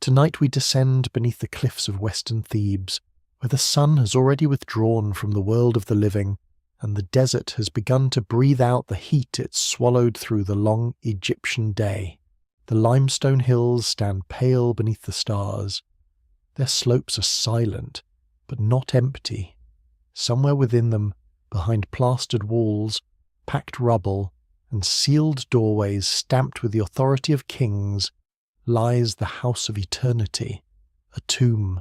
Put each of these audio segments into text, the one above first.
Tonight we descend beneath the cliffs of western Thebes, where the sun has already withdrawn from the world of the living, and the desert has begun to breathe out the heat it swallowed through the long Egyptian day. The limestone hills stand pale beneath the stars. Their slopes are silent, but not empty. Somewhere within them, behind plastered walls, packed rubble, and sealed doorways stamped with the authority of kings, lies the house of eternity, a tomb,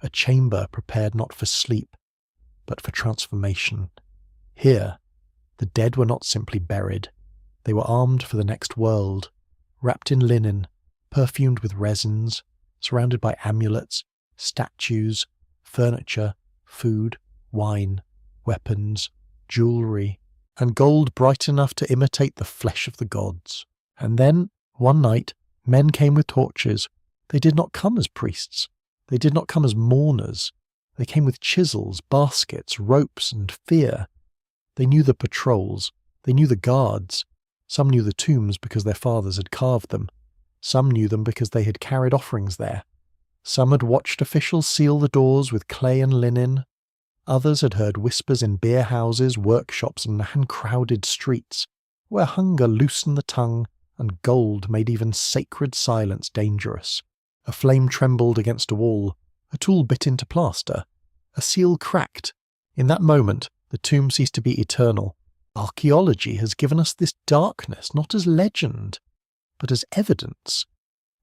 a chamber prepared not for sleep, but for transformation. Here, the dead were not simply buried. They were armed for the next world, wrapped in linen, perfumed with resins, surrounded by amulets, statues, furniture, food, wine, weapons, jewellery, and gold bright enough to imitate the flesh of the gods. And then, one night, men came with torches. They did not come as priests. They did not come as mourners. They came with chisels, baskets, ropes, and fear. They knew the patrols. They knew the guards. Some knew the tombs because their fathers had carved them. Some knew them because they had carried offerings there. Some had watched officials seal the doors with clay and linen. Others had heard whispers in beer houses, workshops, and hand-crowded streets, where hunger loosened the tongue and gold made even sacred silence dangerous. A flame trembled against a wall, a tool bit into plaster, a seal cracked. In that moment, the tomb ceased to be eternal. Archaeology has given us this darkness not as legend, but as evidence.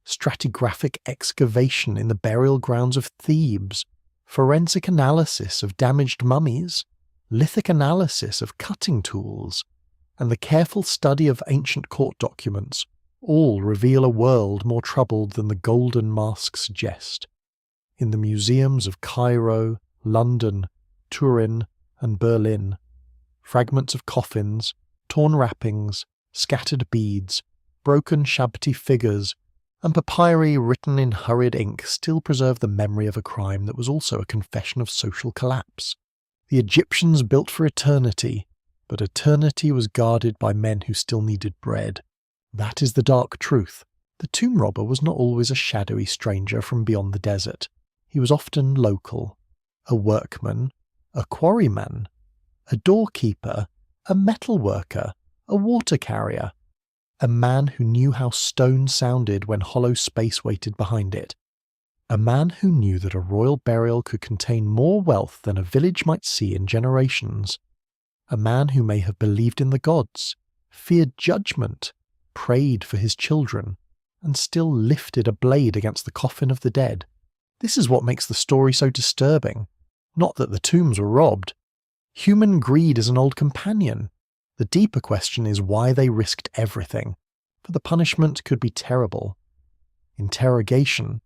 Stratigraphic excavation in the burial grounds of Thebes, forensic analysis of damaged mummies, lithic analysis of cutting tools, and the careful study of ancient court documents all reveal a world more troubled than the golden masks suggest. In the museums of Cairo, London, Turin, and Berlin, fragments of coffins, torn wrappings, scattered beads, broken Shabti figures, and papyri written in hurried ink still preserve the memory of a crime that was also a confession of social collapse. The Egyptians built for eternity, but eternity was guarded by men who still needed bread. That is the dark truth. The tomb robber was not always a shadowy stranger from beyond the desert. He was often local, a workman, a quarryman, a doorkeeper, a metal worker, a water carrier, a man who knew how stone sounded when hollow space waited behind it, a man who knew that a royal burial could contain more wealth than a village might see in generations, a man who may have believed in the gods, feared judgment, prayed for his children, and still lifted a blade against the coffin of the dead. This is what makes the story so disturbing. Not that the tombs were robbed. Human greed is an old companion. The deeper question is why they risked everything, for the punishment could be terrible. Interrogation,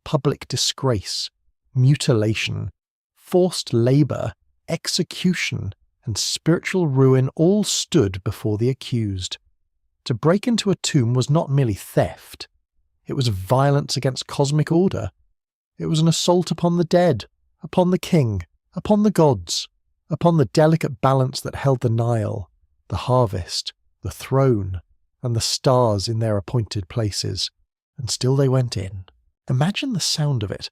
public disgrace, mutilation, forced labour, execution, and spiritual ruin all stood before the accused. To break into a tomb was not merely theft. It was violence against cosmic order. It was an assault upon the dead, upon the king, upon the gods, upon the delicate balance that held the Nile, the harvest, the throne, and the stars in their appointed places. And still they went in. Imagine the sound of it.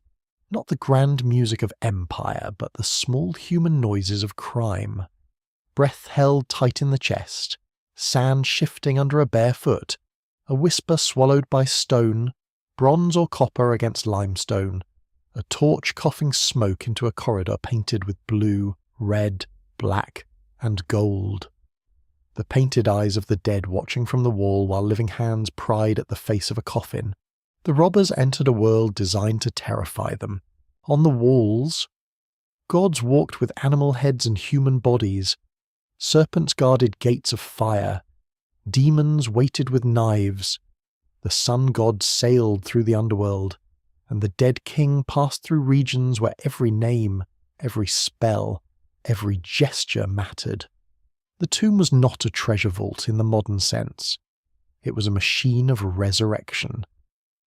Not the grand music of empire, but the small human noises of crime. Breath held tight in the chest, sand shifting under a bare foot, a whisper swallowed by stone, bronze or copper against limestone, a torch coughing smoke into a corridor painted with blue, red, black, and gold. The painted eyes of the dead watching from the wall while living hands pried at the face of a coffin. The robbers entered a world designed to terrify them. On the walls, gods walked with animal heads and human bodies. Serpents guarded gates of fire. Demons waited with knives. The sun god sailed through the underworld, and the dead king passed through regions where every name, every spell, every gesture mattered. The tomb was not a treasure vault in the modern sense. It was a machine of resurrection.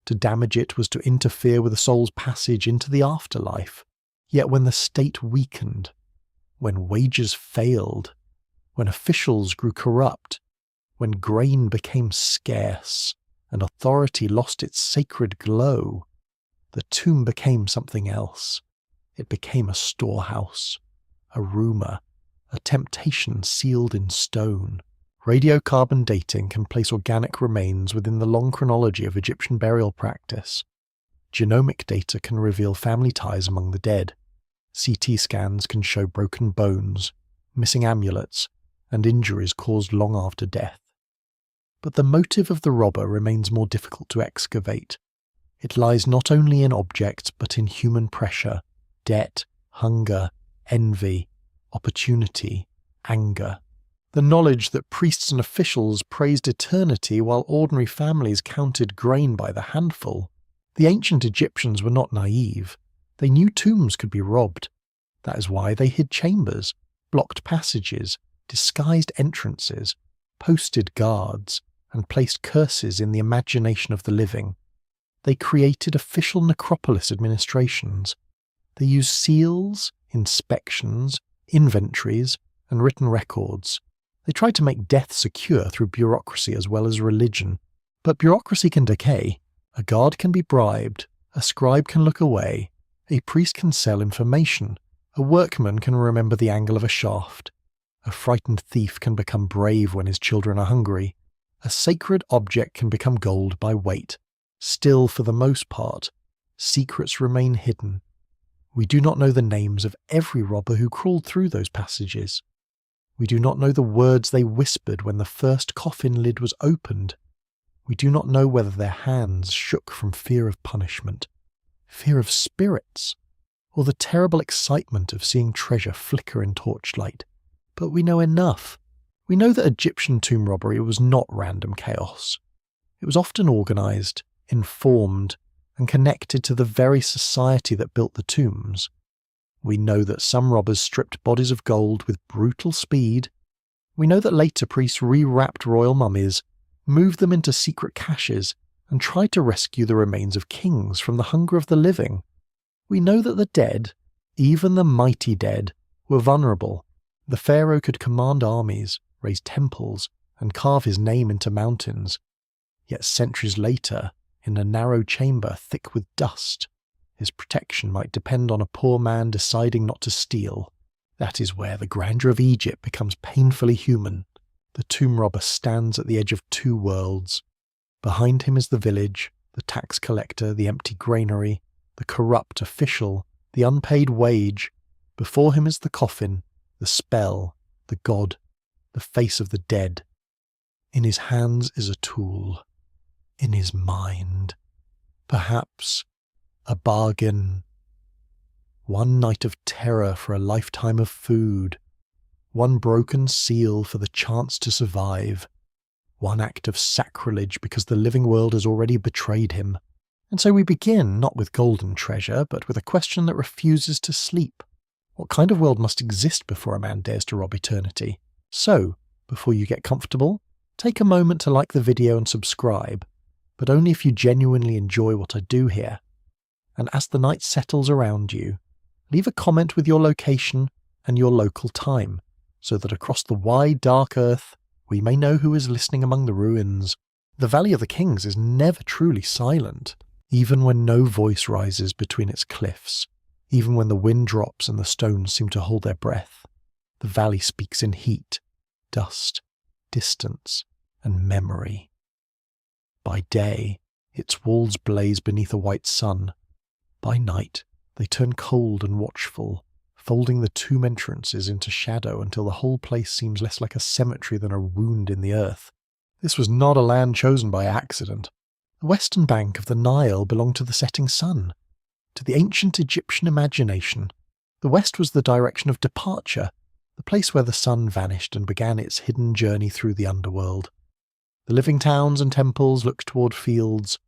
To damage it was to interfere with a soul's passage into the afterlife. Yet when the state weakened, when wages failed, when officials grew corrupt, when grain became scarce, and authority lost its sacred glow, the tomb became something else. It became a storehouse, a rumour, a temptation sealed in stone. Radiocarbon dating can place organic remains within the long chronology of Egyptian burial practice. Genomic data can reveal family ties among the dead. CT scans can show broken bones, missing amulets, and injuries caused long after death. But the motive of the robber remains more difficult to excavate. It lies not only in objects but in human pressure, debt, hunger, envy, opportunity, anger. The knowledge that priests and officials praised eternity while ordinary families counted grain by the handful. The ancient Egyptians were not naive. They knew tombs could be robbed. That is why they hid chambers, blocked passages, disguised entrances, posted guards, and placed curses in the imagination of the living. They created official necropolis administrations. They used seals, inspections, inventories, and written records. They tried to make death secure through bureaucracy as well as religion. But bureaucracy can decay. A guard can be bribed. A scribe can look away. A priest can sell information. A workman can remember the angle of a shaft. A frightened thief can become brave when his children are hungry. A sacred object can become gold by weight. Still, for the most part, secrets remain hidden. We do not know the names of every robber who crawled through those passages. We do not know the words they whispered when the first coffin lid was opened. We do not know whether their hands shook from fear of punishment, fear of spirits, or the terrible excitement of seeing treasure flicker in torchlight. But we know enough. We know that Egyptian tomb robbery was not random chaos. It was often organised, informed, and connected to the very society that built the tombs. We know that some robbers stripped bodies of gold with brutal speed. We know that later priests rewrapped royal mummies, moved them into secret caches, and tried to rescue the remains of kings from the hunger of the living. We know that the dead, even the mighty dead, were vulnerable. The pharaoh could command armies, raise temples, and carve his name into mountains. Yet centuries later, in a narrow chamber thick with dust, his protection might depend on a poor man deciding not to steal. That is where the grandeur of Egypt becomes painfully human. The tomb robber stands at the edge of two worlds. Behind him is the village, the tax collector, the empty granary, the corrupt official, the unpaid wage. Before him is the coffin, the spell, the god, the face of the dead. In his hands is a tool. In his mind, perhaps, a bargain. One night of terror for a lifetime of food. One broken seal for the chance to survive. One act of sacrilege because the living world has already betrayed him. And so we begin not with golden treasure, but with a question that refuses to sleep. What kind of world must exist before a man dares to rob eternity? So, before you get comfortable, take a moment to like the video and subscribe, but only if you genuinely enjoy what I do here. And as the night settles around you, leave a comment with your location and your local time, so that across the wide dark earth we may know who is listening among the ruins. The Valley of the Kings is never truly silent, even when no voice rises between its cliffs, even when the wind drops and the stones seem to hold their breath. The valley speaks in heat, dust, distance, and memory. By day, its walls blaze beneath a white sun. By night, they turn cold and watchful, folding the tomb entrances into shadow until the whole place seems less like a cemetery than a wound in the earth. This was not a land chosen by accident. The western bank of the Nile belonged to the setting sun. To the ancient Egyptian imagination, the west was the direction of departure, the place where the sun vanished and began its hidden journey through the underworld. The living towns and temples looked toward fields,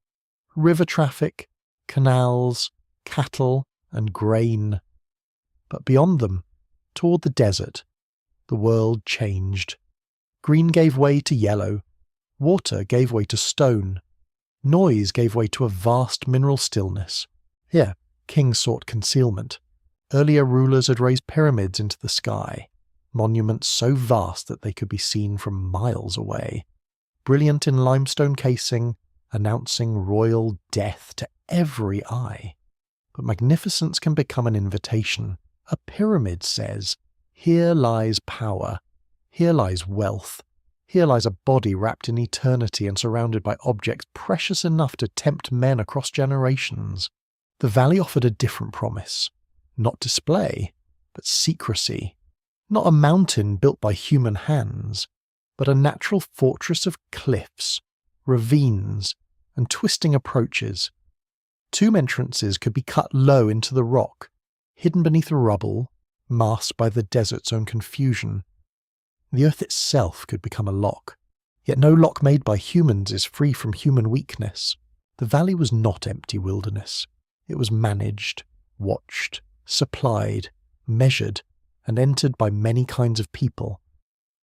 river traffic, canals, cattle, and grain. But beyond them, toward the desert, the world changed. Green gave way to yellow, water gave way to stone, noise gave way to a vast mineral stillness. Here, kings sought concealment. Earlier rulers had raised pyramids into the sky, monuments so vast that they could be seen from miles away, brilliant in limestone casing, announcing royal death to every eye. But magnificence can become an invitation. A pyramid says, "Here lies power. Here lies wealth. Here lies a body wrapped in eternity and surrounded by objects precious enough to tempt men across generations." The valley offered a different promise. Not display, but secrecy. Not a mountain built by human hands, but a natural fortress of cliffs, ravines, and twisting approaches. Tomb entrances could be cut low into the rock, hidden beneath the rubble, masked by the desert's own confusion. The earth itself could become a lock, yet no lock made by humans is free from human weakness. The valley was not empty wilderness. It was managed, watched, supplied, measured, and entered by many kinds of people.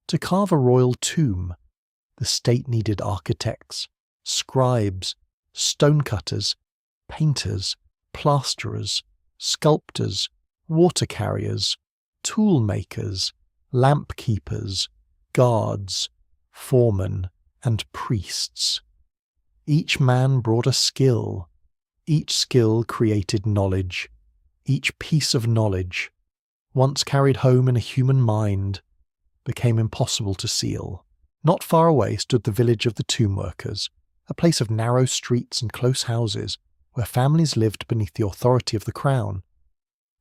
To carve a royal tomb, the state needed architects, scribes, stonecutters, painters, plasterers, sculptors, water carriers, tool makers, lamp keepers, guards, foremen, and priests. Each man brought a skill. Each skill created knowledge. Each piece of knowledge, once carried home in a human mind, became impossible to seal. Not far away stood the village of the tomb workers, a place of narrow streets and close houses, where families lived beneath the authority of the crown.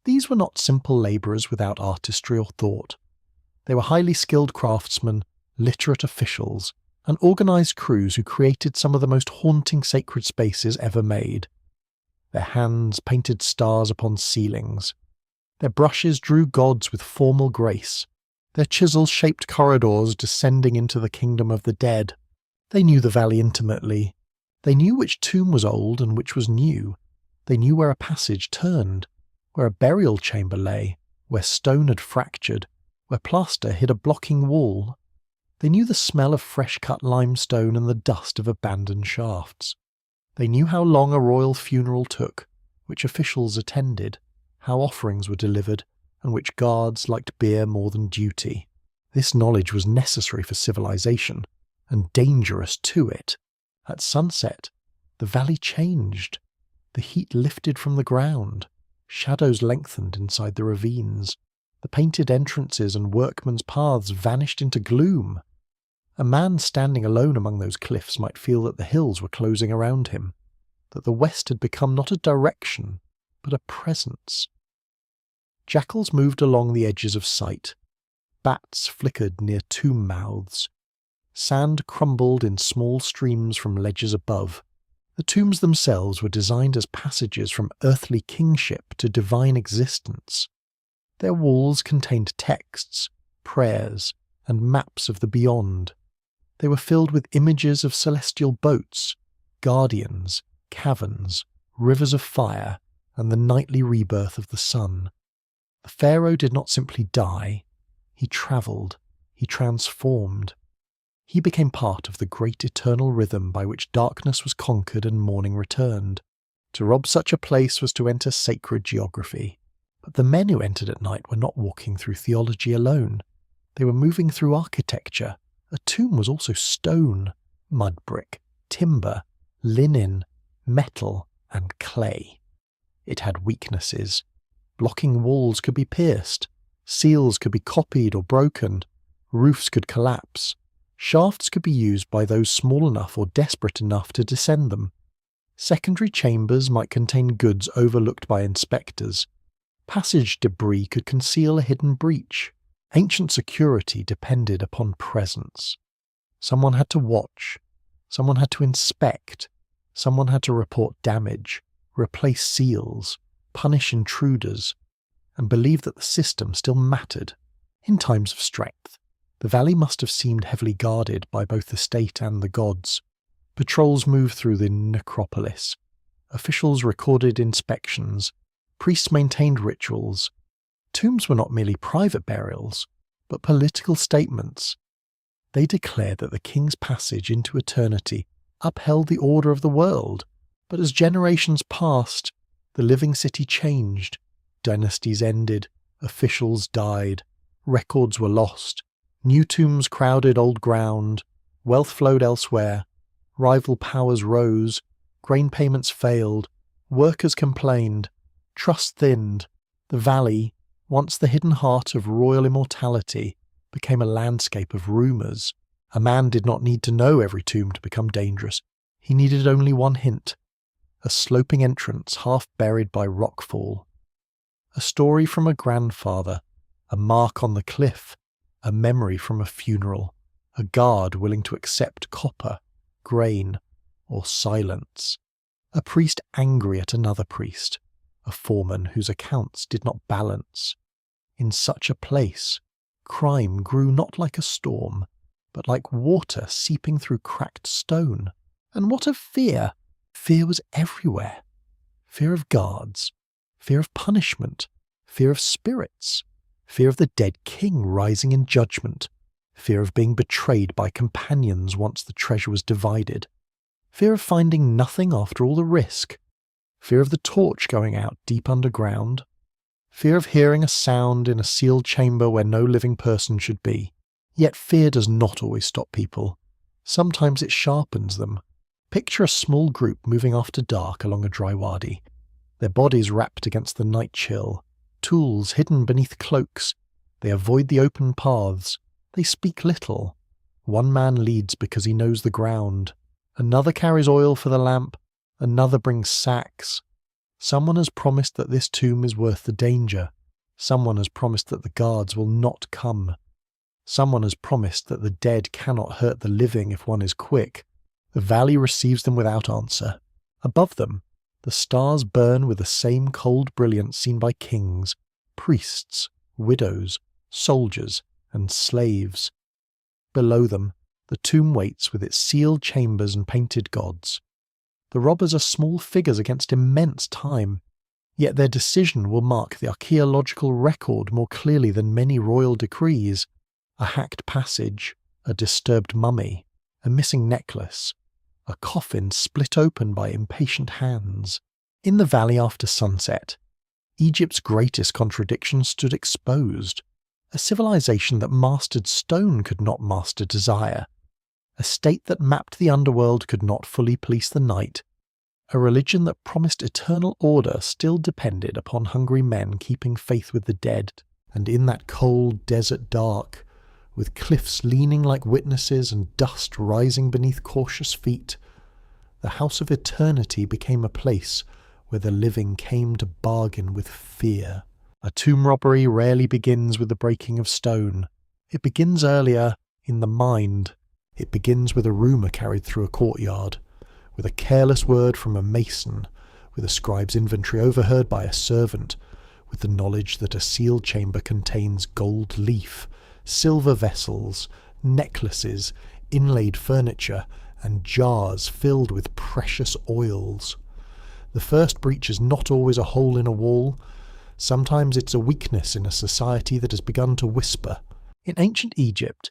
These were not simple labourers without artistry or thought. They were highly skilled craftsmen, literate officials, and organised crews who created some of the most haunting sacred spaces ever made. Their hands painted stars upon ceilings. Their brushes drew gods with formal grace. Their chisels shaped corridors descending into the kingdom of the dead. They knew the valley intimately. They knew which tomb was old and which was new. They knew where a passage turned, where a burial chamber lay, where stone had fractured, where plaster hid a blocking wall. They knew the smell of fresh-cut limestone and the dust of abandoned shafts. They knew how long a royal funeral took, which officials attended, how offerings were delivered, and which guards liked beer more than duty. This knowledge was necessary for civilization, and dangerous to it. At sunset, the valley changed. The heat lifted from the ground. Shadows lengthened inside the ravines. The painted entrances and workmen's paths vanished into gloom. A man standing alone among those cliffs might feel that the hills were closing around him, that the west had become not a direction, but a presence. Jackals moved along the edges of sight. Bats flickered near tomb mouths. Sand crumbled in small streams from ledges above. The tombs themselves were designed as passages from earthly kingship to divine existence. Their walls contained texts, prayers, and maps of the beyond. They were filled with images of celestial boats, guardians, caverns, rivers of fire, and the nightly rebirth of the sun. The pharaoh did not simply die. He travelled. He transformed. He became part of the great eternal rhythm by which darkness was conquered and morning returned. To rob such a place was to enter sacred geography. But the men who entered at night were not walking through theology alone. They were moving through architecture. A tomb was also stone, mud brick, timber, linen, metal, and clay. It had weaknesses. Blocking walls could be pierced. Seals could be copied or broken. Roofs could collapse. Shafts could be used by those small enough or desperate enough to descend them. Secondary chambers might contain goods overlooked by inspectors. Passage debris could conceal a hidden breach. Ancient security depended upon presence. Someone had to watch. Someone had to inspect. Someone had to report damage, replace seals, punish intruders, and believe that the system still mattered. In times of strength, the valley must have seemed heavily guarded by both the state and the gods. Patrols moved through the necropolis. Officials recorded inspections. Priests maintained rituals. Tombs were not merely private burials, but political statements. They declared that the king's passage into eternity upheld the order of the world. But as generations passed, the living city changed. Dynasties ended. Officials died. Records were lost. New tombs crowded old ground. Wealth flowed elsewhere. Rival powers rose. Grain payments failed. Workers complained, trust thinned, the valley, once the hidden heart of royal immortality, became a landscape of rumours. A man did not need to know every tomb to become dangerous. He needed only one hint. A sloping entrance half buried by rockfall. A story from a grandfather, a mark on the cliff, a memory from a funeral, a guard willing to accept copper, grain, or silence. A priest angry at another priest, a foreman whose accounts did not balance. In such a place, crime grew not like a storm, but like water seeping through cracked stone. And what of fear? Fear was everywhere. Fear of guards, fear of punishment, fear of spirits, fear of the dead king rising in judgment, fear of being betrayed by companions once the treasure was divided, fear of finding nothing after all the risk, fear of the torch going out deep underground, fear of hearing a sound in a sealed chamber where no living person should be. Yet fear does not always stop people. Sometimes it sharpens them. Picture a small group moving after dark along a dry wadi, their bodies wrapped against the night chill, tools hidden beneath cloaks. They avoid the open paths. They speak little. One man leads because he knows the ground. Another carries oil for the lamp. Another brings sacks. Someone has promised that this tomb is worth the danger. Someone has promised that the guards will not come. Someone has promised that the dead cannot hurt the living if one is quick. The valley receives them without answer. Above them, the stars burn with the same cold brilliance seen by kings, priests, widows, soldiers, and slaves. Below them, the tomb waits with its sealed chambers and painted gods. The robbers are small figures against immense time, yet their decision will mark the archaeological record more clearly than many royal decrees. A hacked passage, a disturbed mummy, a missing necklace, a coffin split open by impatient hands. In the valley after sunset, Egypt's greatest contradiction stood exposed. A civilization that mastered stone could not master desire. A state that mapped the underworld could not fully police the night. A religion that promised eternal order still depended upon hungry men keeping faith with the dead. And in that cold desert dark, with cliffs leaning like witnesses and dust rising beneath cautious feet, the house of eternity became a place where the living came to bargain with fear. A tomb robbery rarely begins with the breaking of stone. It begins earlier, in the mind. It begins with a rumour carried through a courtyard, with a careless word from a mason, with a scribe's inventory overheard by a servant, with the knowledge that a sealed chamber contains gold leaf, silver vessels, necklaces, inlaid furniture, and jars filled with precious oils. The first breach is not always a hole in a wall. Sometimes it's a weakness in a society that has begun to whisper. In ancient Egypt,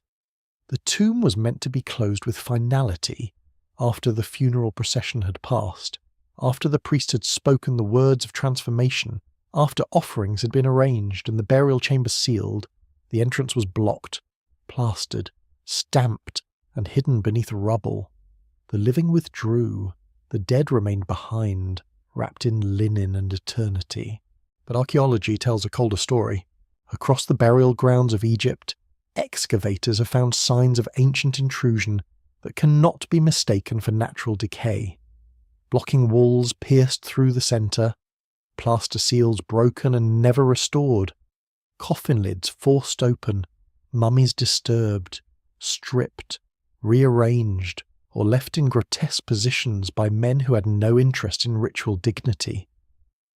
the tomb was meant to be closed with finality after the funeral procession had passed, after the priest had spoken the words of transformation, after offerings had been arranged and the burial chamber sealed. The entrance was blocked, plastered, stamped, and hidden beneath rubble. The living withdrew. The dead remained behind, wrapped in linen and eternity. But archaeology tells a colder story. Across the burial grounds of Egypt, excavators have found signs of ancient intrusion that cannot be mistaken for natural decay. Blocking walls pierced through the centre, plaster seals broken and never restored, coffin lids forced open, mummies disturbed, stripped, rearranged, or left in grotesque positions by men who had no interest in ritual dignity.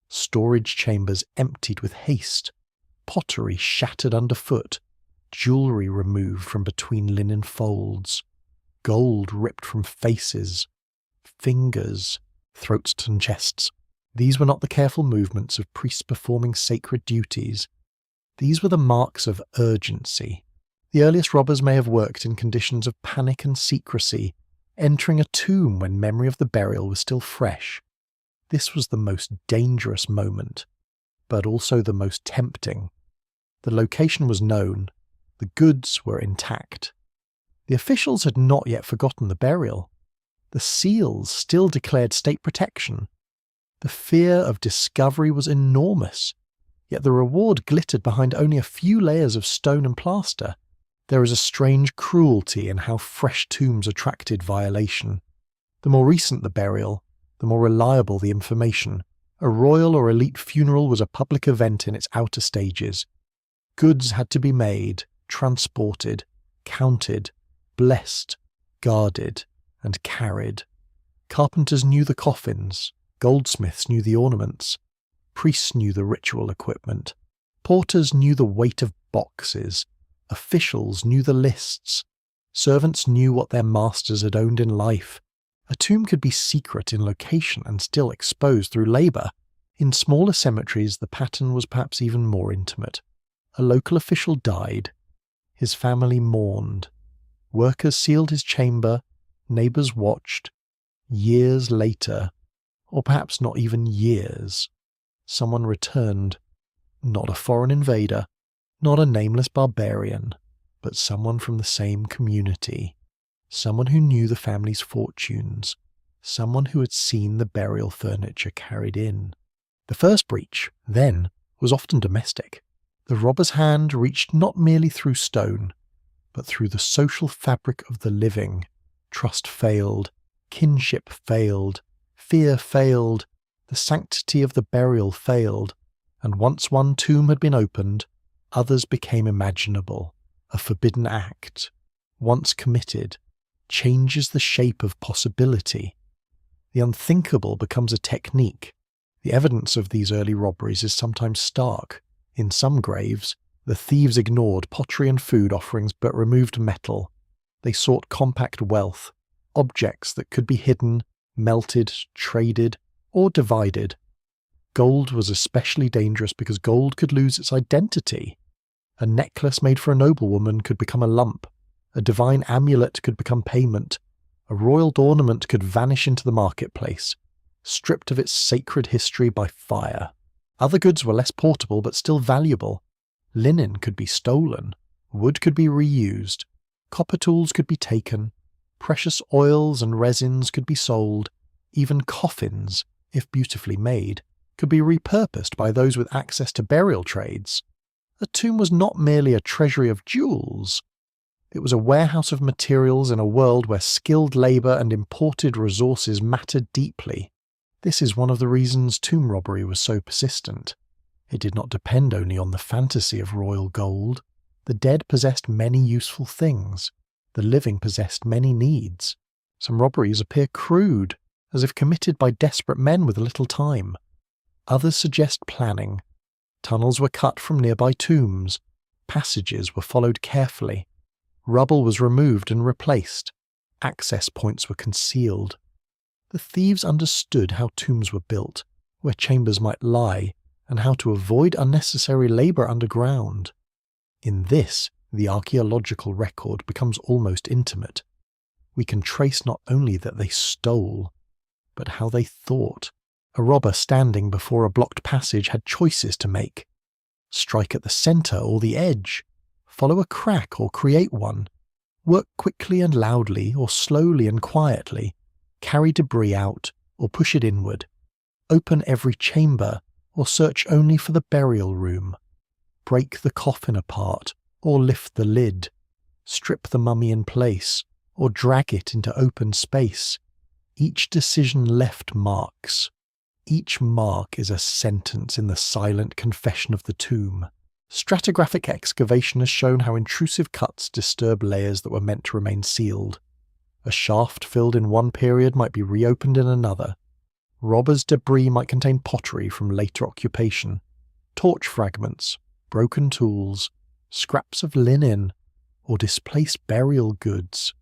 Storage chambers emptied with haste, pottery shattered underfoot, jewellery removed from between linen folds, gold ripped from faces, fingers, throats and chests. These were not the careful movements of priests performing sacred duties. These were the marks of urgency. The earliest robbers may have worked in conditions of panic and secrecy, entering a tomb when memory of the burial was still fresh. This was the most dangerous moment, but also the most tempting. The location was known. The goods were intact. The officials had not yet forgotten the burial. The seals still declared state protection. The fear of discovery was enormous, yet the reward glittered behind only a few layers of stone and plaster. There is a strange cruelty in how fresh tombs attracted violation. The more recent the burial, the more reliable the information. A royal or elite funeral was a public event in its outer stages. Goods had to be made, transported, counted, blessed, guarded, and carried. Carpenters knew the coffins, goldsmiths knew the ornaments, priests knew the ritual equipment, porters knew the weight of boxes, officials knew the lists, servants knew what their masters had owned in life. A tomb could be secret in location and still exposed through labour. In smaller cemeteries, the pattern was perhaps even more intimate. A local official died. His family mourned. Workers sealed his chamber. Neighbours watched. Years later, or perhaps not even years, someone returned. Not a foreign invader, not a nameless barbarian, but someone from the same community. Someone who knew the family's fortunes. Someone who had seen the burial furniture carried in. The first breach, then, was often domestic. The robber's hand reached not merely through stone, but through the social fabric of the living. Trust failed, kinship failed, fear failed, the sanctity of the burial failed, and once one tomb had been opened, others became imaginable. A forbidden act, once committed, changes the shape of possibility. The unthinkable becomes a technique. The evidence of these early robberies is sometimes stark. In some graves, the thieves ignored pottery and food offerings but removed metal. They sought compact wealth, objects that could be hidden, melted, traded, or divided. Gold was especially dangerous because gold could lose its identity. A necklace made for a noblewoman could become a lump. A divine amulet could become payment. A royal ornament could vanish into the marketplace, stripped of its sacred history by fire. Other goods were less portable but still valuable. Linen could be stolen. Wood could be reused. Copper tools could be taken. Precious oils and resins could be sold. Even coffins, if beautifully made, could be repurposed by those with access to burial trades. A tomb was not merely a treasury of jewels. It was a warehouse of materials in a world where skilled labour and imported resources mattered deeply. This is one of the reasons tomb robbery was so persistent. It did not depend only on the fantasy of royal gold. The dead possessed many useful things. The living possessed many needs. Some robberies appear crude, as if committed by desperate men with little time. Others suggest planning. Tunnels were cut from nearby tombs. Passages were followed carefully. Rubble was removed and replaced. Access points were concealed. The thieves understood how tombs were built, where chambers might lie, and how to avoid unnecessary labour underground. In this, the archaeological record becomes almost intimate. We can trace not only that they stole, but how they thought. A robber standing before a blocked passage had choices to make. Strike at the centre or the edge. Follow a crack or create one. Work quickly and loudly or slowly and quietly. Carry debris out or push it inward. Open every chamber or search only for the burial room. Break the coffin apart or lift the lid. Strip the mummy in place or drag it into open space. Each decision left marks. Each mark is a sentence in the silent confession of the tomb. Stratigraphic excavation has shown how intrusive cuts disturb layers that were meant to remain sealed. A shaft filled in one period might be reopened in another. Robbers' debris might contain pottery from later occupation, torch fragments, broken tools, scraps of linen, or displaced burial goods.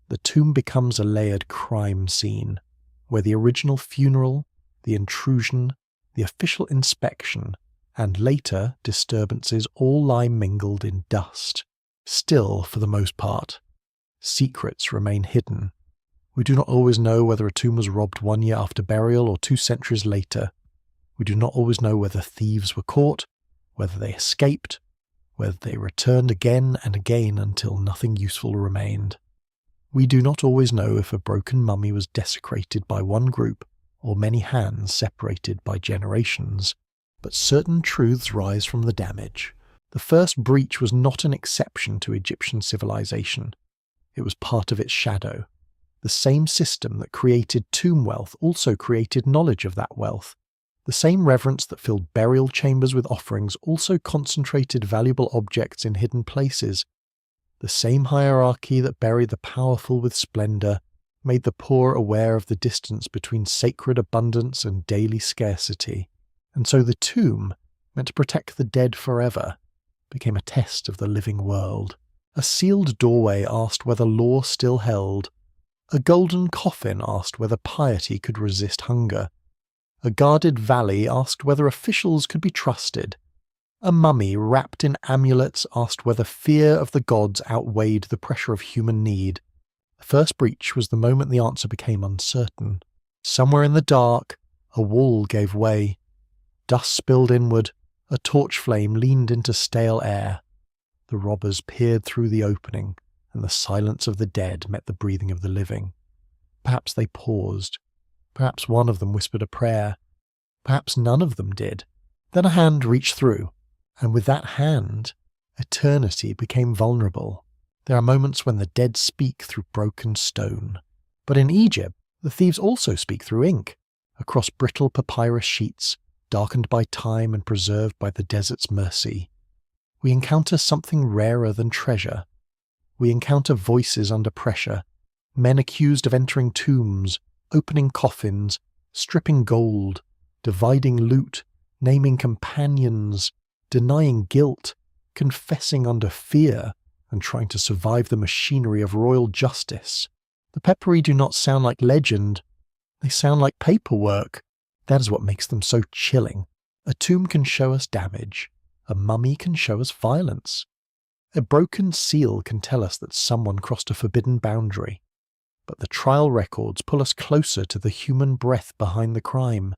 The tomb becomes a layered crime scene, where the original funeral, the intrusion, the official inspection, and later disturbances all lie mingled in dust. Still, for the most part, secrets remain hidden. We do not always know whether a tomb was robbed 1 year after burial or 2 centuries later. We do not always know whether thieves were caught, whether they escaped, whether they returned again and again until nothing useful remained. We do not always know if a broken mummy was desecrated by one group or many hands separated by generations. But certain truths rise from the damage. The first breach was not an exception to Egyptian civilization. It was part of its shadow. The same system that created tomb wealth also created knowledge of that wealth. The same reverence that filled burial chambers with offerings also concentrated valuable objects in hidden places. The same hierarchy that buried the powerful with splendor made the poor aware of the distance between sacred abundance and daily scarcity. And so the tomb, meant to protect the dead forever, became a test of the living world. A sealed doorway asked whether law still held. A golden coffin asked whether piety could resist hunger. A guarded valley asked whether officials could be trusted. A mummy wrapped in amulets asked whether fear of the gods outweighed the pressure of human need. The first breach was the moment the answer became uncertain. Somewhere in the dark, a wall gave way. Dust spilled inward, a torch flame leaned into stale air. The robbers peered through the opening, and the silence of the dead met the breathing of the living. Perhaps they paused. Perhaps one of them whispered a prayer. Perhaps none of them did. Then a hand reached through, and with that hand, eternity became vulnerable. There are moments when the dead speak through broken stone. But in Egypt, the thieves also speak through ink, across brittle papyrus sheets, darkened by time and preserved by the desert's mercy. We encounter something rarer than treasure. We encounter voices under pressure, men accused of entering tombs, opening coffins, stripping gold, dividing loot, naming companions, denying guilt, confessing under fear, and trying to survive the machinery of royal justice. The Peperi do not sound like legend, they sound like paperwork. That is what makes them so chilling. A tomb can show us damage. A mummy can show us violence. A broken seal can tell us that someone crossed a forbidden boundary. But the trial records pull us closer to the human breath behind the crime.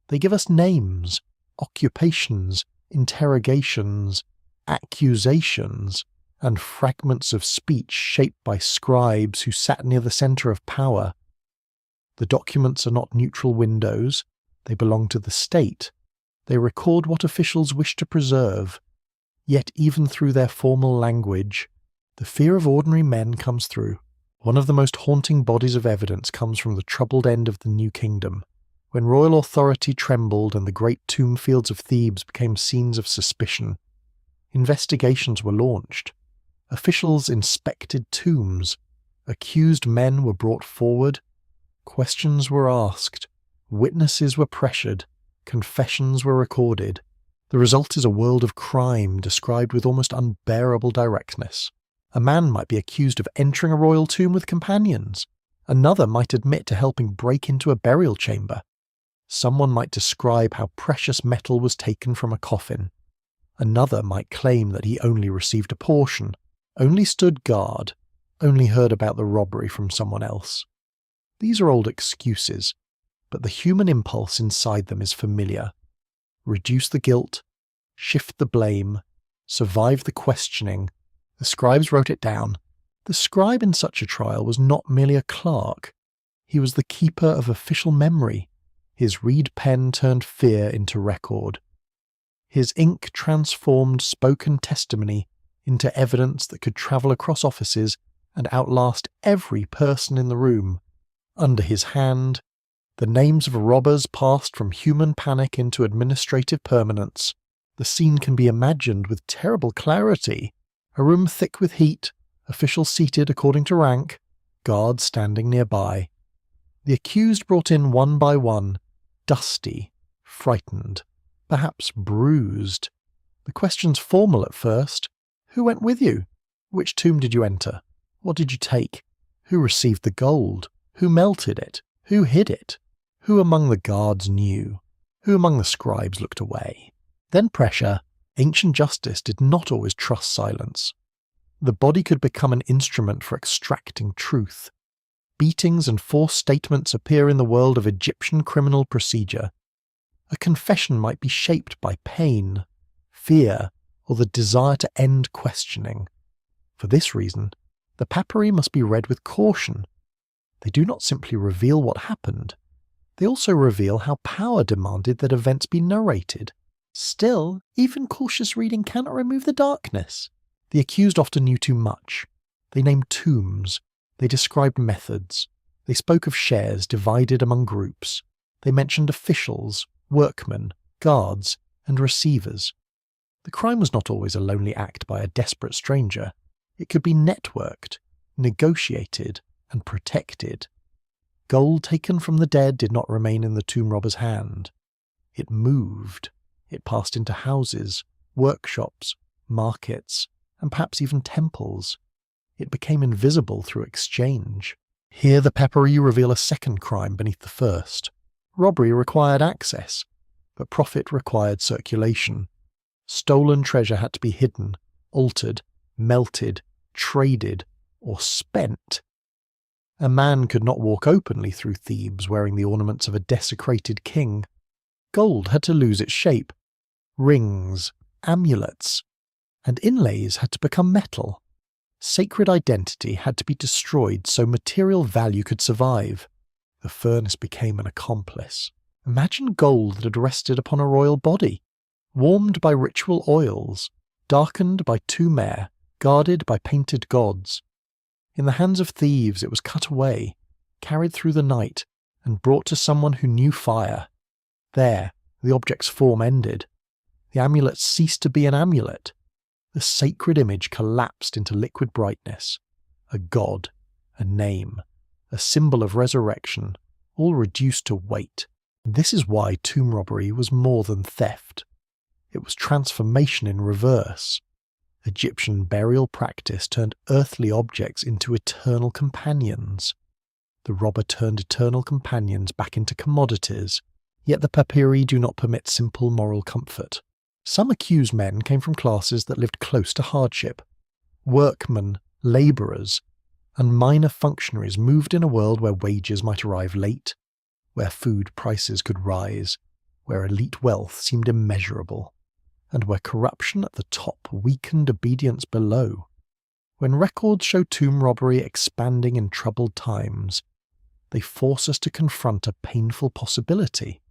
They give us names, occupations, interrogations, accusations, and fragments of speech shaped by scribes who sat near the center of power. The documents are not neutral windows. They belong to the state. They record what officials wish to preserve. Yet even through their formal language, the fear of ordinary men comes through. One of the most haunting bodies of evidence comes from the troubled end of the New Kingdom, when royal authority trembled and the great tomb fields of Thebes became scenes of suspicion. Investigations were launched. Officials inspected tombs. Accused men were brought forward. Questions were asked. Witnesses were pressured. Confessions were recorded. The result is a world of crime described with almost unbearable directness. A man might be accused of entering a royal tomb with companions. Another might admit to helping break into a burial chamber. Someone might describe how precious metal was taken from a coffin. Another might claim that he only received a portion, only stood guard, only heard about the robbery from someone else. These are old excuses, but the human impulse inside them is familiar. Reduce the guilt, shift the blame, survive the questioning. The scribes wrote it down. The scribe in such a trial was not merely a clerk. He was the keeper of official memory. His reed pen turned fear into record. His ink transformed spoken testimony into evidence that could travel across offices and outlast every person in the room. Under his hand, the names of robbers passed from human panic into administrative permanence. The scene can be imagined with terrible clarity. A room thick with heat, officials seated according to rank, guards standing nearby. The accused brought in one by one, dusty, frightened, perhaps bruised. The questions formal at first. Who went with you? Which tomb did you enter? What did you take? Who received the gold? Who melted it? Who hid it? Who among the guards knew? Who among the scribes looked away? Then pressure. Ancient justice did not always trust silence. The body could become an instrument for extracting truth. Beatings and forced statements appear in the world of Egyptian criminal procedure. A confession might be shaped by pain, fear, or the desire to end questioning. For this reason, the papyri must be read with caution. They do not simply reveal what happened, They also reveal how power demanded that events be narrated. Still, even cautious reading cannot remove the darkness. The accused often knew too much. They named tombs. They described methods. They spoke of shares divided among groups. They mentioned officials, workmen, guards, and receivers. The crime was not always a lonely act by a desperate stranger. It could be networked, negotiated, and protected. Gold taken from the dead did not remain in the tomb robber's hand. It moved. It passed into houses, workshops, markets, and perhaps even temples. It became invisible through exchange. Here the papyri reveal a second crime beneath the first. Robbery required access, but profit required circulation. Stolen treasure had to be hidden, altered, melted, traded, or spent. A man could not walk openly through Thebes wearing the ornaments of a desecrated king. Gold had to lose its shape. Rings, amulets, and inlays had to become metal. Sacred identity had to be destroyed so material value could survive. The furnace became an accomplice. Imagine gold that had rested upon a royal body, warmed by ritual oils, darkened by tomb air, guarded by painted gods. In the hands of thieves it was cut away, carried through the night, and brought to someone who knew fire. There, the object's form ended. The amulet ceased to be an amulet. The sacred image collapsed into liquid brightness. A god, a name, a symbol of resurrection, all reduced to weight. This is why tomb robbery was more than theft. It was transformation in reverse. Egyptian burial practice turned earthly objects into eternal companions. The robber turned eternal companions back into commodities, yet the papyri do not permit simple moral comfort. Some accused men came from classes that lived close to hardship. Workmen, labourers, and minor functionaries moved in a world where wages might arrive late, where food prices could rise, where elite wealth seemed immeasurable, and where corruption at the top weakened obedience below. When records show tomb robbery expanding in troubled times, they force us to confront a painful possibility.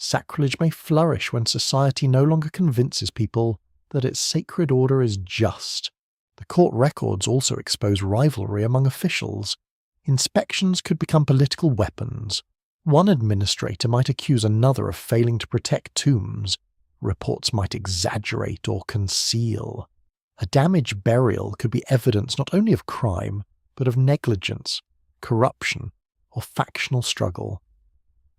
Sacrilege may flourish when society no longer convinces people that its sacred order is just. The court records also expose rivalry among officials. Inspections could become political weapons. One administrator might accuse another of failing to protect tombs. Reports might exaggerate or conceal. A damaged burial could be evidence not only of crime, but of negligence, corruption, or factional struggle.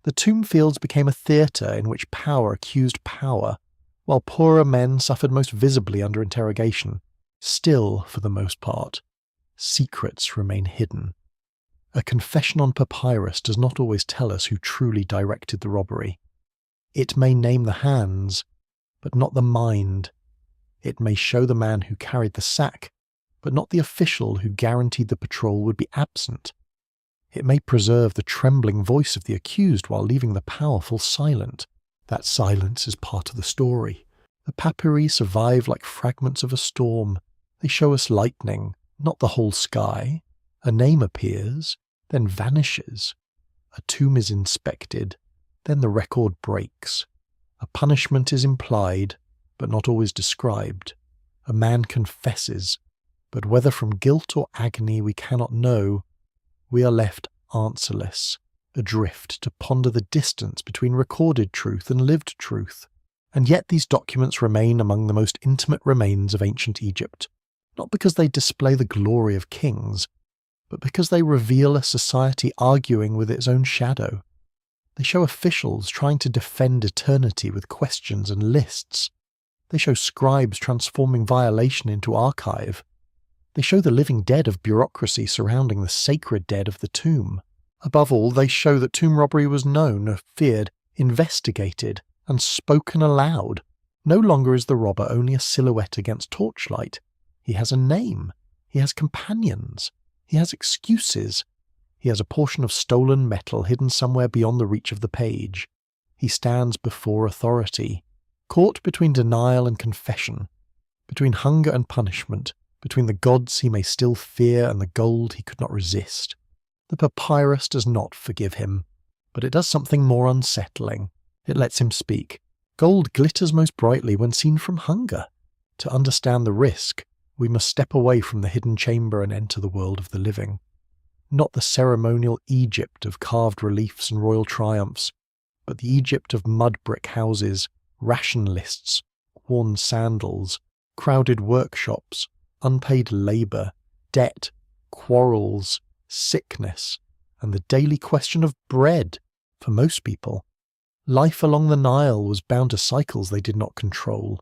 The tomb fields became a theatre in which power accused power, while poorer men suffered most visibly under interrogation. Still, for the most part, secrets remain hidden. A confession on papyrus does not always tell us who truly directed the robbery. It may name the hands, but not the mind. It may show the man who carried the sack, but not the official who guaranteed the patrol would be absent. It may preserve the trembling voice of the accused while leaving the powerful silent. That silence is part of the story. The papyri survive like fragments of a storm. They show us lightning, not the whole sky. A name appears, then vanishes. A tomb is inspected, then the record breaks. A punishment is implied, but not always described. A man confesses, but whether from guilt or agony we cannot know. We are left answerless, adrift to ponder the distance between recorded truth and lived truth. And yet these documents remain among the most intimate remains of ancient Egypt, not because they display the glory of kings, but because they reveal a society arguing with its own shadow. They show officials trying to defend eternity with questions and lists. They show scribes transforming violation into archive. They show the living dead of bureaucracy surrounding the sacred dead of the tomb. Above all, they show that tomb robbery was known, feared, investigated, and spoken aloud. No longer is the robber only a silhouette against torchlight. He has a name. He has companions. He has excuses. He has a portion of stolen metal hidden somewhere beyond the reach of the page. He stands before authority, caught between denial and confession, between hunger and punishment, between the gods he may still fear and the gold he could not resist. The papyrus does not forgive him. But it does something more unsettling. It lets him speak. Gold glitters most brightly when seen from hunger. To understand the risk, we must step away from the hidden chamber and enter the world of the living. Not the ceremonial Egypt of carved reliefs and royal triumphs, but the Egypt of mud brick houses, ration lists, worn sandals, crowded workshops, unpaid labour, debt, quarrels, sickness, and the daily question of bread for most people. Life along the Nile was bound to cycles they did not control.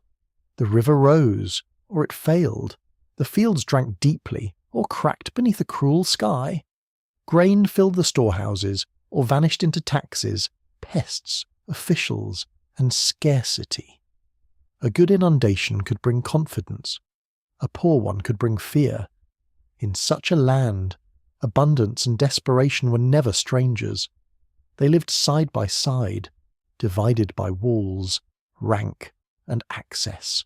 The river rose, or it failed. The fields drank deeply, or cracked beneath a cruel sky. Grain filled the storehouses, or vanished into taxes, pests, officials, and scarcity. A good inundation could bring confidence. A poor one could bring fear. In such a land, abundance and desperation were never strangers. They lived side by side, divided by walls, rank, and access.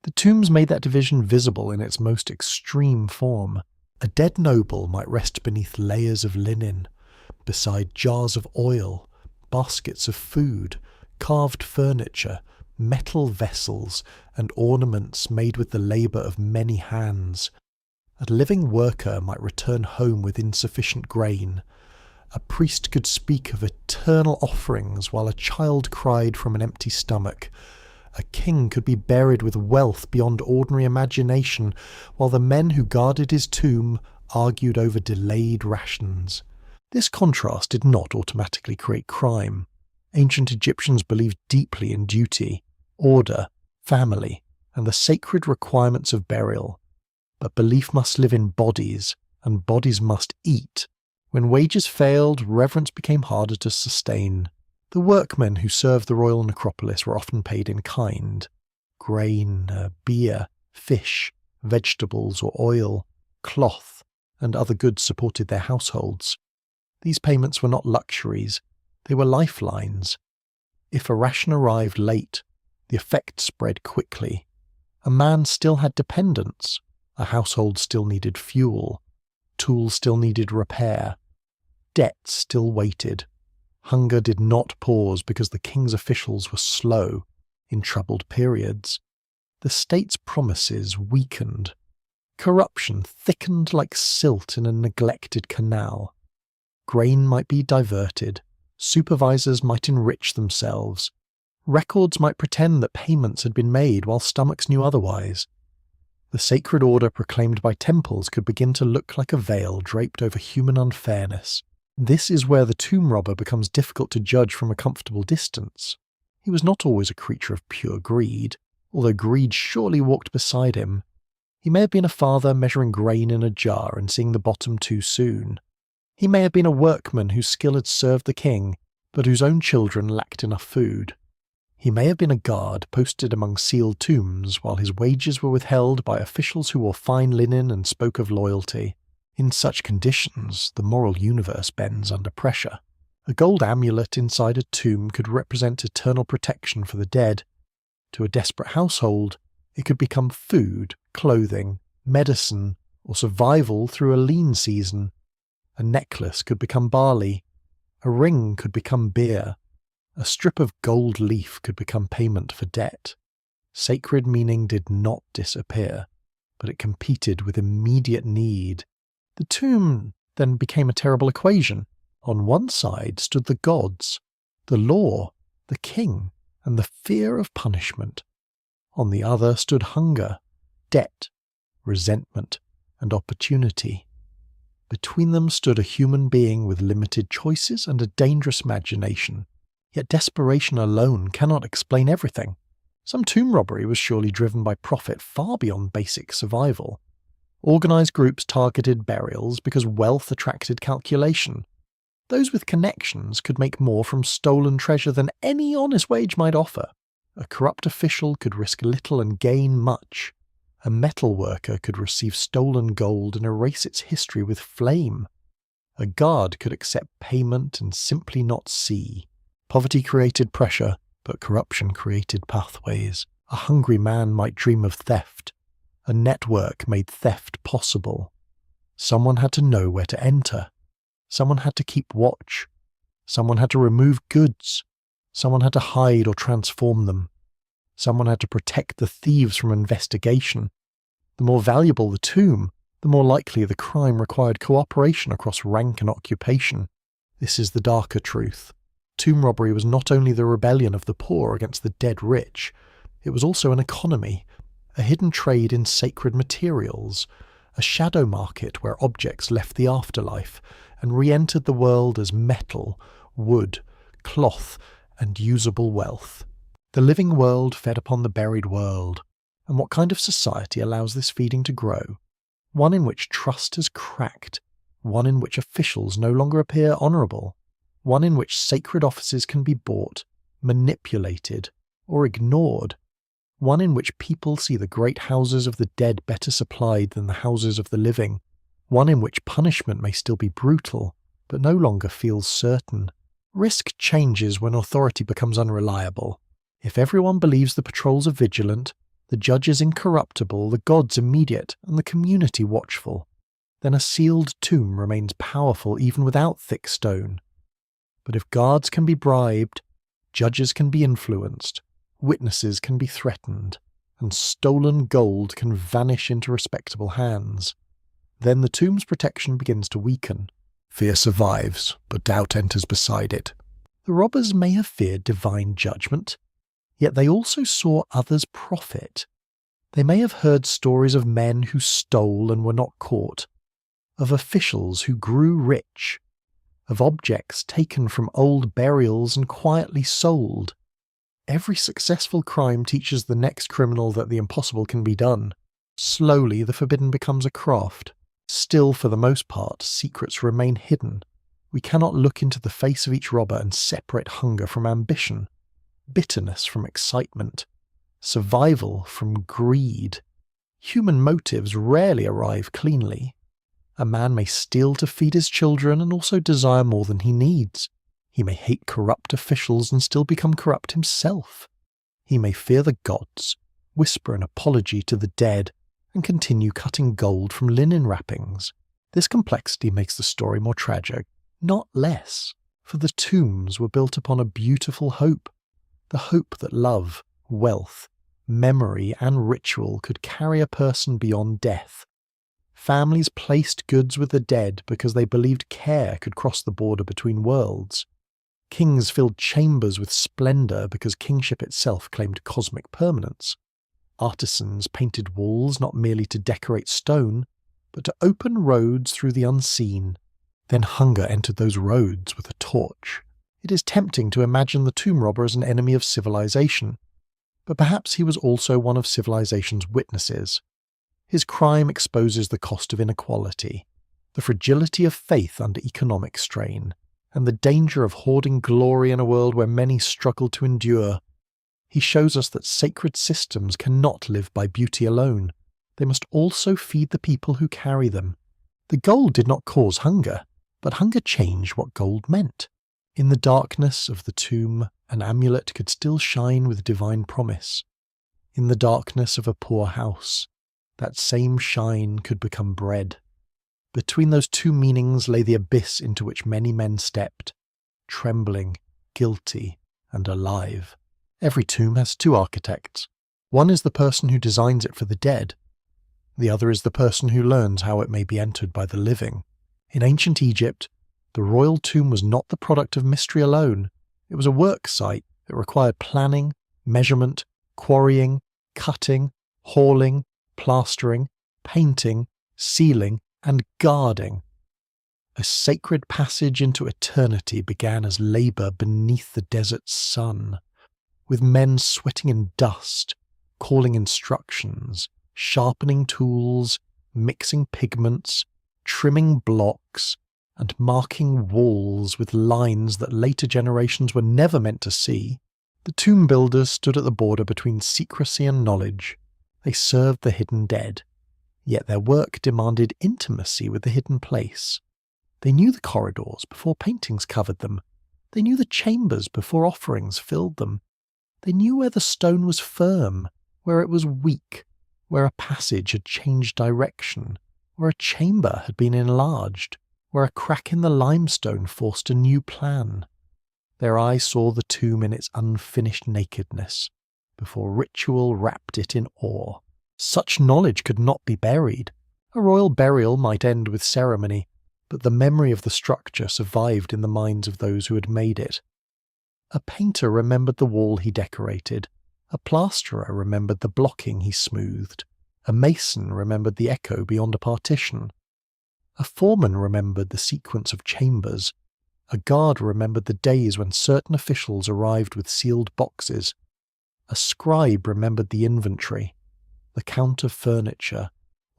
The tombs made that division visible in its most extreme form. A dead noble might rest beneath layers of linen, beside jars of oil, baskets of food, carved furniture, metal vessels, and ornaments made with the labour of many hands. A living worker might return home with insufficient grain. A priest could speak of eternal offerings while a child cried from an empty stomach. A king could be buried with wealth beyond ordinary imagination, while the men who guarded his tomb argued over delayed rations. This contrast did not automatically create crime. Ancient Egyptians believed deeply in duty, order, family, and the sacred requirements of burial. But belief must live in bodies, and bodies must eat. When wages failed, reverence became harder to sustain. The workmen who served the royal necropolis were often paid in kind. Grain, beer, fish, vegetables or oil, cloth, and other goods supported their households. These payments were not luxuries, they were lifelines. If a ration arrived late, the effect spread quickly. A man still had dependents, a household still needed fuel, tools still needed repair. Debt still waited. Hunger did not pause because the king's officials were slow in troubled periods. The state's promises weakened. Corruption thickened like silt in a neglected canal. Grain might be diverted. Supervisors might enrich themselves. Records might pretend that payments had been made while stomachs knew otherwise. The sacred order proclaimed by temples could begin to look like a veil draped over human unfairness. This is where the tomb robber becomes difficult to judge from a comfortable distance. He was not always a creature of pure greed, although greed surely walked beside him. He may have been a father measuring grain in a jar and seeing the bottom too soon. He may have been a workman whose skill had served the king, but whose own children lacked enough food. He may have been a guard posted among sealed tombs while his wages were withheld by officials who wore fine linen and spoke of loyalty. In such conditions, the moral universe bends under pressure. A gold amulet inside a tomb could represent eternal protection for the dead. To a desperate household, it could become food, clothing, medicine, or survival through a lean season. A necklace could become barley. A ring could become beer. A strip of gold leaf could become payment for debt. Sacred meaning did not disappear, but it competed with immediate need. The tomb then became a terrible equation. On one side stood the gods, the law, the king, and the fear of punishment. On the other stood hunger, debt, resentment, and opportunity. Between them stood a human being with limited choices and a dangerous imagination. Yet desperation alone cannot explain everything. Some tomb robbery was surely driven by profit far beyond basic survival. Organised groups targeted burials because wealth attracted calculation. Those with connections could make more from stolen treasure than any honest wage might offer. A corrupt official could risk little and gain much. A metal worker could receive stolen gold and erase its history with flame. A guard could accept payment and simply not see. Poverty created pressure, but corruption created pathways. A hungry man might dream of theft. A network made theft possible. Someone had to know where to enter. Someone had to keep watch. Someone had to remove goods. Someone had to hide or transform them. Someone had to protect the thieves from investigation. The more valuable the tomb, the more likely the crime required cooperation across rank and occupation. This is the darker truth. Tomb robbery was not only the rebellion of the poor against the dead rich, it was also an economy, a hidden trade in sacred materials, a shadow market where objects left the afterlife and re-entered the world as metal, wood, cloth, and usable wealth. The living world fed upon the buried world. And what kind of society allows this feeding to grow? One in which trust is cracked, one in which officials no longer appear honourable, one in which sacred offices can be bought, manipulated, or ignored, one in which people see the great houses of the dead better supplied than the houses of the living, one in which punishment may still be brutal, but no longer feels certain. Risk changes when authority becomes unreliable. If everyone believes the patrols are vigilant, the judges incorruptible, the gods immediate, and the community watchful, then a sealed tomb remains powerful even without thick stone. But if guards can be bribed, judges can be influenced, witnesses can be threatened, and stolen gold can vanish into respectable hands, then the tomb's protection begins to weaken. Fear survives, but doubt enters beside it. The robbers may have feared divine judgment, yet they also saw others profit. They may have heard stories of men who stole and were not caught, of officials who grew rich, of objects taken from old burials and quietly sold. Every successful crime teaches the next criminal that the impossible can be done. Slowly the forbidden becomes a craft. Still, for the most part, secrets remain hidden. We cannot look into the face of each robber and separate hunger from ambition, bitterness from excitement, survival from greed. Human motives rarely arrive cleanly. A man may steal to feed his children and also desire more than he needs. He may hate corrupt officials and still become corrupt himself. He may fear the gods, whisper an apology to the dead, and continue cutting gold from linen wrappings. This complexity makes the story more tragic, not less, for the tombs were built upon a beautiful hope, the hope that love, wealth, memory, and ritual could carry a person beyond death. Families placed goods with the dead because they believed care could cross the border between worlds. Kings filled chambers with splendour because kingship itself claimed cosmic permanence. Artisans painted walls not merely to decorate stone, but to open roads through the unseen. Then hunger entered those roads with a torch. It is tempting to imagine the tomb robber as an enemy of civilization, but perhaps he was also one of civilization's witnesses. His crime exposes the cost of inequality, the fragility of faith under economic strain, and the danger of hoarding glory in a world where many struggle to endure. He shows us that sacred systems cannot live by beauty alone. They must also feed the people who carry them. The gold did not cause hunger, but hunger changed what gold meant. In the darkness of the tomb, an amulet could still shine with divine promise. In the darkness of a poor house, that same shine could become bread. Between those two meanings lay the abyss into which many men stepped, trembling, guilty, and alive. Every tomb has two architects. One is the person who designs it for the dead. The other is the person who learns how it may be entered by the living. In ancient Egypt, the royal tomb was not the product of mystery alone. It was a work site that required planning, measurement, quarrying, cutting, hauling, plastering, painting, sealing, and guarding. A sacred passage into eternity began as labour beneath the desert sun, with men sweating in dust, calling instructions, sharpening tools, mixing pigments, trimming blocks, and marking walls with lines that later generations were never meant to see. The tomb builders stood at the border between secrecy and knowledge. They served the hidden dead, yet their work demanded intimacy with the hidden place. They knew the corridors before paintings covered them. They knew the chambers before offerings filled them. They knew where the stone was firm, where it was weak, where a passage had changed direction, where a chamber had been enlarged, where a crack in the limestone forced a new plan. Their eyes saw the tomb in its unfinished nakedness, before ritual wrapped it in awe. Such knowledge could not be buried. A royal burial might end with ceremony, but the memory of the structure survived in the minds of those who had made it. A painter remembered the wall he decorated. A plasterer remembered the blocking he smoothed. A mason remembered the echo beyond a partition. A foreman remembered the sequence of chambers. A guard remembered the days when certain officials arrived with sealed boxes. A scribe remembered the inventory, the count of furniture,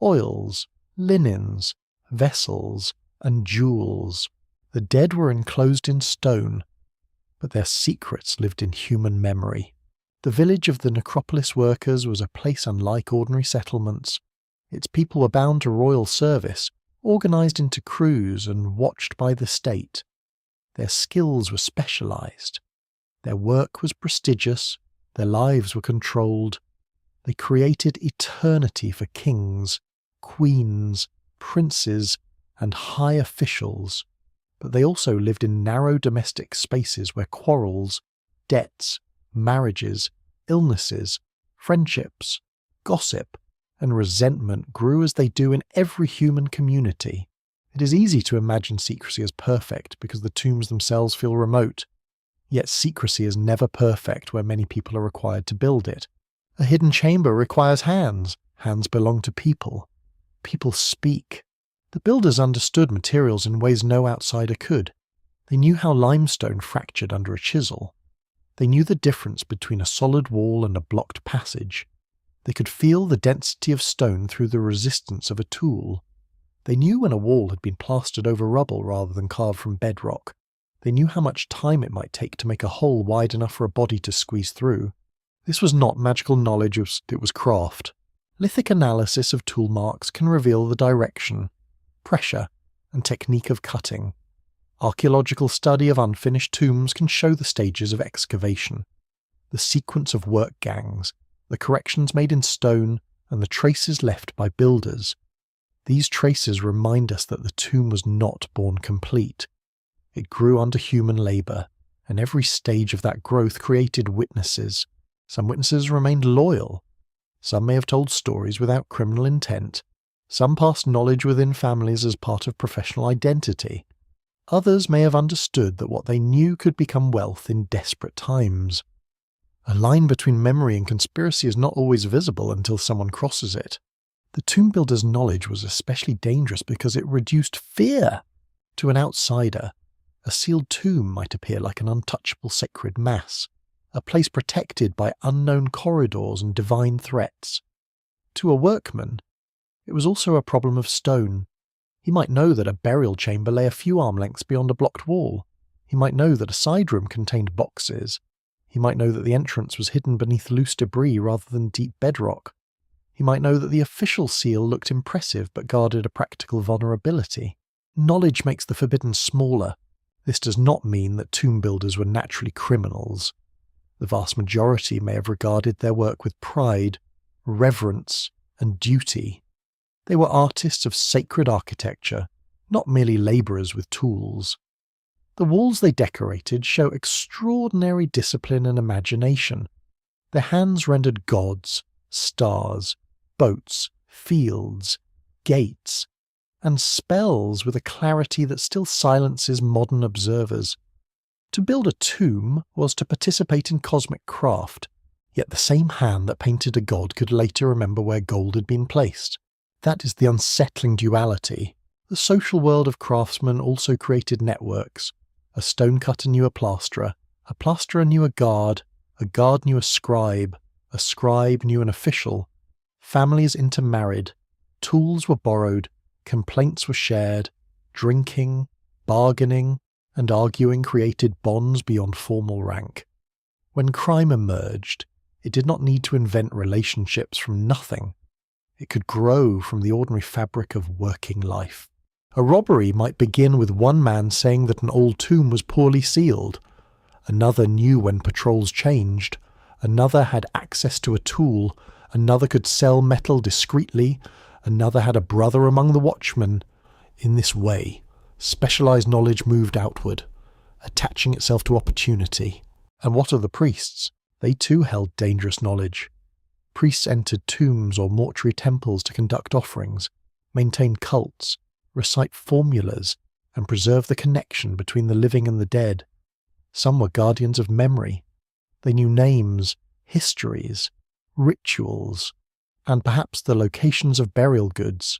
oils, linens, vessels, and jewels. The dead were enclosed in stone, but their secrets lived in human memory. The village of the necropolis workers was a place unlike ordinary settlements. Its people were bound to royal service, organised into crews and watched by the state. Their skills were specialised. Their work was prestigious. Their lives were controlled. They created eternity for kings, queens, princes, and high officials. But they also lived in narrow domestic spaces where quarrels, debts, marriages, illnesses, friendships, gossip, and resentment grew as they do in every human community. It is easy to imagine secrecy as perfect because the tombs themselves feel remote. Yet secrecy is never perfect where many people are required to build it. A hidden chamber requires hands. Hands belong to people. People speak. The builders understood materials in ways no outsider could. They knew how limestone fractured under a chisel. They knew the difference between a solid wall and a blocked passage. They could feel the density of stone through the resistance of a tool. They knew when a wall had been plastered over rubble rather than carved from bedrock. They knew how much time it might take to make a hole wide enough for a body to squeeze through. This was not magical knowledge, it was craft. Lithic analysis of tool marks can reveal the direction, pressure, and technique of cutting. Archaeological study of unfinished tombs can show the stages of excavation, the sequence of work gangs, the corrections made in stone, and the traces left by builders. These traces remind us that the tomb was not born complete. It grew under human labour, and every stage of that growth created witnesses. Some witnesses remained loyal. Some may have told stories without criminal intent. Some passed knowledge within families as part of professional identity. Others may have understood that what they knew could become wealth in desperate times. A line between memory and conspiracy is not always visible until someone crosses it. The tomb builder's knowledge was especially dangerous because it reduced fear. To an outsider, a sealed tomb might appear like an untouchable sacred mass, a place protected by unknown corridors and divine threats. To a workman, it was also a problem of stone. He might know that a burial chamber lay a few arm lengths beyond a blocked wall. He might know that a side room contained boxes. He might know that the entrance was hidden beneath loose debris rather than deep bedrock. He might know that the official seal looked impressive but guarded a practical vulnerability. Knowledge makes the forbidden smaller. This does not mean that tomb builders were naturally criminals. The vast majority may have regarded their work with pride, reverence, and duty. They were artists of sacred architecture, not merely labourers with tools. The walls they decorated show extraordinary discipline and imagination. Their hands rendered gods, stars, boats, fields, gates, and spells with a clarity that still silences modern observers. To build a tomb was to participate in cosmic craft, yet the same hand that painted a god could later remember where gold had been placed. That is the unsettling duality. The social world of craftsmen also created networks. A stonecutter knew a plasterer knew a guard knew a scribe knew an official. Families intermarried, tools were borrowed, complaints were shared, drinking, bargaining, and arguing created bonds beyond formal rank. When crime emerged, it did not need to invent relationships from nothing. It could grow from the ordinary fabric of working life. A robbery might begin with one man saying that an old tomb was poorly sealed. Another knew when patrols changed. Another had access to a tool. Another could sell metal discreetly. Another had a brother among the watchmen. In this way, specialized knowledge moved outward. attaching itself to opportunity. And what of the priests? They too held dangerous knowledge. Priests entered tombs or mortuary temples to conduct offerings, maintain cults, recite formulas, and preserve the connection between the living and the dead. Some were guardians of memory. They knew names, histories, rituals, and perhaps the locations of burial goods.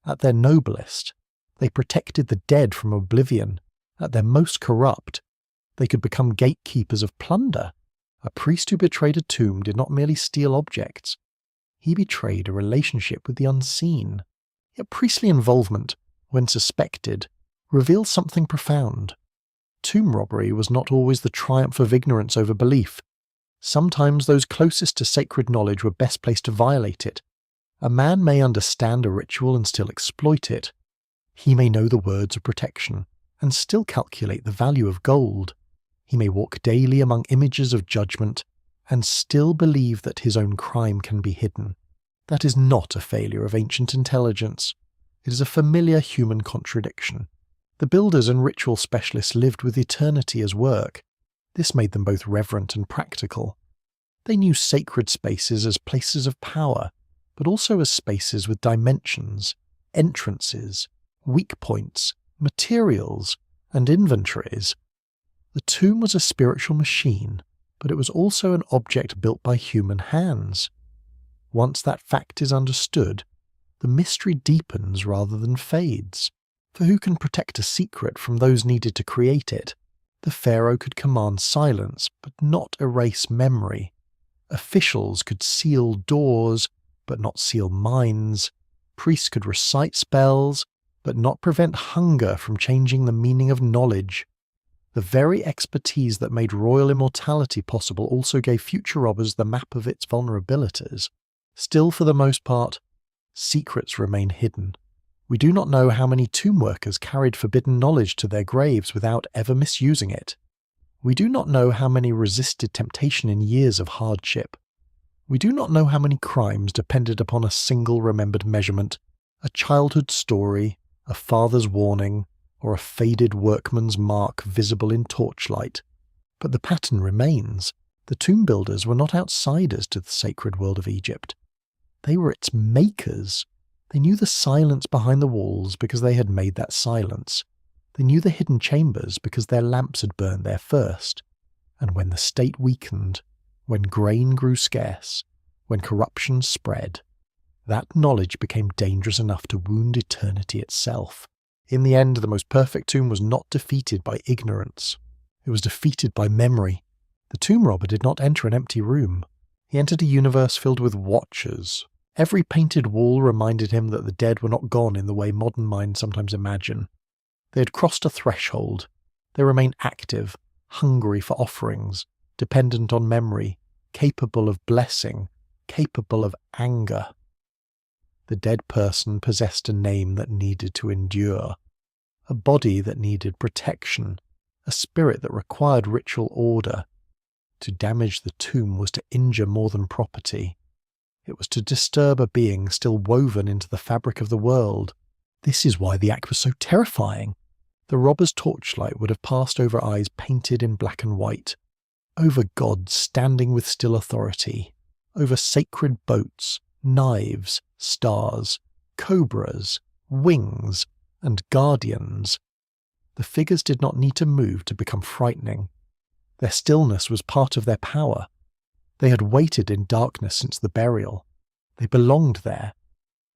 At their noblest, they protected the dead from oblivion. At their most corrupt, they could become gatekeepers of plunder. A priest who betrayed a tomb did not merely steal objects. He betrayed a relationship with the unseen. Yet priestly involvement, when suspected, reveals something profound. Tomb robbery was not always the triumph of ignorance over belief. Sometimes those closest to sacred knowledge were best placed to violate it. A man may understand a ritual and still exploit it. He may know the words of protection and still calculate the value of gold. He may walk daily among images of judgment and still believe that his own crime can be hidden. That is not a failure of ancient intelligence. It is a familiar human contradiction. The builders and ritual specialists lived with eternity as work. This made them both reverent and practical. They knew sacred spaces as places of power, but also as spaces with dimensions, entrances, weak points, materials, and inventories. The tomb was a spiritual machine, but it was also an object built by human hands. Once that fact is understood, the mystery deepens rather than fades. For who can protect a secret from those needed to create it? The pharaoh could command silence, but not erase memory. Officials could seal doors, but not seal minds. Priests could recite spells, but not prevent hunger from changing the meaning of knowledge. The very expertise that made royal immortality possible also gave future robbers the map of its vulnerabilities. Still, for the most part, secrets remain hidden. We do not know how many tomb workers carried forbidden knowledge to their graves without ever misusing it. We do not know how many resisted temptation in years of hardship. We do not know how many crimes depended upon a single remembered measurement, a childhood story, a father's warning, or a faded workman's mark visible in torchlight. But the pattern remains. The tomb builders were not outsiders to the sacred world of Egypt. They were its makers. They knew the silence behind the walls because they had made that silence. They knew the hidden chambers because their lamps had burned there first. And when the state weakened, when grain grew scarce, when corruption spread, that knowledge became dangerous enough to wound eternity itself. In the end, the most perfect tomb was not defeated by ignorance. It was defeated by memory. The tomb robber did not enter an empty room. He entered a universe filled with watchers. Every painted wall reminded him that the dead were not gone in the way modern minds sometimes imagine. They had crossed a threshold. They remained active, hungry for offerings, dependent on memory, capable of blessing, capable of anger. The dead person possessed a name that needed to endure, a body that needed protection, a spirit that required ritual order. To damage the tomb was to injure more than property. It was to disturb a being still woven into the fabric of the world. This is why the act was so terrifying. The robber's torchlight would have passed over eyes painted in black and white, over gods standing with still authority, over sacred boats, knives, stars, cobras, wings, and guardians. The figures did not need to move to become frightening. Their stillness was part of their power. They had waited in darkness since the burial. They belonged there.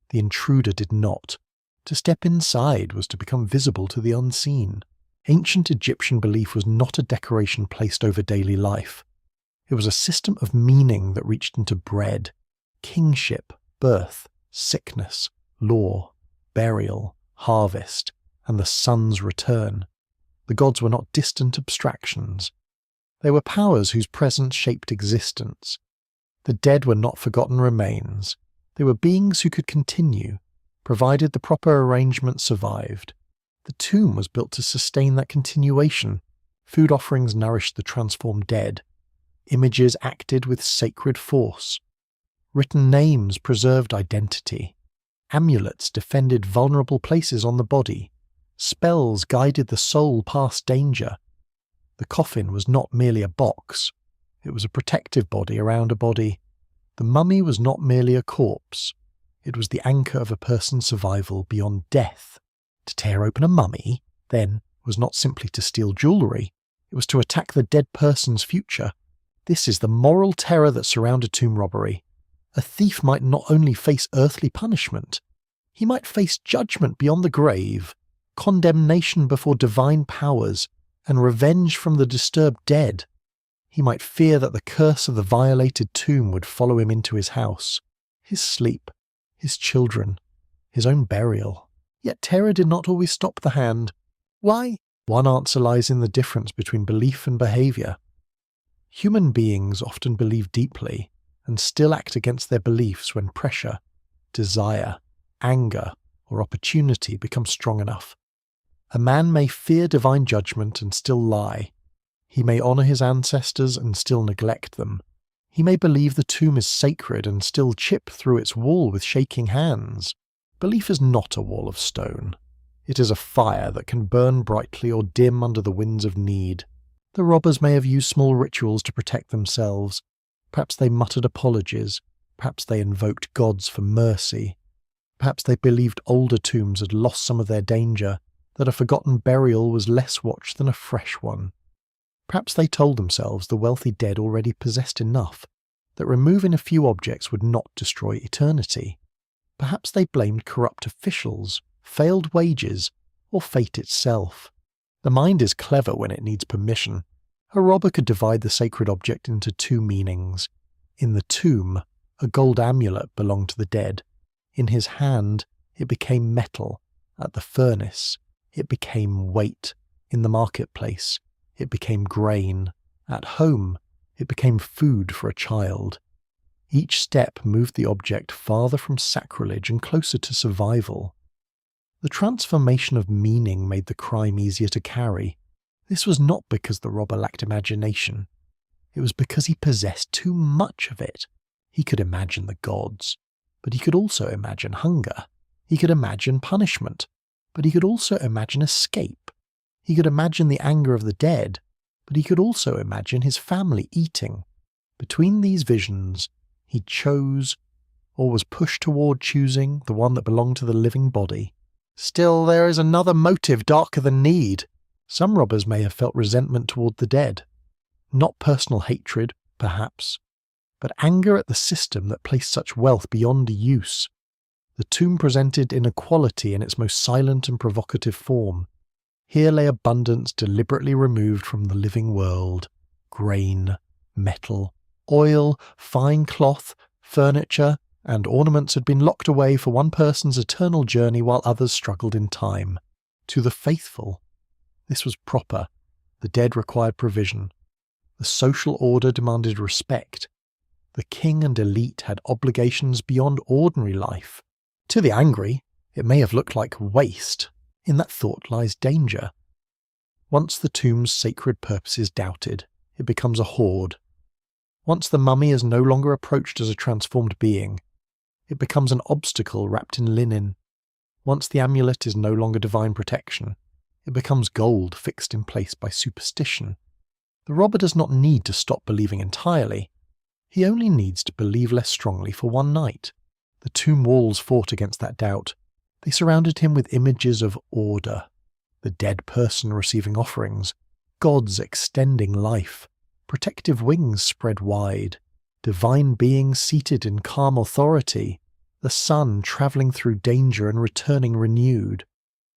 The intruder did not. To step inside was to become visible to the unseen. Ancient Egyptian belief was not a decoration placed over daily life. It was a system of meaning that reached into bread, kingship, birth, sickness, law, burial, harvest, and the sun's return. The gods were not distant abstractions. They were powers whose presence shaped existence. The dead were not forgotten remains. They were beings who could continue, provided the proper arrangement survived. The tomb was built to sustain that continuation. Food offerings nourished the transformed dead. Images acted with sacred force. Written names preserved identity. Amulets defended vulnerable places on the body. Spells guided the soul past danger. The coffin was not merely a box. It was a protective body around a body. The mummy was not merely a corpse. It was the anchor of a person's survival beyond death. To tear open a mummy, then, was not simply to steal jewellery. It was to attack the dead person's future. This is the moral terror that surrounded tomb robbery. A thief might not only face earthly punishment, he might face judgment beyond the grave, condemnation before divine powers, and revenge from the disturbed dead. He might fear that the curse of the violated tomb would follow him into his house, his sleep, his children, his own burial. Yet terror did not always stop the hand. Why? One answer lies in the difference between belief and behaviour. Human beings often believe deeply and still act against their beliefs when pressure, desire, anger, or opportunity become strong enough. A man may fear divine judgment and still lie. He may honour his ancestors and still neglect them. He may believe the tomb is sacred and still chip through its wall with shaking hands. Belief is not a wall of stone. It is a fire that can burn brightly or dim under the winds of need. The robbers may have used small rituals to protect themselves. Perhaps they muttered apologies. Perhaps they invoked gods for mercy. Perhaps they believed older tombs had lost some of their danger, that a forgotten burial was less watched than a fresh one. Perhaps they told themselves the wealthy dead already possessed enough, that removing a few objects would not destroy eternity. Perhaps they blamed corrupt officials, failed wages, or fate itself. The mind is clever when it needs permission. A robber could divide the sacred object into two meanings. In the tomb, a gold amulet belonged to the dead. In his hand, it became metal. At the furnace, it became weight. In the marketplace, it became grain. At home, it became food for a child. Each step moved the object farther from sacrilege and closer to survival. The transformation of meaning made the crime easier to carry. This was not because the robber lacked imagination. It was because he possessed too much of it. He could imagine the gods, but he could also imagine hunger. He could imagine punishment, but he could also imagine escape. He could imagine the anger of the dead, but he could also imagine his family eating. Between these visions, he chose, or was pushed toward choosing, the one that belonged to the living body. Still, there is another motive darker than need. Some robbers may have felt resentment toward the dead. Not personal hatred, perhaps, but anger at the system that placed such wealth beyond use. The tomb presented inequality in its most silent and provocative form. Here lay abundance deliberately removed from the living world. Grain, metal, oil, fine cloth, furniture, and ornaments had been locked away for one person's eternal journey while others struggled in time. To the faithful, this was proper. The dead required provision. The social order demanded respect. The king and elite had obligations beyond ordinary life. To the angry, it may have looked like waste. In that thought lies danger. Once the tomb's sacred purpose is doubted, it becomes a hoard. Once the mummy is no longer approached as a transformed being, it becomes an obstacle wrapped in linen. Once the amulet is no longer divine protection, it becomes gold fixed in place by superstition. The robber does not need to stop believing entirely. He only needs to believe less strongly for one night. The tomb walls fought against that doubt. They surrounded him with images of order. The dead person receiving offerings, gods extending life, protective wings spread wide, divine beings seated in calm authority, the sun travelling through danger and returning renewed.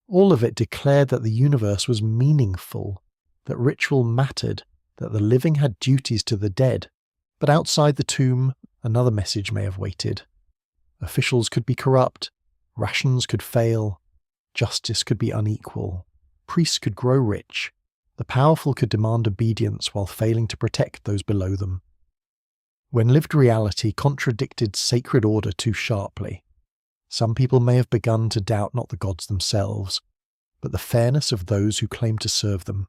All of it declared that the universe was meaningful, that ritual mattered, that the living had duties to the dead. But outside the tomb, another message may have waited. Officials could be corrupt, rations could fail, justice could be unequal, priests could grow rich, the powerful could demand obedience while failing to protect those below them. When lived reality contradicted sacred order too sharply, some people may have begun to doubt not the gods themselves, but the fairness of those who claim to serve them.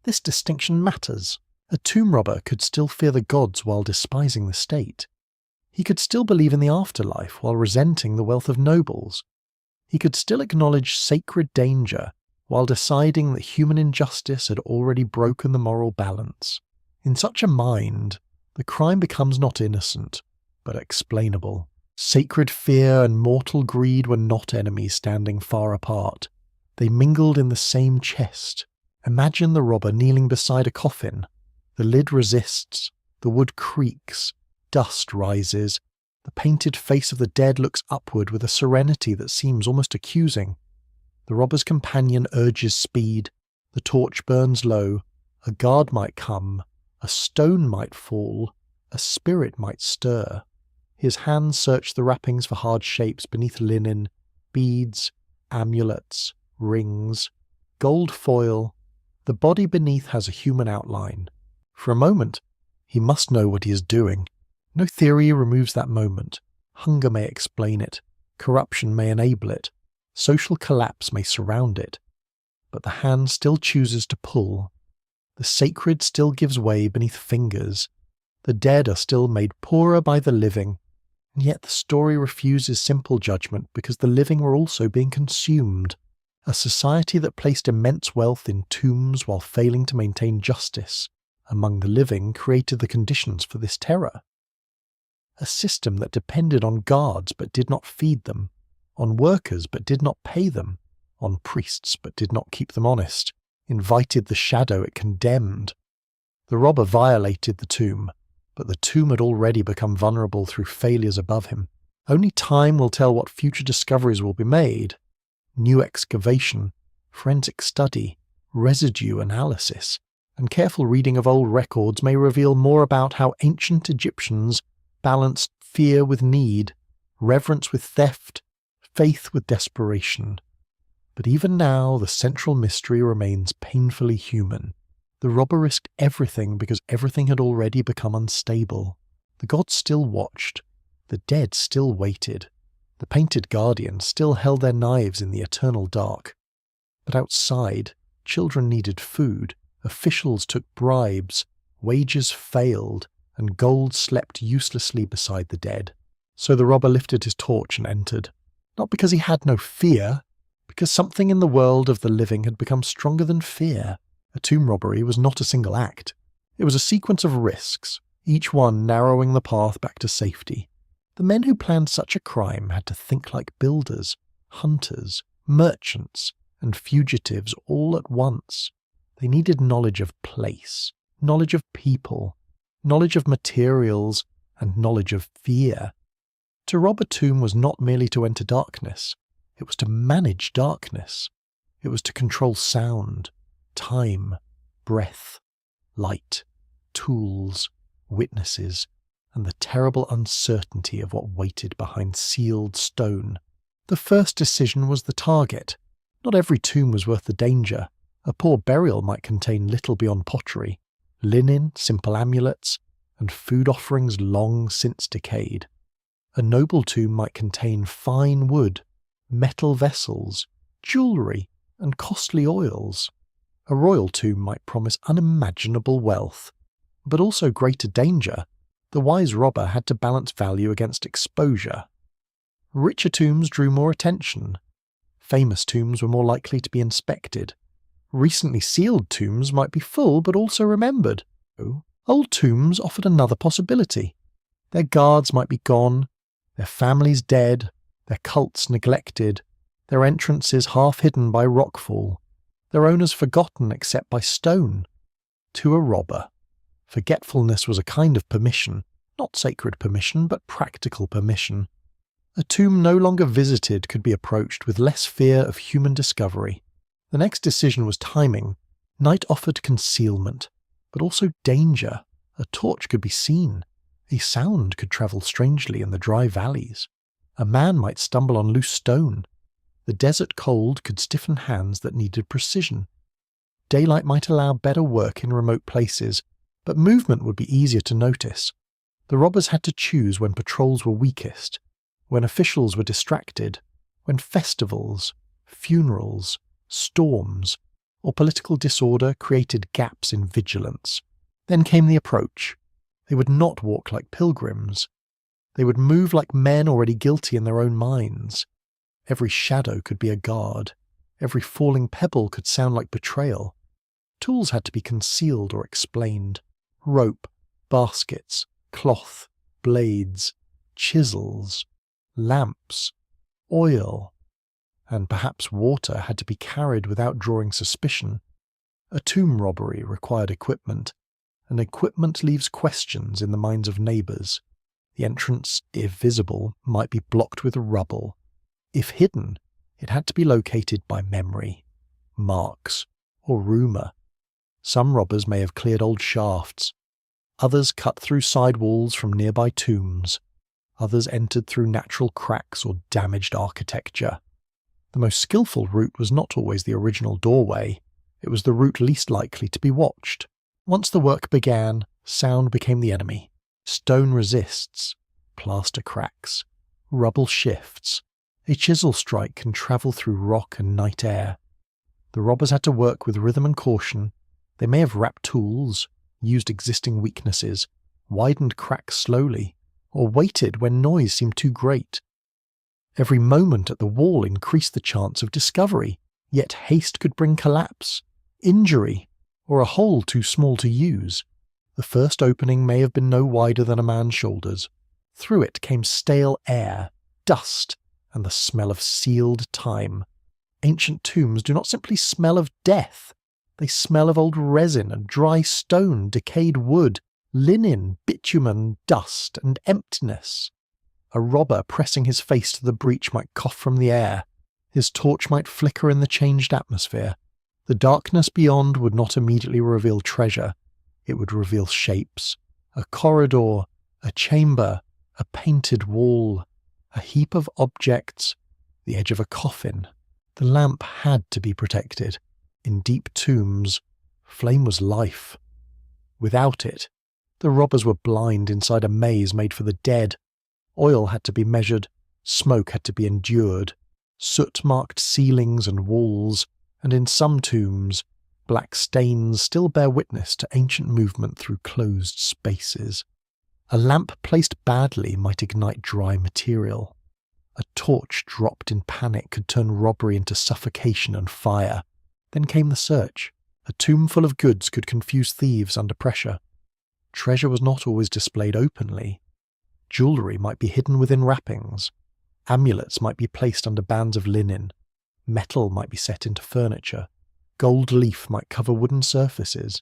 This distinction matters. A tomb robber could still fear the gods while despising the state. He could still believe in the afterlife while resenting the wealth of nobles. He could still acknowledge sacred danger while deciding that human injustice had already broken the moral balance. In such a mind, the crime becomes not innocent, but explainable. Sacred fear and mortal greed were not enemies standing far apart. They mingled in the same chest. Imagine the robber kneeling beside a coffin. The lid resists, the wood creaks, dust rises. The painted face of the dead looks upward with a serenity that seems almost accusing. The robber's companion urges speed. The torch burns low. A guard might come. A stone might fall. A spirit might stir. His hands search the wrappings for hard shapes beneath linen, beads, amulets, rings, gold foil. The body beneath has a human outline. For a moment, he must know what he is doing. No theory removes that moment. Hunger may explain it. Corruption may enable it. Social collapse may surround it. But the hand still chooses to pull. The sacred still gives way beneath fingers. The dead are still made poorer by the living. And yet the story refuses simple judgment because the living were also being consumed. A society that placed immense wealth in tombs while failing to maintain justice among the living created the conditions for this terror. A system that depended on guards but did not feed them, on workers but did not pay them, on priests but did not keep them honest, invited the shadow it condemned. The robber violated the tomb, but the tomb had already become vulnerable through failures above him. Only time will tell what future discoveries will be made. New excavation, forensic study, residue analysis, and careful reading of old records may reveal more about how ancient Egyptians balanced fear with need, reverence with theft, faith with desperation. But even now, the central mystery remains painfully human. The robber risked everything because everything had already become unstable. The gods still watched. The dead still waited. The painted guardians still held their knives in the eternal dark. But outside, children needed food, officials took bribes, wages failed, and gold slept uselessly beside the dead. So the robber lifted his torch and entered. Not because he had no fear, because something in the world of the living had become stronger than fear. A tomb robbery was not a single act. It was a sequence of risks, each one narrowing the path back to safety. The men who planned such a crime had to think like builders, hunters, merchants, and fugitives all at once. They needed knowledge of place, knowledge of people, knowledge of materials, and knowledge of fear. To rob a tomb was not merely to enter darkness, it was to manage darkness. It was to control sound, time, breath, light, tools, witnesses, and the terrible uncertainty of what waited behind sealed stone. The first decision was the target. Not every tomb was worth the danger. A poor burial might contain little beyond pottery, linen, simple amulets, and food offerings long since decayed. A noble tomb might contain fine wood, metal vessels, jewellery, and costly oils. A royal tomb might promise unimaginable wealth, but also greater danger. The wise robber had to balance value against exposure. Richer tombs drew more attention. Famous tombs were more likely to be inspected. Recently sealed tombs might be full but also remembered. Old tombs offered another possibility. Their guards might be gone, their families dead, their cults neglected, their entrances half hidden by rockfall, their owners forgotten except by stone. To a robber, forgetfulness was a kind of permission, not sacred permission, but practical permission. A tomb no longer visited could be approached with less fear of human discovery. The next decision was timing. Night offered concealment, but also danger. A torch could be seen. A sound could travel strangely in the dry valleys. A man might stumble on loose stone. The desert cold could stiffen hands that needed precision. Daylight might allow better work in remote places, but movement would be easier to notice. The robbers had to choose when patrols were weakest, when officials were distracted, when festivals, funerals, storms, or political disorder created gaps in vigilance. Then came the approach. They would not walk like pilgrims. They would move like men already guilty in their own minds. Every shadow could be a guard. Every falling pebble could sound like betrayal. Tools had to be concealed or explained. Rope, baskets, cloth, blades, chisels, lamps, oil, and perhaps water had to be carried without drawing suspicion. A tomb robbery required equipment, and equipment leaves questions in the minds of neighbours. The entrance, if visible, might be blocked with rubble. If hidden, it had to be located by memory, marks, or rumour. Some robbers may have cleared old shafts. Others cut through side walls from nearby tombs. Others entered through natural cracks or damaged architecture. The most skillful route was not always the original doorway. It was the route least likely to be watched. Once the work began, sound became the enemy. Stone resists, plaster cracks, rubble shifts. A chisel strike can travel through rock and night air. The robbers had to work with rhythm and caution. They may have wrapped tools, used existing weaknesses, widened cracks slowly, or waited when noise seemed too great. Every moment at the wall increased the chance of discovery, yet haste could bring collapse, injury, or a hole too small to use. The first opening may have been no wider than a man's shoulders. Through it came stale air, dust, and the smell of sealed time. Ancient tombs do not simply smell of death. They smell of old resin and dry stone, decayed wood, linen, bitumen, dust, and emptiness. A robber pressing his face to the breach might cough from the air. His torch might flicker in the changed atmosphere. The darkness beyond would not immediately reveal treasure. It would reveal shapes. A corridor, a chamber, a painted wall, a heap of objects, the edge of a coffin. The lamp had to be protected. In deep tombs, flame was life. Without it, the robbers were blind inside a maze made for the dead. Oil had to be measured, smoke had to be endured, soot-marked ceilings and walls, and in some tombs, black stains still bear witness to ancient movement through closed spaces. A lamp placed badly might ignite dry material. A torch dropped in panic could turn robbery into suffocation and fire. Then came the search. A tomb full of goods could confuse thieves under pressure. Treasure was not always displayed openly. Jewellery might be hidden within wrappings. Amulets might be placed under bands of linen. Metal might be set into furniture. Gold leaf might cover wooden surfaces.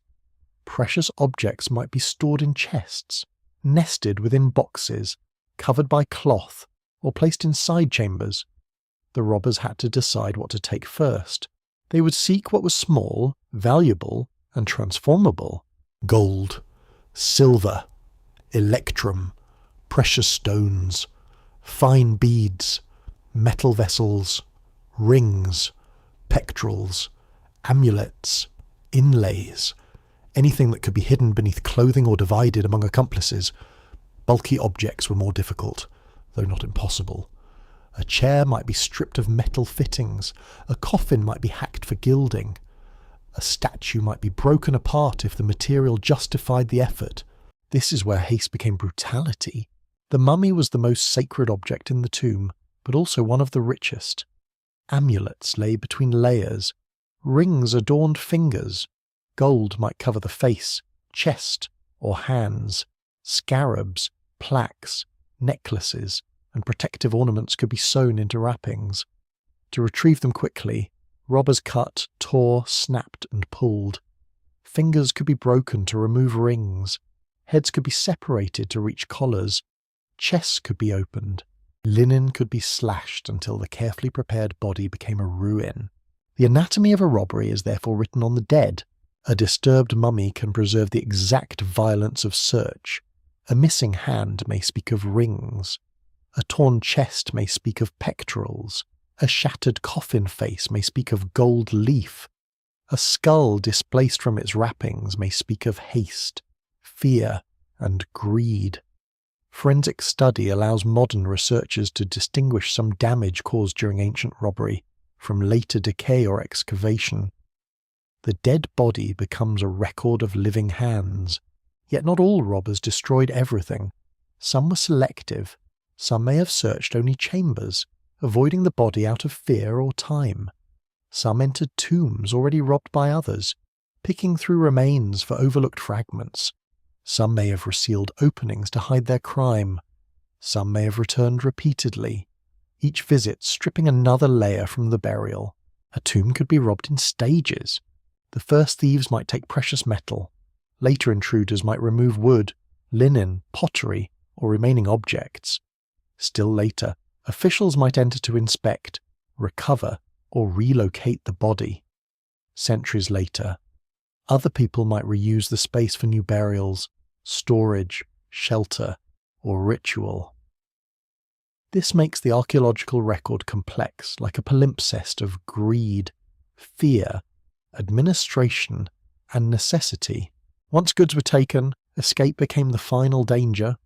Precious objects might be stored in chests, nested within boxes, covered by cloth, or placed in side chambers. The robbers had to decide what to take first. They would seek what was small, valuable, and transformable. Gold, silver, electrum, precious stones, fine beads, metal vessels, rings, pectorals, amulets, inlays, anything that could be hidden beneath clothing or divided among accomplices. Bulky objects were more difficult, though not impossible. A chair might be stripped of metal fittings, a coffin might be hacked for gilding, a statue might be broken apart if the material justified the effort. This is where haste became brutality. The mummy was the most sacred object in the tomb, but also one of the richest. Amulets lay between layers. Rings adorned fingers. Gold might cover the face, chest, or hands. Scarabs, plaques, necklaces, and protective ornaments could be sewn into wrappings. To retrieve them quickly, robbers cut, tore, snapped, and pulled. Fingers could be broken to remove rings. Heads could be separated to reach collars. Chests could be opened. Linen could be slashed until the carefully prepared body became a ruin. The anatomy of a robbery is therefore written on the dead. A disturbed mummy can preserve the exact violence of search. A missing hand may speak of rings. A torn chest may speak of pectorals. A shattered coffin face may speak of gold leaf. A skull displaced from its wrappings may speak of haste, fear, and greed. Forensic study allows modern researchers to distinguish some damage caused during ancient robbery from later decay or excavation. The dead body becomes a record of living hands. Yet not all robbers destroyed everything. Some were selective. Some may have searched only chambers, avoiding the body out of fear or time. Some entered tombs already robbed by others, picking through remains for overlooked fragments. Some may have resealed openings to hide their crime. Some may have returned repeatedly, each visit stripping another layer from the burial. A tomb could be robbed in stages. The first thieves might take precious metal. Later intruders might remove wood, linen, pottery, or remaining objects. Still later, officials might enter to inspect, recover, or relocate the body. Centuries later, other people might reuse the space for new burials, storage, shelter, or ritual. This makes the archaeological record complex, like a palimpsest of greed, fear, administration, and necessity. Once goods were taken, escape became the final danger.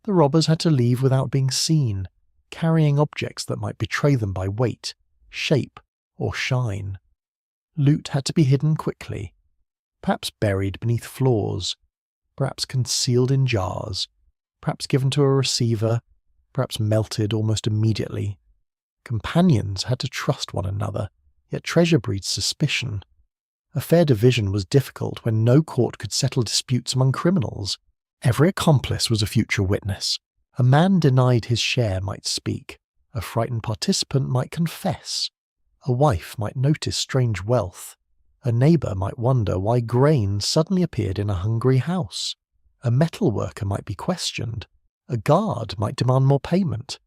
The robbers had to leave without being seen, carrying objects that might betray them by weight, shape, or shine. Loot had to be hidden quickly, perhaps buried beneath floors, perhaps concealed in jars, perhaps given to a receiver, perhaps melted almost immediately. Companions had to trust one another, yet treasure breeds suspicion. A fair division was difficult when no court could settle disputes among criminals. Every accomplice was a future witness. A man denied his share might speak. A frightened participant might confess. A wife might notice strange wealth. A neighbour might wonder why grain suddenly appeared in a hungry house. A metal worker might be questioned. A guard might demand more payment.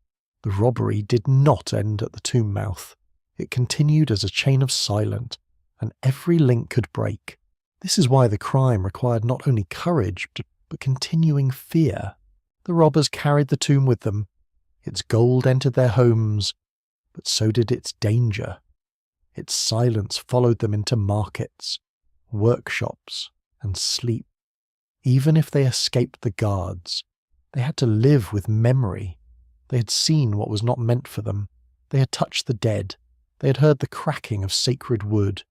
The robbery did not end at the tomb mouth. It continued as a chain of silence, and every link could break. This is why the crime required not only courage, but continuing fear. The robbers carried the tomb with them. Its gold entered their homes, but so did its danger. Its silence followed them into markets, workshops, and sleep. Even if they escaped the guards, they had to live with memory. They had seen what was not meant for them. They had touched the dead. They had heard the cracking of sacred wood.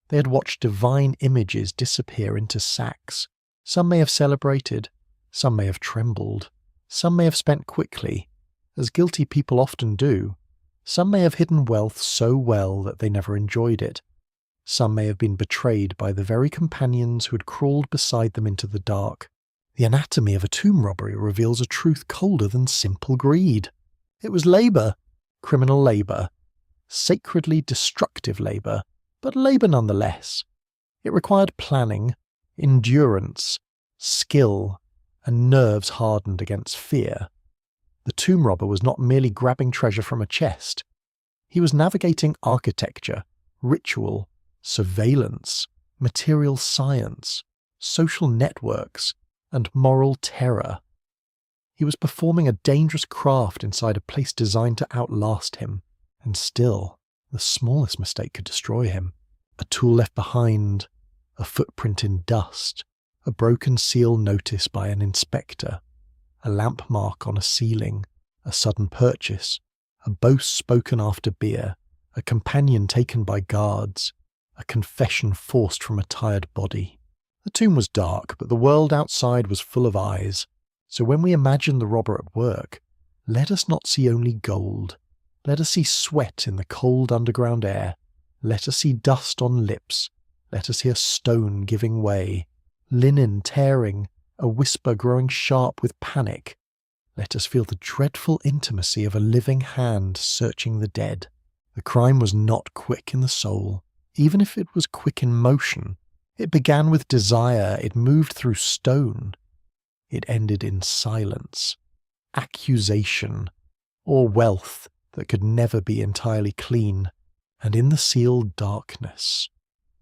They had watched divine images disappear into sacks. Some may have celebrated. Some may have trembled. Some may have spent quickly, as guilty people often do. Some may have hidden wealth so well that they never enjoyed it. Some may have been betrayed by the very companions who had crawled beside them into the dark. The anatomy of a tomb robbery reveals a truth colder than simple greed. It was labour, criminal labour, sacredly destructive labour, but labour nonetheless. It required planning, endurance, skill, and nerves hardened against fear. The tomb robber was not merely grabbing treasure from a chest. He was navigating architecture, ritual, surveillance, material science, social networks, and moral terror. He was performing a dangerous craft inside a place designed to outlast him, and still, the smallest mistake could destroy him. A tool left behind, a footprint in dust, a broken seal notice by an inspector, a lamp mark on a ceiling, a sudden purchase, a boast spoken after beer, a companion taken by guards, a confession forced from a tired body. The tomb was dark, but the world outside was full of eyes. So when we imagine the robber at work, let us not see only gold. Let us see sweat in the cold underground air. Let us see dust on lips. Let us hear stone giving way, linen tearing, a whisper growing sharp with panic. Let us feel the dreadful intimacy of a living hand searching the dead. The crime was not quick in the soul, even if it was quick in motion. It began with desire, it moved through stone. It ended in silence, accusation, or wealth that could never be entirely clean, and in the sealed darkness,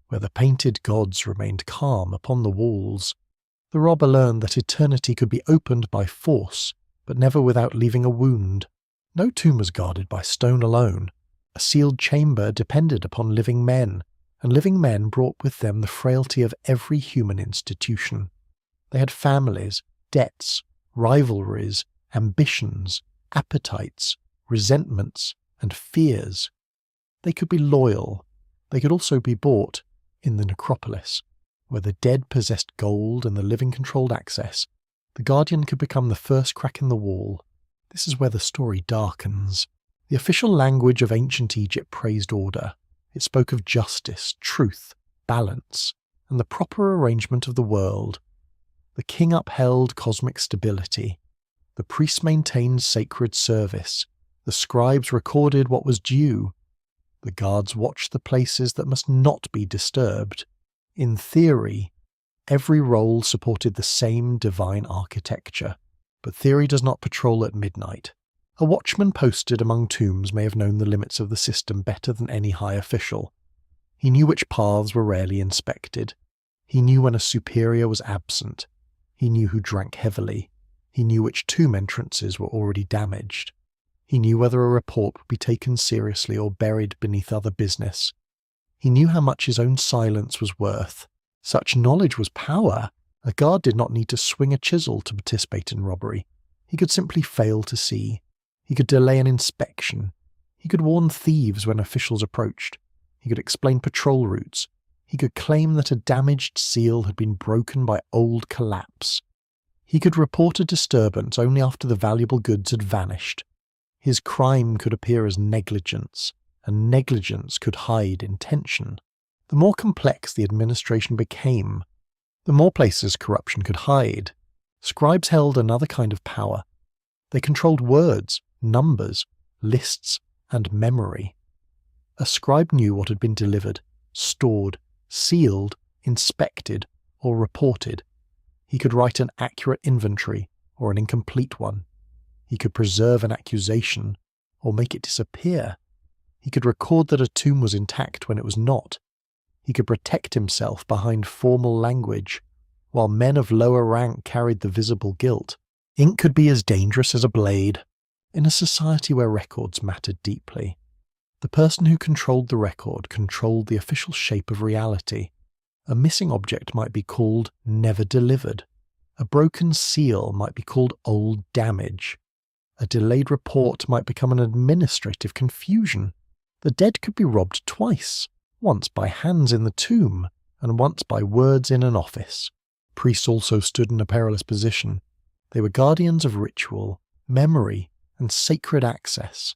where the painted gods remained calm upon the walls, the robber learned that eternity could be opened by force, but never without leaving a wound. No tomb was guarded by stone alone. A sealed chamber depended upon living men, and living men brought with them the frailty of every human institution. They had families, debts, rivalries, ambitions, appetites, resentments, and fears. They could be loyal. They could also be bought in the necropolis, where the dead possessed gold and the living controlled access. The guardian could become the first crack in the wall. This is where the story darkens. The official language of ancient Egypt praised order. It spoke of justice, truth, balance, and the proper arrangement of the world. The king upheld cosmic stability. The priests maintained sacred service. The scribes recorded what was due. The guards watched the places that must not be disturbed. In theory, every role supported the same divine architecture, but theory does not patrol at midnight. A watchman posted among tombs may have known the limits of the system better than any high official. He knew which paths were rarely inspected. He knew when a superior was absent. He knew who drank heavily. He knew which tomb entrances were already damaged. He knew whether a report would be taken seriously or buried beneath other business. He knew how much his own silence was worth. Such knowledge was power. A guard did not need to swing a chisel to participate in robbery. He could simply fail to see. He could delay an inspection. He could warn thieves when officials approached. He could explain patrol routes. He could claim that a damaged seal had been broken by old collapse. He could report a disturbance only after the valuable goods had vanished. His crime could appear as negligence, and negligence could hide intention. The more complex the administration became, the more places corruption could hide. Scribes held another kind of power. They controlled words, numbers, lists, and memory. A scribe knew what had been delivered, stored, sealed, inspected, or reported. He could write an accurate inventory or an incomplete one. He could preserve an accusation or make it disappear. He could record that a tomb was intact when it was not. He could protect himself behind formal language, while men of lower rank carried the visible guilt. Ink could be as dangerous as a blade. In a society where records mattered deeply, the person who controlled the record controlled the official shape of reality. A missing object might be called never delivered. A broken seal might be called old damage. A delayed report might become an administrative confusion. The dead could be robbed twice, once by hands in the tomb, and once by words in an office. Priests also stood in a perilous position. They were guardians of ritual, memory, and sacred access.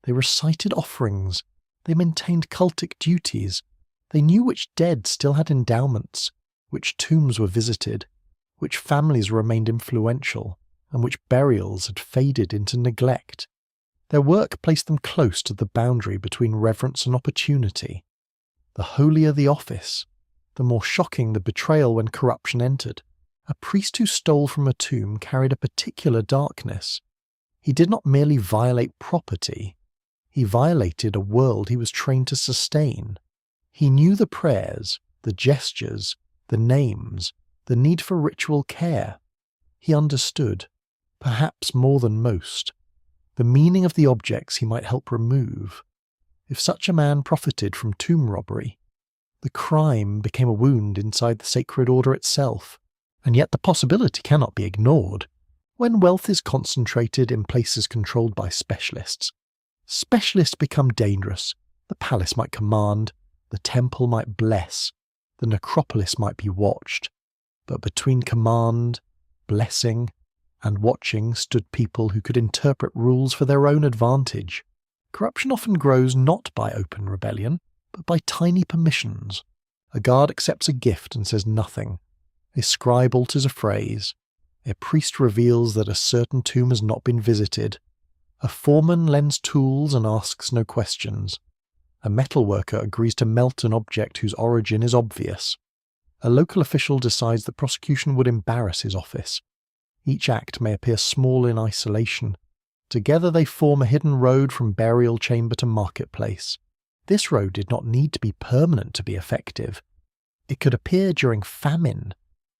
They recited offerings. They maintained cultic duties. They knew which dead still had endowments, which tombs were visited, which families remained influential, and which burials had faded into neglect. Their work placed them close to the boundary between reverence and opportunity. The holier the office, the more shocking the betrayal when corruption entered. A priest who stole from a tomb carried a particular darkness. He did not merely violate property, he violated a world he was trained to sustain. He knew the prayers, the gestures, the names, the need for ritual care. He understood, perhaps more than most, the meaning of the objects he might help remove. If such a man profited from tomb robbery, the crime became a wound inside the sacred order itself. And yet the possibility cannot be ignored. When wealth is concentrated in places controlled by specialists, specialists become dangerous. The palace might command, the temple might bless, the necropolis might be watched. But between command, blessing, and watching stood people who could interpret rules for their own advantage. Corruption often grows not by open rebellion, but by tiny permissions. A guard accepts a gift and says nothing. A scribe alters a phrase. A priest reveals that a certain tomb has not been visited. A foreman lends tools and asks no questions. A metalworker agrees to melt an object whose origin is obvious. A local official decides that prosecution would embarrass his office. Each act may appear small in isolation. Together they form a hidden road from burial chamber to marketplace. This road did not need to be permanent to be effective. It could appear during famine,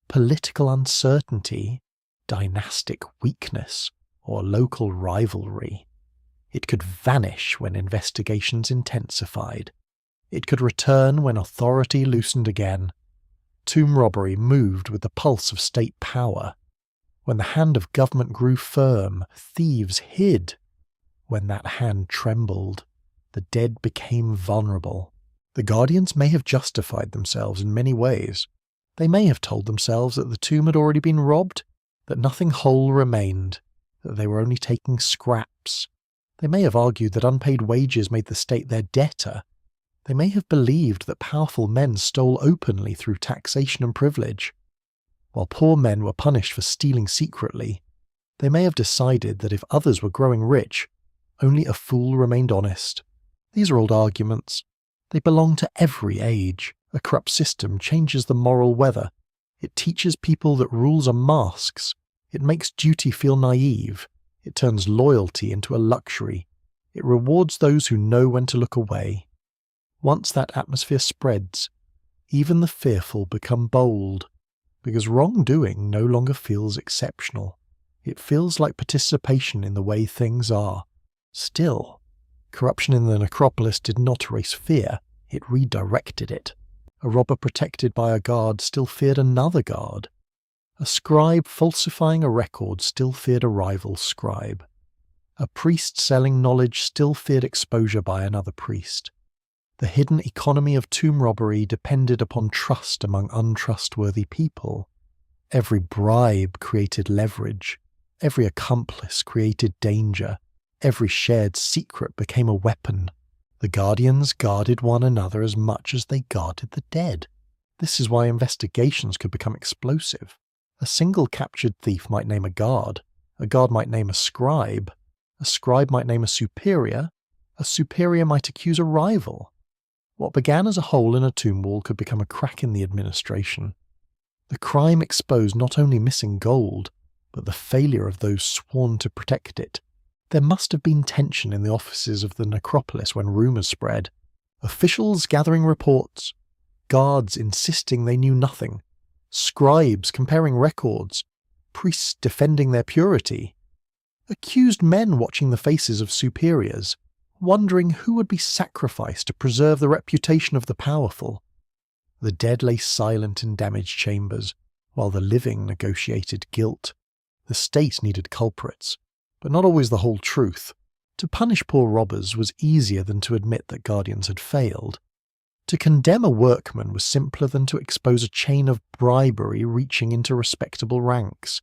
political uncertainty, dynastic weakness, or local rivalry. It could vanish when investigations intensified. It could return when authority loosened again. Tomb robbery moved with the pulse of state power. When the hand of government grew firm, thieves hid. When that hand trembled, the dead became vulnerable. The guardians may have justified themselves in many ways. They may have told themselves that the tomb had already been robbed, that nothing whole remained, that they were only taking scraps. They may have argued that unpaid wages made the state their debtor. They may have believed that powerful men stole openly through taxation and privilege, while poor men were punished for stealing secretly. They may have decided that if others were growing rich, only a fool remained honest. These are old arguments. They belong to every age. A corrupt system changes the moral weather. It teaches people that rules are masks. It makes duty feel naive. It turns loyalty into a luxury. It rewards those who know when to look away. Once that atmosphere spreads, even the fearful become bold, because wrongdoing no longer feels exceptional. It feels like participation in the way things are. Still, corruption in the necropolis did not erase fear, it redirected it. A robber protected by a guard still feared another guard. A scribe falsifying a record still feared a rival scribe. A priest selling knowledge still feared exposure by another priest. The hidden economy of tomb robbery depended upon trust among untrustworthy people. Every bribe created leverage. Every accomplice created danger. Every shared secret became a weapon. The guardians guarded one another as much as they guarded the dead. This is why investigations could become explosive. A single captured thief might name a guard might name a scribe might name a superior might accuse a rival. What began as a hole in a tomb wall could become a crack in the administration. The crime exposed not only missing gold, but the failure of those sworn to protect it. There must have been tension in the offices of the necropolis when rumours spread. Officials gathering reports, guards insisting they knew nothing, scribes comparing records, priests defending their purity, accused men watching the faces of superiors, wondering who would be sacrificed to preserve the reputation of the powerful. The dead lay silent in damaged chambers, while the living negotiated guilt. The state needed culprits, but not always the whole truth. To punish poor robbers was easier than to admit that guardians had failed. To condemn a workman was simpler than to expose a chain of bribery reaching into respectable ranks.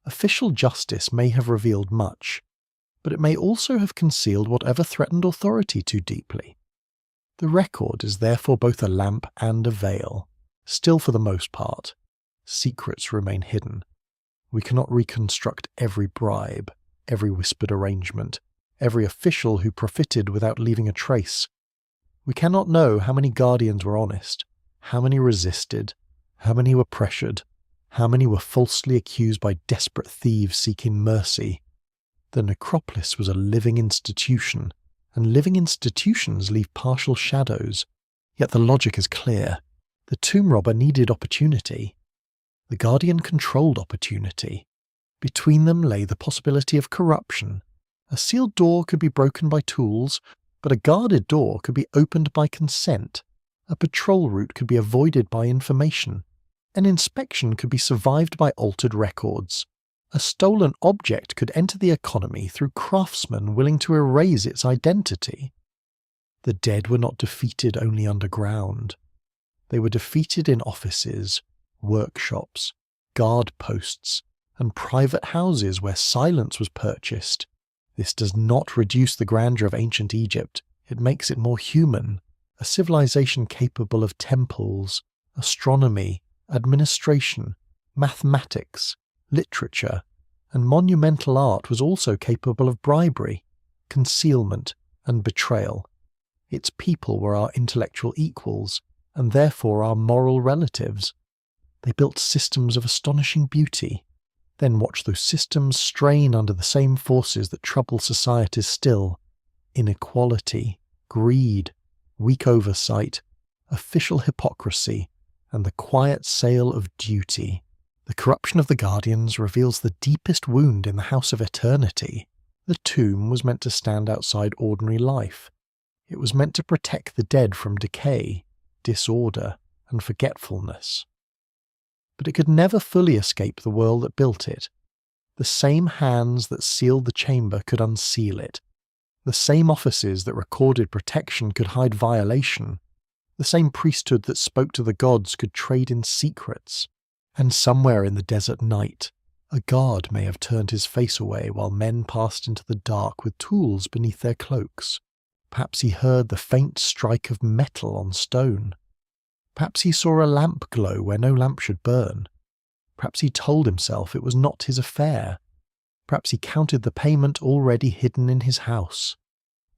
Official justice may have revealed much, but it may also have concealed whatever threatened authority too deeply. The record is therefore both a lamp and a veil. Still, for the most part, secrets remain hidden. We cannot reconstruct every bribe, every whispered arrangement, every official who profited without leaving a trace. We cannot know how many guardians were honest, how many resisted, how many were pressured, how many were falsely accused by desperate thieves seeking mercy. The necropolis was a living institution, and living institutions leave partial shadows. Yet the logic is clear. The tomb robber needed opportunity. The guardian controlled opportunity. Between them lay the possibility of corruption. A sealed door could be broken by tools, but a guarded door could be opened by consent. A patrol route could be avoided by information. An inspection could be survived by altered records. A stolen object could enter the economy through craftsmen willing to erase its identity. The dead were not defeated only underground. They were defeated in offices, workshops, guard posts, and private houses where silence was purchased. This does not reduce the grandeur of ancient Egypt. It makes it more human, a civilization capable of temples, astronomy, administration, mathematics, literature, and monumental art was also capable of bribery, concealment, and betrayal. Its people were our intellectual equals, and therefore our moral relatives. They built systems of astonishing beauty, then watched those systems strain under the same forces that trouble societies still: inequality, greed, weak oversight, official hypocrisy, and the quiet sale of duty. The corruption of the guardians reveals the deepest wound in the house of eternity. The tomb was meant to stand outside ordinary life. It was meant to protect the dead from decay, disorder, and forgetfulness. But it could never fully escape the world that built it. The same hands that sealed the chamber could unseal it. The same offices that recorded protection could hide violation. The same priesthood that spoke to the gods could trade in secrets. And somewhere in the desert night, a guard may have turned his face away while men passed into the dark with tools beneath their cloaks. Perhaps he heard the faint strike of metal on stone. Perhaps he saw a lamp glow where no lamp should burn. Perhaps he told himself it was not his affair. Perhaps he counted the payment already hidden in his house.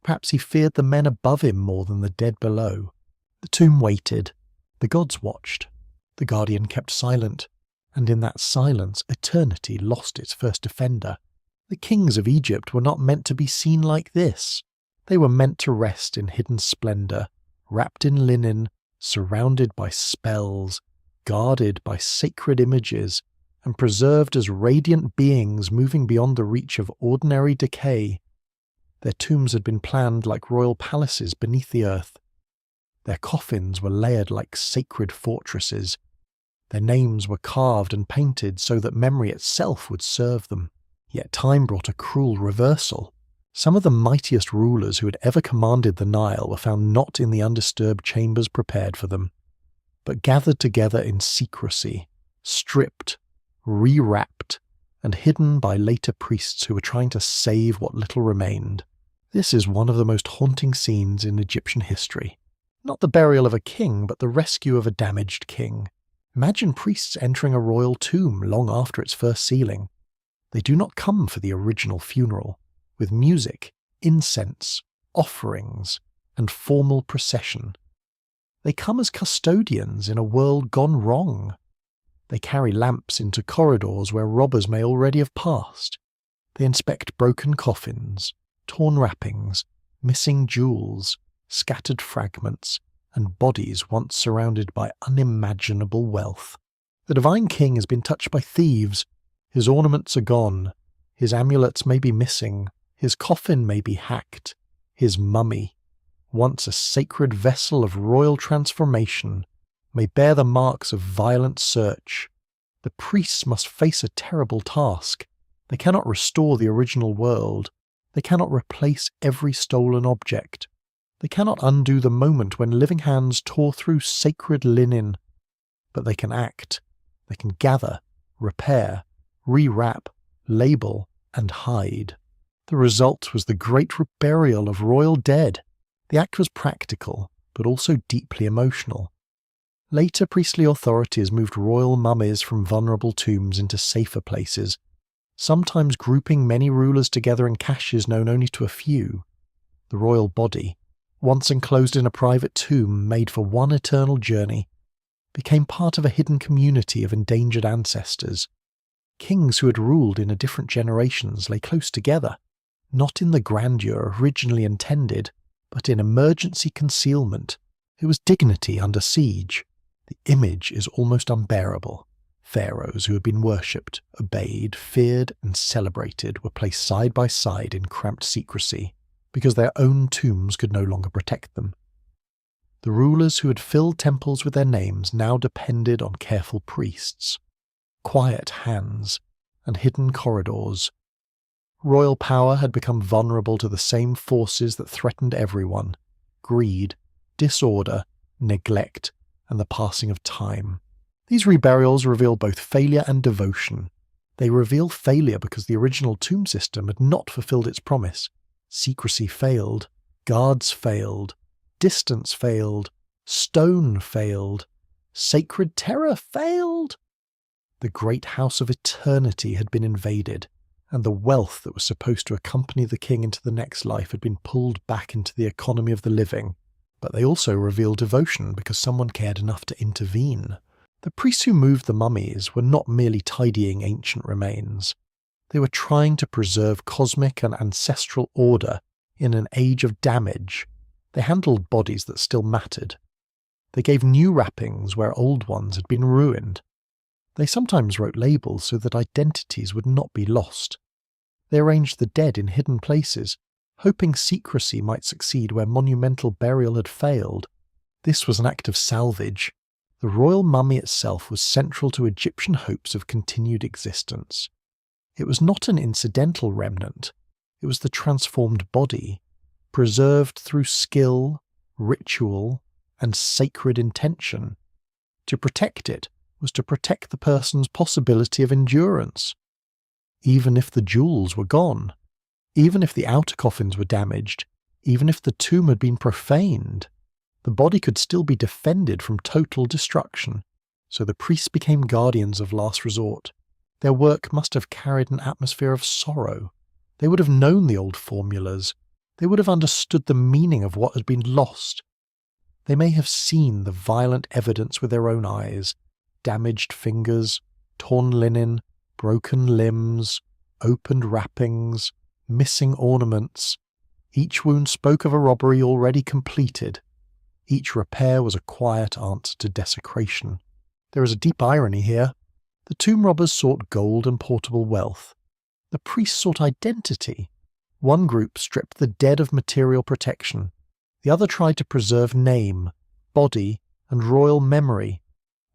Perhaps he feared the men above him more than the dead below. The tomb waited. The gods watched. The guardian kept silent, and in that silence eternity lost its first defender. The kings of Egypt were not meant to be seen like this. They were meant to rest in hidden splendour, wrapped in linen, surrounded by spells, guarded by sacred images, and preserved as radiant beings moving beyond the reach of ordinary decay. Their tombs had been planned like royal palaces beneath the earth. Their coffins were layered like sacred fortresses. Their names were carved and painted so that memory itself would serve them. Yet time brought a cruel reversal. Some of the mightiest rulers who had ever commanded the Nile were found not in the undisturbed chambers prepared for them, but gathered together in secrecy, stripped, rewrapped, and hidden by later priests who were trying to save what little remained. This is one of the most haunting scenes in Egyptian history. Not the burial of a king, but the rescue of a damaged king. Imagine priests entering a royal tomb long after its first sealing. They do not come for the original funeral, with music, incense, offerings, and formal procession. They come as custodians in a world gone wrong. They carry lamps into corridors where robbers may already have passed. They inspect broken coffins, torn wrappings, missing jewels, scattered fragments, and bodies once surrounded by unimaginable wealth. The divine king has been touched by thieves. His ornaments are gone. His amulets may be missing. His coffin may be hacked. His mummy, once a sacred vessel of royal transformation, may bear the marks of violent search. The priests must face a terrible task. They cannot restore the original world. They cannot replace every stolen object. They cannot undo the moment when living hands tore through sacred linen. But they can act. They can gather, repair, rewrap, label, and hide. The result was the great burial of royal dead. The act was practical, but also deeply emotional. Later priestly authorities moved royal mummies from vulnerable tombs into safer places, sometimes grouping many rulers together in caches known only to a few. The royal body, once enclosed in a private tomb made for one eternal journey, became part of a hidden community of endangered ancestors. Kings who had ruled in different generations lay close together, not in the grandeur originally intended, but in emergency concealment. It was dignity under siege. The image is almost unbearable. Pharaohs who had been worshipped, obeyed, feared, and celebrated were placed side by side in cramped secrecy, because their own tombs could no longer protect them. The rulers who had filled temples with their names now depended on careful priests, quiet hands, and hidden corridors. Royal power had become vulnerable to the same forces that threatened everyone: greed, disorder, neglect, and the passing of time. These reburials reveal both failure and devotion. They reveal failure because the original tomb system had not fulfilled its promise. Secrecy failed, guards failed, distance failed, stone failed, sacred terror failed. The great house of eternity had been invaded, and the wealth that was supposed to accompany the king into the next life had been pulled back into the economy of the living. But they also reveal devotion because someone cared enough to intervene. The priests who moved the mummies were not merely tidying ancient remains. They were trying to preserve cosmic and ancestral order in an age of damage. They handled bodies that still mattered. They gave new wrappings where old ones had been ruined. They sometimes wrote labels so that identities would not be lost. They arranged the dead in hidden places, hoping secrecy might succeed where monumental burial had failed. This was an act of salvage. The royal mummy itself was central to Egyptian hopes of continued existence. It was not an incidental remnant. It was the transformed body, preserved through skill, ritual, and sacred intention. To protect it was to protect the person's possibility of endurance. Even if the jewels were gone, even if the outer coffins were damaged, Even if the tomb had been profaned, the body could still be defended from total destruction. So the priests became guardians of last resort. Their work must have carried an atmosphere of sorrow. They would have known the old formulas. They would have understood the meaning of what had been lost. They may have seen the violent evidence with their own eyes: damaged fingers, torn linen, broken limbs, opened wrappings, missing ornaments. Each wound spoke of a robbery already completed. Each repair was a quiet answer to desecration. There is a deep irony here. The tomb robbers sought gold and portable wealth. The priests sought identity. One group stripped the dead of material protection. The other tried to preserve name, body, and royal memory.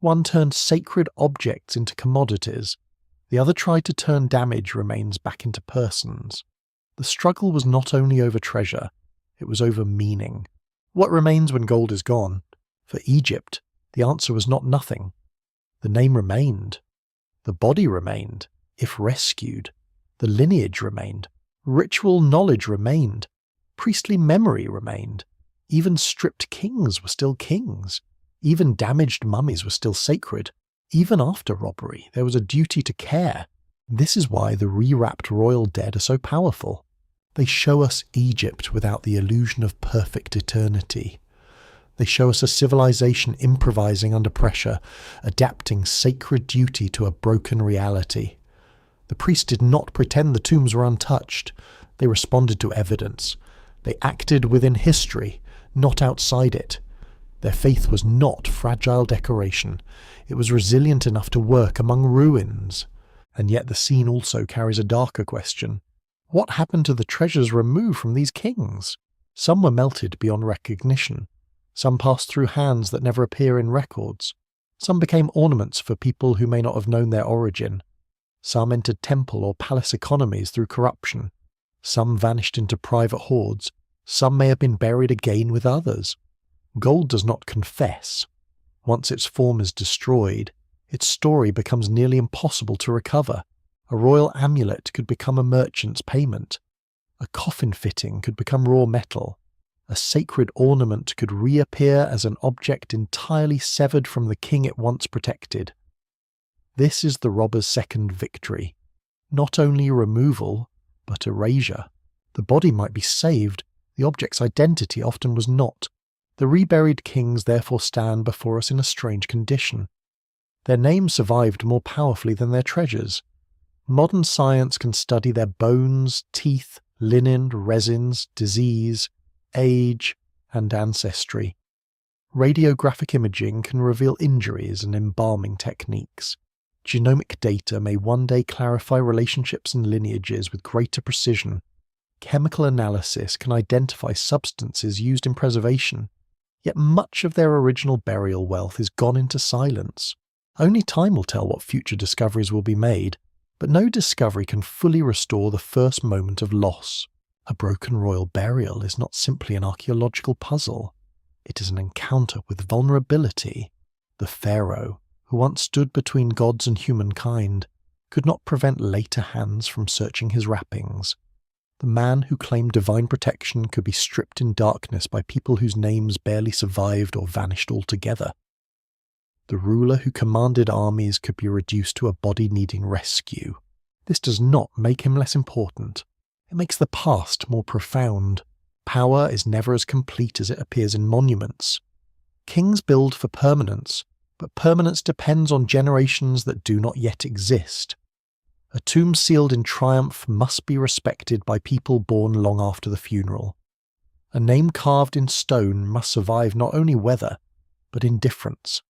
One turned sacred objects into commodities. The other tried to turn damaged remains back into persons. The struggle was not only over treasure, it was over meaning. What remains when gold is gone? For Egypt, the answer was not nothing. The name remained. The body remained, if rescued. The lineage remained. Ritual knowledge remained. Priestly memory remained. Even stripped kings were still kings. Even damaged mummies were still sacred. Even after robbery, there was a duty to care. This is why the rewrapped royal dead are so powerful. They show us Egypt without the illusion of perfect eternity. They show us a civilization improvising under pressure, adapting sacred duty to a broken reality. The priests did not pretend the tombs were untouched. They responded to evidence. They acted within history, not outside it. Their faith was not fragile decoration. It was resilient enough to work among ruins. And yet the scene also carries a darker question. What happened to the treasures removed from these kings? Some were melted beyond recognition. Some passed through hands that never appear in records. Some became ornaments for people who may not have known their origin. Some entered temple or palace economies through corruption. Some vanished into private hoards. Some may have been buried again with others. Gold does not confess. Once its form is destroyed, its story becomes nearly impossible to recover. A royal amulet could become a merchant's payment. A coffin fitting could become raw metal. A sacred ornament could reappear as an object entirely severed from the king it once protected. This is the robber's second victory. Not only removal, but erasure. The body might be saved, the object's identity often was not. The reburied kings therefore stand before us in a strange condition. Their names survived more powerfully than their treasures. Modern science can study their bones, teeth, linen, resins, disease, age, and ancestry. Radiographic imaging can reveal injuries and embalming techniques. Genomic data may one day clarify relationships and lineages with greater precision. Chemical analysis can identify substances used in preservation. Yet much of their original burial wealth is gone into silence. Only time will tell what future discoveries will be made, but no discovery can fully restore the first moment of loss. A broken royal burial is not simply an archaeological puzzle. It is an encounter with vulnerability. The pharaoh, who once stood between gods and humankind, could not prevent later hands from searching his wrappings. The man who claimed divine protection could be stripped in darkness by people whose names barely survived or vanished altogether. The ruler who commanded armies could be reduced to a body needing rescue. This does not make him less important. It makes the past more profound. Power is never as complete as it appears in monuments. Kings build for permanence, but permanence depends on generations that do not yet exist. A tomb sealed in triumph must be respected by people born long after the funeral. A name carved in stone must survive not only weather, but indifference.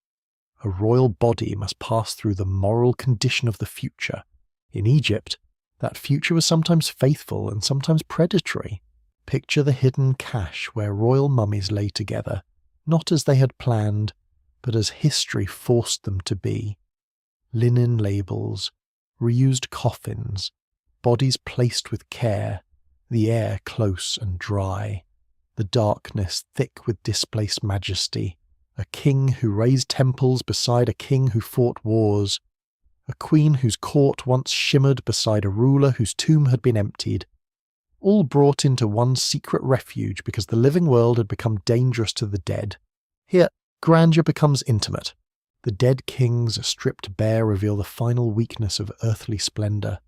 A royal body must pass through the moral condition of the future. In Egypt, that future was sometimes faithful and sometimes predatory. Picture the hidden cache where royal mummies lay together, not as they had planned, but as history forced them to be. Linen labels, reused coffins, bodies placed with care, the air close and dry, the darkness thick with displaced majesty, a king who raised temples beside a king who fought wars, a queen whose court once shimmered beside a ruler whose tomb had been emptied. all brought into one secret refuge because the living world had become dangerous to the dead. Here, grandeur becomes intimate. The dead kings stripped bare reveal the final weakness of earthly splendor.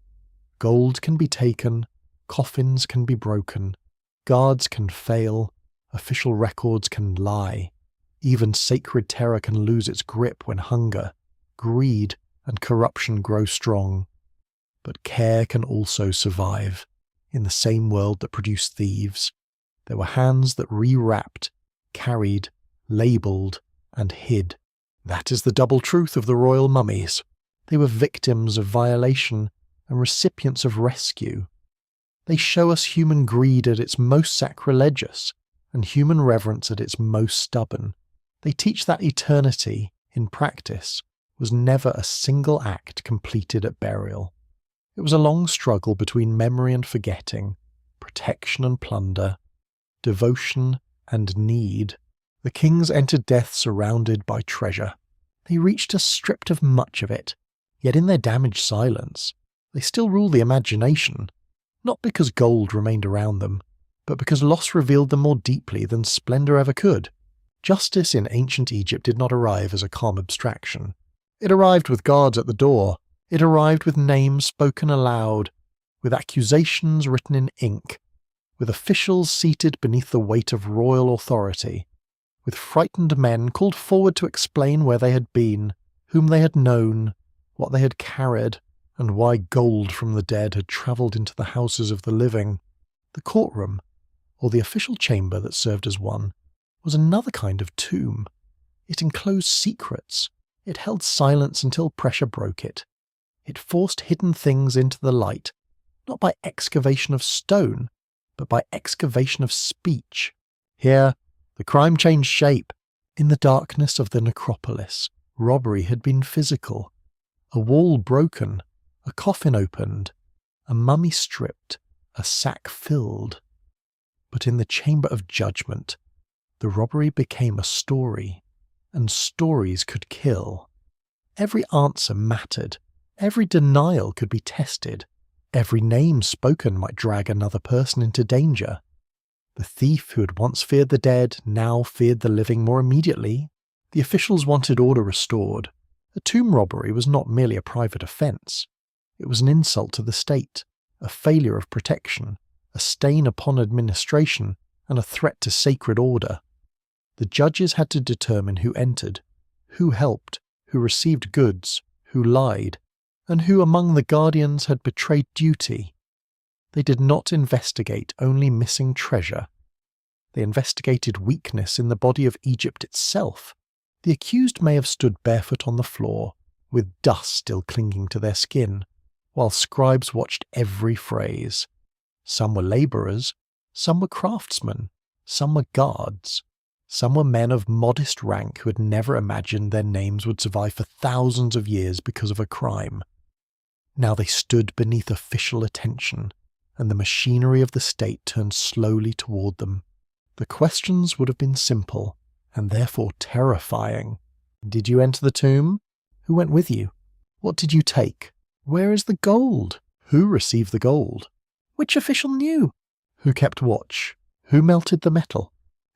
Gold can be taken, coffins can be broken, guards can fail, official records can lie. Even sacred terror can lose its grip when hunger, greed, and corruption grow strong. But care can also survive. In the same world that produced thieves, there were hands that rewrapped, carried, labelled, and hid. That is the double truth of the royal mummies. They were victims of violation and recipients of rescue. They show us human greed at its most sacrilegious and human reverence at its most stubborn. They teach that eternity, in practice, was never a single act completed at burial. It was a long struggle between memory and forgetting, protection and plunder, devotion and need. The kings entered death surrounded by treasure. They reached us stripped of much of it, yet in their damaged silence, they still rule the imagination, not because gold remained around them, but because loss revealed them more deeply than splendor ever could. Justice in ancient Egypt did not arrive as a calm abstraction. It arrived with guards at the door. It arrived with names spoken aloud, with accusations written in ink, with officials seated beneath the weight of royal authority, with frightened men called forward to explain where they had been, whom they had known, what they had carried, and why gold from the dead had travelled into the houses of the living. The courtroom, or the official chamber that served as one, was another kind of tomb. It enclosed secrets. It held silence until pressure broke it. It forced hidden things into the light, not by excavation of stone, but by excavation of speech. Here, the crime changed shape. In the darkness of the necropolis, robbery had been physical. A wall broken, a coffin opened, a mummy stripped, a sack filled. But in the chamber of judgment, the robbery became a story, and stories could kill. Every answer mattered. Every denial could be tested. Every name spoken might drag another person into danger. The thief who had once feared the dead now feared the living more immediately. The officials wanted order restored. A tomb robbery was not merely a private offence. It was an insult to the state, a failure of protection, a stain upon administration, and a threat to sacred order. The judges had to determine who entered, who helped, who received goods, who lied, and who among the guardians had betrayed duty. They did not investigate only missing treasure. They investigated weakness in the body of Egypt itself. The accused may have stood barefoot on the floor, with dust still clinging to their skin, while scribes watched every phrase. Some were labourers, some were craftsmen, some were guards. Some were men of modest rank who had never imagined their names would survive for thousands of years because of a crime. Now they stood beneath official attention, and the machinery of the state turned slowly toward them. The questions would have been simple, and therefore terrifying. Did you enter the tomb? Who went with you? What did you take? Where is the gold? Who received the gold? Which official knew? Who kept watch? Who melted the metal?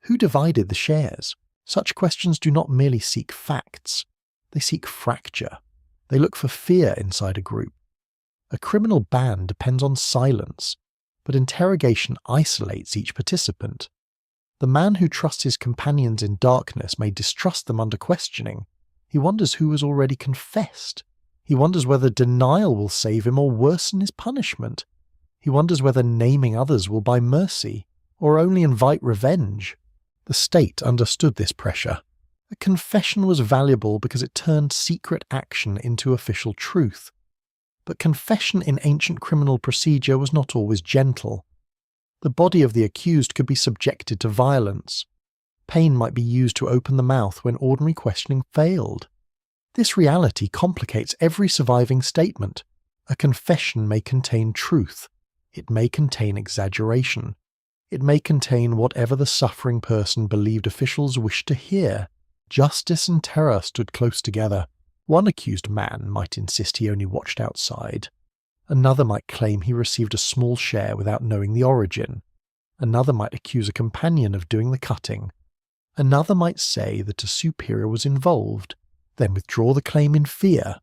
Who divided the shares? Such questions do not merely seek facts. They seek fracture. They look for fear inside a group. A criminal band depends on silence, but interrogation isolates each participant. The man who trusts his companions in darkness may distrust them under questioning. He wonders who has already confessed. He wonders whether denial will save him or worsen his punishment. He wonders whether naming others will buy mercy, or only invite revenge. The state understood this pressure. A confession was valuable because it turned secret action into official truth. But confession in ancient criminal procedure was not always gentle. The body of the accused could be subjected to violence. Pain might be used to open the mouth when ordinary questioning failed. This reality complicates every surviving statement. A confession may contain truth. It may contain exaggeration. It may contain whatever the suffering person believed officials wished to hear. Justice and terror stood close together. One accused man might insist he only watched outside. Another might claim he received a small share without knowing the origin. Another might accuse a companion of doing the cutting. Another might say that a superior was involved, then withdraw the claim in fear.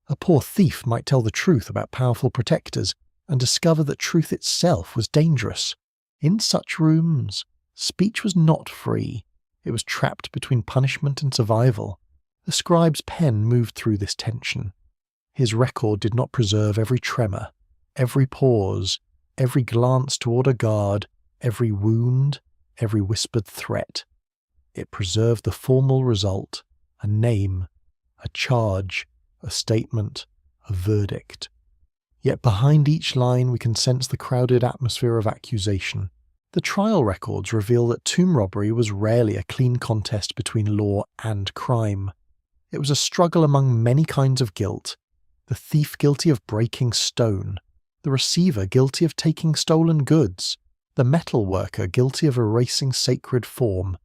A poor thief might tell the truth about powerful protectors and discover that truth itself was dangerous. In such rooms, speech was not free. It was trapped between punishment and survival. The scribe's pen moved through this tension. His record did not preserve every tremor, every pause, every glance toward a guard, every wound, every whispered threat. It preserved the formal result, a name, a charge, a statement, a verdict. Yet behind each line we can sense the crowded atmosphere of accusation. The trial records reveal that tomb robbery was rarely a clean contest between law and crime. It was a struggle among many kinds of guilt. The thief guilty of breaking stone, the receiver guilty of taking stolen goods, the metal worker guilty of erasing sacred form,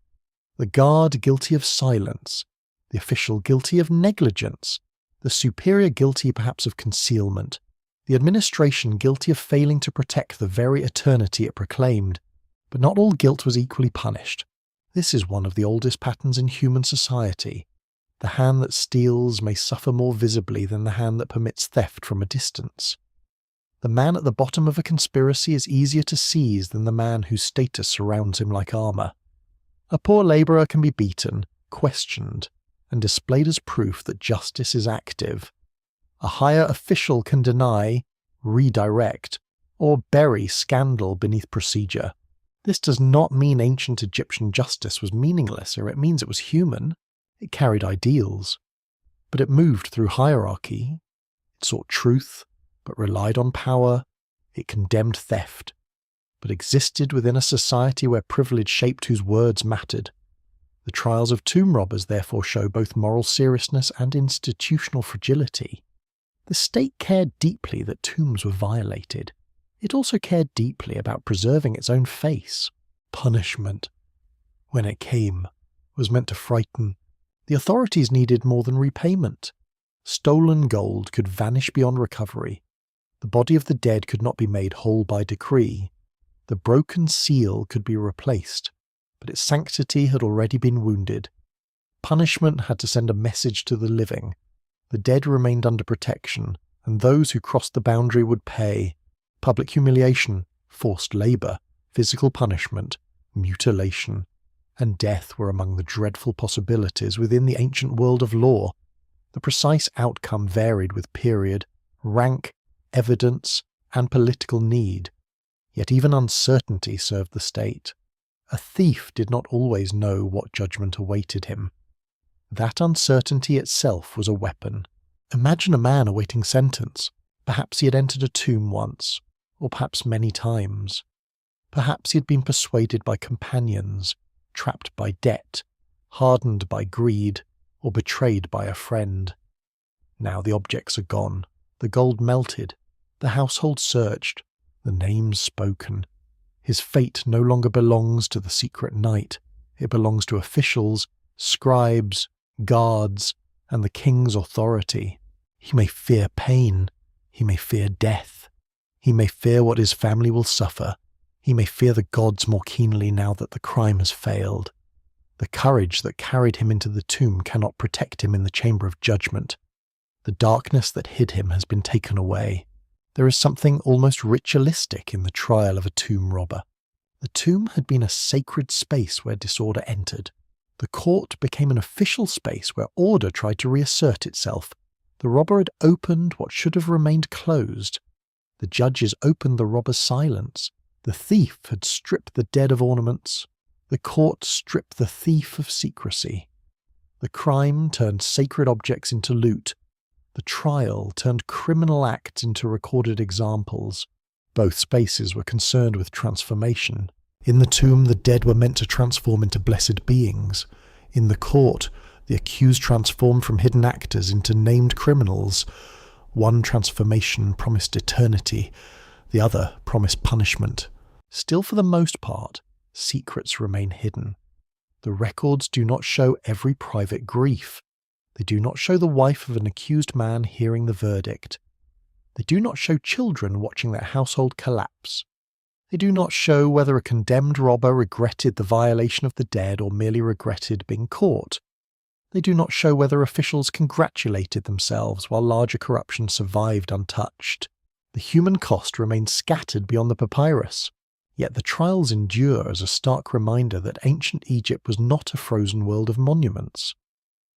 the guard guilty of silence, the official guilty of negligence, the superior guilty perhaps of concealment, the administration guilty of failing to protect the very eternity it proclaimed. But not all guilt was equally punished. This is one of the oldest patterns in human society. The hand that steals may suffer more visibly than the hand that permits theft from a distance. The man at the bottom of a conspiracy is easier to seize than the man whose status surrounds him like armour. A poor labourer can be beaten, questioned, and displayed as proof that justice is active. A higher official can deny, redirect, or bury scandal beneath procedure. This does not mean ancient Egyptian justice was meaningless, or it means it was human. It carried ideals. But it moved through hierarchy. It sought truth, but relied on power. It condemned theft, but existed within a society where privilege shaped whose words mattered. The trials of tomb robbers therefore show both moral seriousness and institutional fragility. The state cared deeply that tombs were violated. It also cared deeply about preserving its own face. Punishment, when it came, was meant to frighten. The authorities needed more than repayment. Stolen gold could vanish beyond recovery. The body of the dead could not be made whole by decree. The broken seal could be replaced, but its sanctity had already been wounded. Punishment had to send a message to the living. The dead remained under protection, and those who crossed the boundary would pay. Public humiliation, forced labour, physical punishment, mutilation, and death were among the dreadful possibilities within the ancient world of law. The precise outcome varied with period, rank, evidence, and political need. Yet even uncertainty served the state. A thief did not always know what judgment awaited him. That uncertainty itself was a weapon. Imagine a man awaiting sentence. Perhaps he had entered a tomb once, or perhaps many times. Perhaps he had been persuaded by companions, trapped by debt, hardened by greed, or betrayed by a friend. Now the objects are gone, the gold melted, the household searched, the names spoken. His fate no longer belongs to the secret night. It belongs to officials, scribes, guards, and the king's authority. He may fear pain. He may fear death. He may fear what his family will suffer. He may fear the gods more keenly now that the crime has failed. The courage that carried him into the tomb cannot protect him in the chamber of judgment. The darkness that hid him has been taken away. There is something almost ritualistic in the trial of a tomb robber. The tomb had been a sacred space where disorder entered. The court became an official space where order tried to reassert itself. The robber had opened what should have remained closed. The judges opened the robber's silence. The thief had stripped the dead of ornaments. The court stripped the thief of secrecy. The crime turned sacred objects into loot. The trial turned criminal acts into recorded examples. Both spaces were concerned with transformation. In the tomb, the dead were meant to transform into blessed beings. In the court, the accused transformed from hidden actors into named criminals. One transformation promised eternity, the other promised punishment. Still, for the most part, secrets remain hidden. The records do not show every private grief. They do not show the wife of an accused man hearing the verdict. They do not show children watching their household collapse. They do not show whether a condemned robber regretted the violation of the dead or merely regretted being caught. They do not show whether officials congratulated themselves while larger corruption survived untouched. The human cost remains scattered beyond the papyrus. Yet the trials endure as a stark reminder that ancient Egypt was not a frozen world of monuments.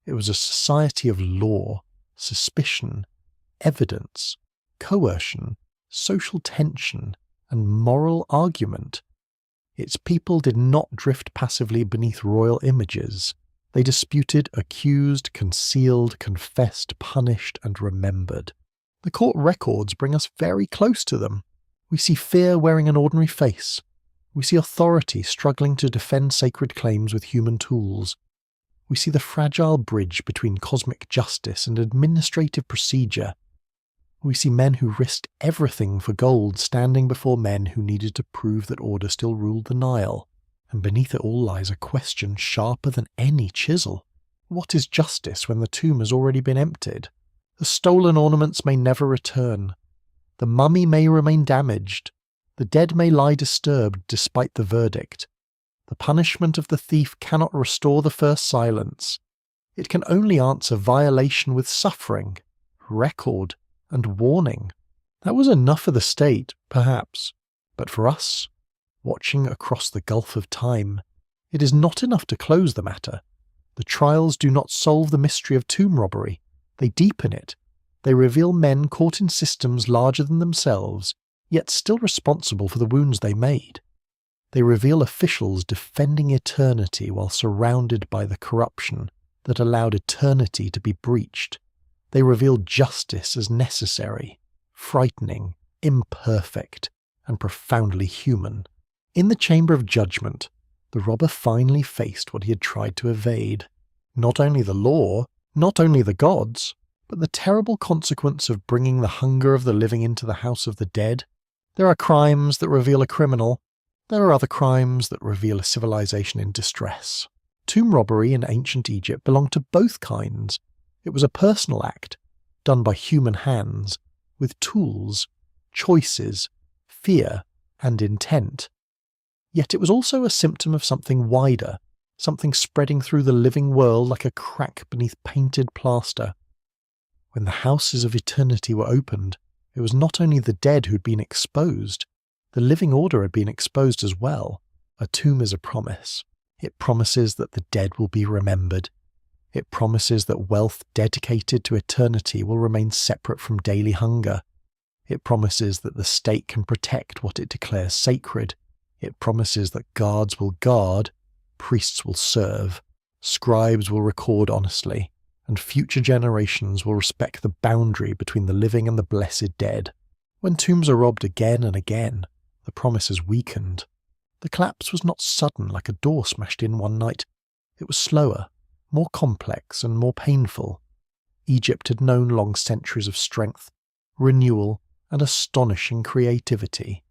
It was a society of law, suspicion, evidence, coercion, social tension, and moral argument. Its people did not drift passively beneath royal images. They disputed, accused, concealed, confessed, punished, and remembered. The court records bring us very close to them. We see fear wearing an ordinary face. We see authority struggling to defend sacred claims with human tools. We see the fragile bridge between cosmic justice and administrative procedure. We see men who risked everything for gold standing before men who needed to prove that order still ruled the Nile. And beneath it all lies a question sharper than any chisel. What is justice when the tomb has already been emptied? The stolen ornaments may never return. The mummy may remain damaged. The dead may lie disturbed despite the verdict. The punishment of the thief cannot restore the first silence. It can only answer violation with suffering, record, and warning. That was enough for the state, perhaps, but for us, watching across the gulf of time, it is not enough to close the matter. The trials do not solve the mystery of tomb robbery. They deepen it. They reveal men caught in systems larger than themselves, yet still responsible for the wounds they made. They reveal officials defending eternity while surrounded by the corruption that allowed eternity to be breached. They reveal justice as necessary, frightening, imperfect, and profoundly human. In the chamber of judgment, the robber finally faced what he had tried to evade. Not only the law, not only the gods, but the terrible consequence of bringing the hunger of the living into the house of the dead. There are crimes that reveal a criminal. There are other crimes that reveal a civilization in distress. Tomb robbery in ancient Egypt belonged to both kinds. It was a personal act, done by human hands, with tools, choices, fear, and intent. Yet it was also a symptom of something wider, something spreading through the living world like a crack beneath painted plaster. When the houses of eternity were opened, it was not only the dead who'd been exposed, the living order had been exposed as well. A tomb is a promise. It promises that the dead will be remembered. It promises that wealth dedicated to eternity will remain separate from daily hunger. It promises that the state can protect what it declares sacred. It promises that guards will guard, priests will serve, scribes will record honestly, and future generations will respect the boundary between the living and the blessed dead. When tombs are robbed again and again, the promise is weakened. The collapse was not sudden like a door smashed in one night. It was slower, more complex and more painful. Egypt had known long centuries of strength, renewal, and astonishing creativity.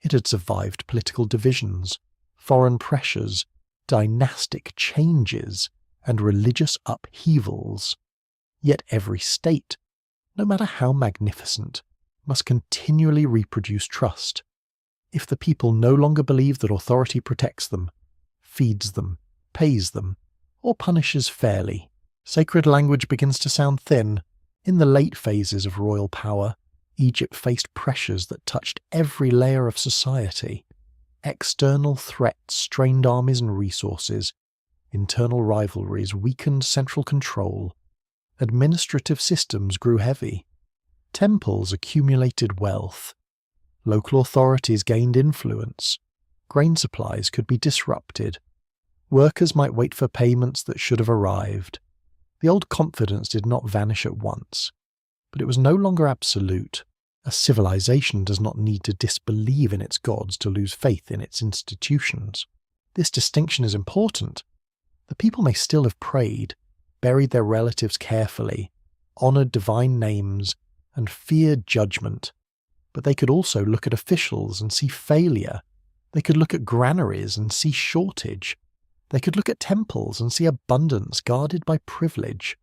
It had survived political divisions, foreign pressures, dynastic changes, and religious upheavals. Yet every state, no matter how magnificent, must continually reproduce trust. If the people no longer believe that authority protects them, feeds them, pays them, or punishes fairly, sacred language begins to sound thin. In the late phases of royal power, Egypt faced pressures that touched every layer of society. External threats strained armies and resources. Internal rivalries weakened central control. Administrative systems grew heavy. Temples accumulated wealth. Local authorities gained influence. Grain supplies could be disrupted. Workers might wait for payments that should have arrived. The old confidence did not vanish at once, but it was no longer absolute. A civilization does not need to disbelieve in its gods to lose faith in its institutions. This distinction is important. The people may still have prayed, buried their relatives carefully, honoured divine names, and feared judgment, but they could also look at officials and see failure. They could look at granaries and see shortage. They could look at temples and see abundance guarded by privilege.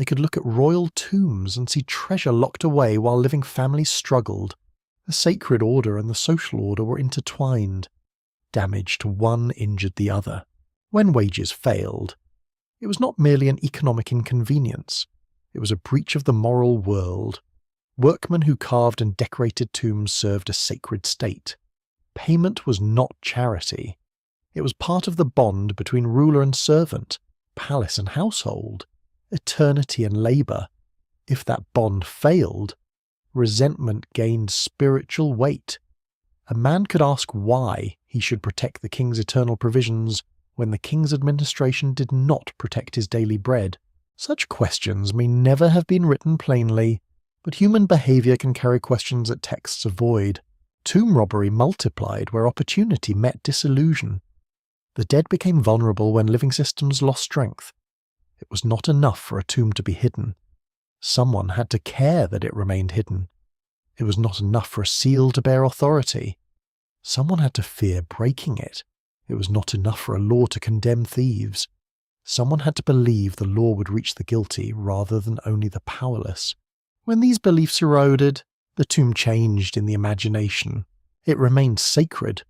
They could look at royal tombs and see treasure locked away while living families struggled. The sacred order and the social order were intertwined. Damage to one injured the other. When wages failed, it was not merely an economic inconvenience. It was a breach of the moral world. Workmen who carved and decorated tombs served a sacred state. Payment was not charity. It was part of the bond between ruler and servant, palace and household, eternity and labour. If that bond failed, resentment gained spiritual weight. A man could ask why he should protect the king's eternal provisions when the king's administration did not protect his daily bread. Such questions may never have been written plainly, but human behaviour can carry questions that texts avoid. Tomb robbery multiplied where opportunity met disillusion. The dead became vulnerable when living systems lost strength. It was not enough for a tomb to be hidden. Someone had to care that it remained hidden. It was not enough for a seal to bear authority. Someone had to fear breaking it. It was not enough for a law to condemn thieves. Someone had to believe the law would reach the guilty rather than only the powerless. When these beliefs eroded, the tomb changed in the imagination. It remained sacred,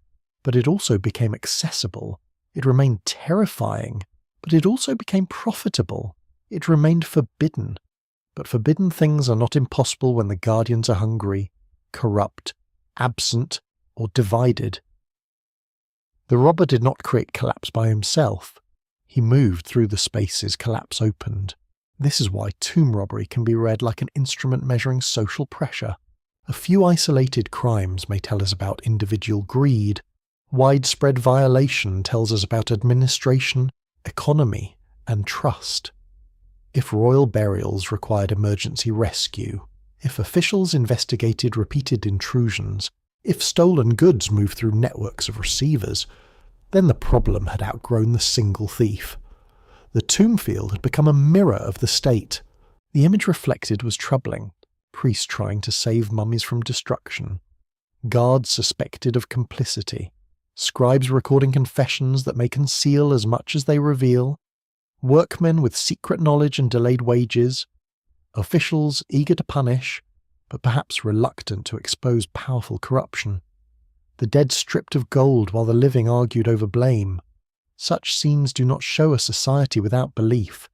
but it also became accessible. It remained terrifying, but it also became profitable. It remained forbidden. But forbidden things are not impossible when the guardians are hungry, corrupt, absent, or divided. The robber did not create collapse by himself. He moved through the spaces collapse opened. This is why tomb robbery can be read like an instrument measuring social pressure. A few isolated crimes may tell us about individual greed. Widespread violation tells us about administration, economy, and trust. If royal burials required emergency rescue, if officials investigated repeated intrusions, if stolen goods moved through networks of receivers, then the problem had outgrown the single thief. The tomb field had become a mirror of the state. The image reflected was troubling. Priests trying to save mummies from destruction. Guards suspected of complicity. Scribes recording confessions that may conceal as much as they reveal. Workmen with secret knowledge and delayed wages. Officials eager to punish, but perhaps reluctant to expose powerful corruption. The dead stripped of gold while the living argued over blame. Such scenes do not show a society without belief.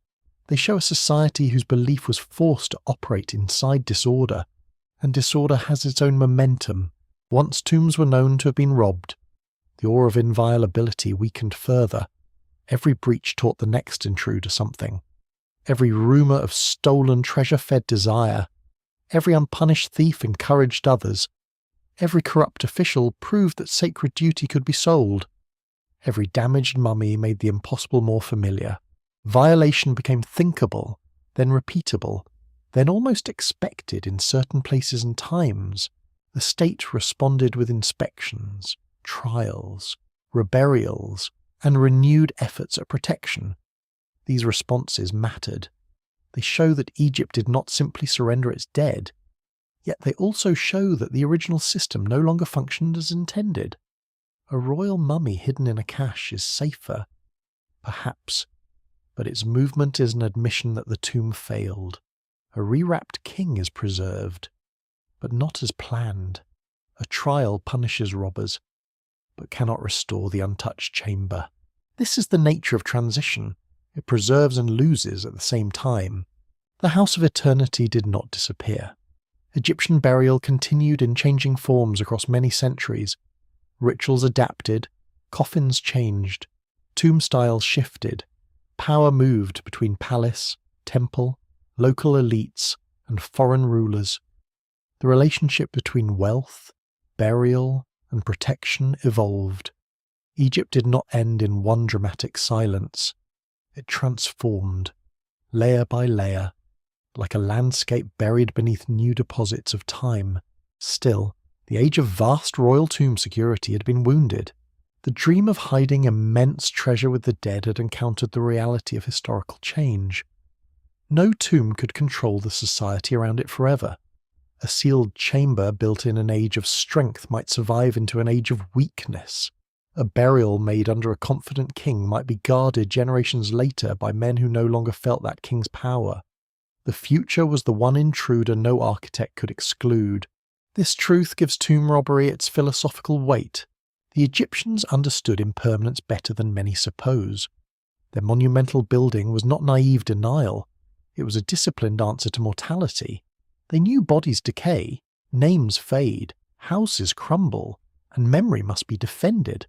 They show a society whose belief was forced to operate inside disorder, and disorder has its own momentum. Once tombs were known to have been robbed, the awe of inviolability weakened further. Every breach taught the next intruder something. Every rumour of stolen treasure fed desire. Every unpunished thief encouraged others. Every corrupt official proved that sacred duty could be sold. Every damaged mummy made the impossible more familiar. Violation became thinkable, then repeatable, then almost expected in certain places and times. The state responded with inspections, trials, reburials, and renewed efforts at protection. These responses mattered. They show that Egypt did not simply surrender its dead, yet they also show that the original system no longer functioned as intended. A royal mummy hidden in a cache is safer, perhaps, but its movement is an admission that the tomb failed. A rewrapped king is preserved, but not as planned. A trial punishes robbers, but cannot restore the untouched chamber. This is the nature of transition. It preserves and loses at the same time. The House of Eternity did not disappear. Egyptian burial continued in changing forms across many centuries. Rituals adapted, coffins changed, tomb styles shifted, power moved between palace, temple, local elites, and foreign rulers. The relationship between wealth, burial, and protection evolved. Egypt did not end in one dramatic silence. It transformed, layer by layer, like a landscape buried beneath new deposits of time. Still, the age of vast royal tomb security had been wounded. The dream of hiding immense treasure with the dead had encountered the reality of historical change. No tomb could control the society around it forever. A sealed chamber built in an age of strength might survive into an age of weakness. A burial made under a confident king might be guarded generations later by men who no longer felt that king's power. The future was the one intruder no architect could exclude. This truth gives tomb robbery its philosophical weight. The Egyptians understood impermanence better than many suppose. Their monumental building was not naive denial. It was a disciplined answer to mortality. They knew bodies decay, names fade, houses crumble, and memory must be defended.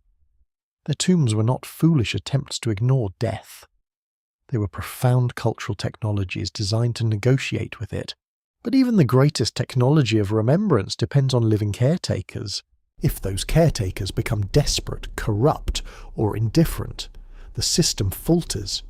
Their tombs were not foolish attempts to ignore death. They were profound cultural technologies designed to negotiate with it. But even the greatest technology of remembrance depends on living caretakers. If those caretakers become desperate, corrupt, or indifferent, the system falters.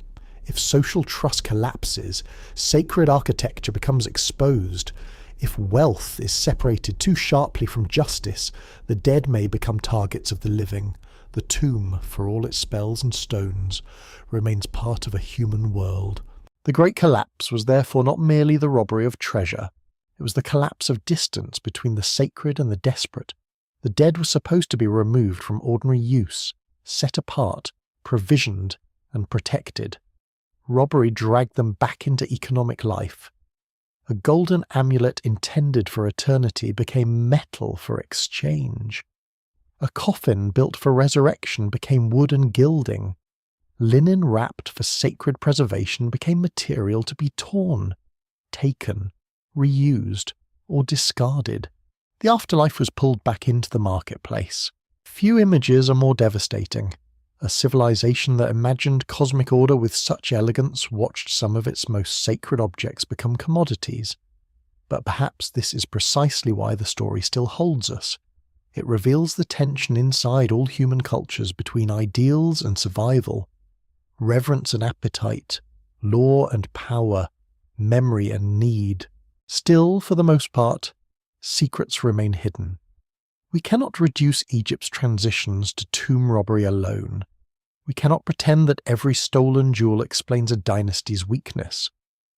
If social trust collapses, sacred architecture becomes exposed. If wealth is separated too sharply from justice, the dead may become targets of the living. The tomb, for all its spells and stones, remains part of a human world. The Great Collapse was therefore not merely the robbery of treasure. It was the collapse of distance between the sacred and the desperate. The dead were supposed to be removed from ordinary use, set apart, provisioned, and protected. Robbery dragged them back into economic life. A golden amulet intended for eternity became metal for exchange. A coffin built for resurrection became wood and gilding. Linen wrapped for sacred preservation became material to be torn, taken, reused, or discarded. The afterlife was pulled back into the marketplace. Few images are more devastating. A civilization that imagined cosmic order with such elegance watched some of its most sacred objects become commodities. But perhaps this is precisely why the story still holds us. It reveals the tension inside all human cultures between ideals and survival, reverence and appetite, law and power, memory and need. Still, for the most part, secrets remain hidden. We cannot reduce Egypt's transitions to tomb robbery alone. We cannot pretend that every stolen jewel explains a dynasty's weakness,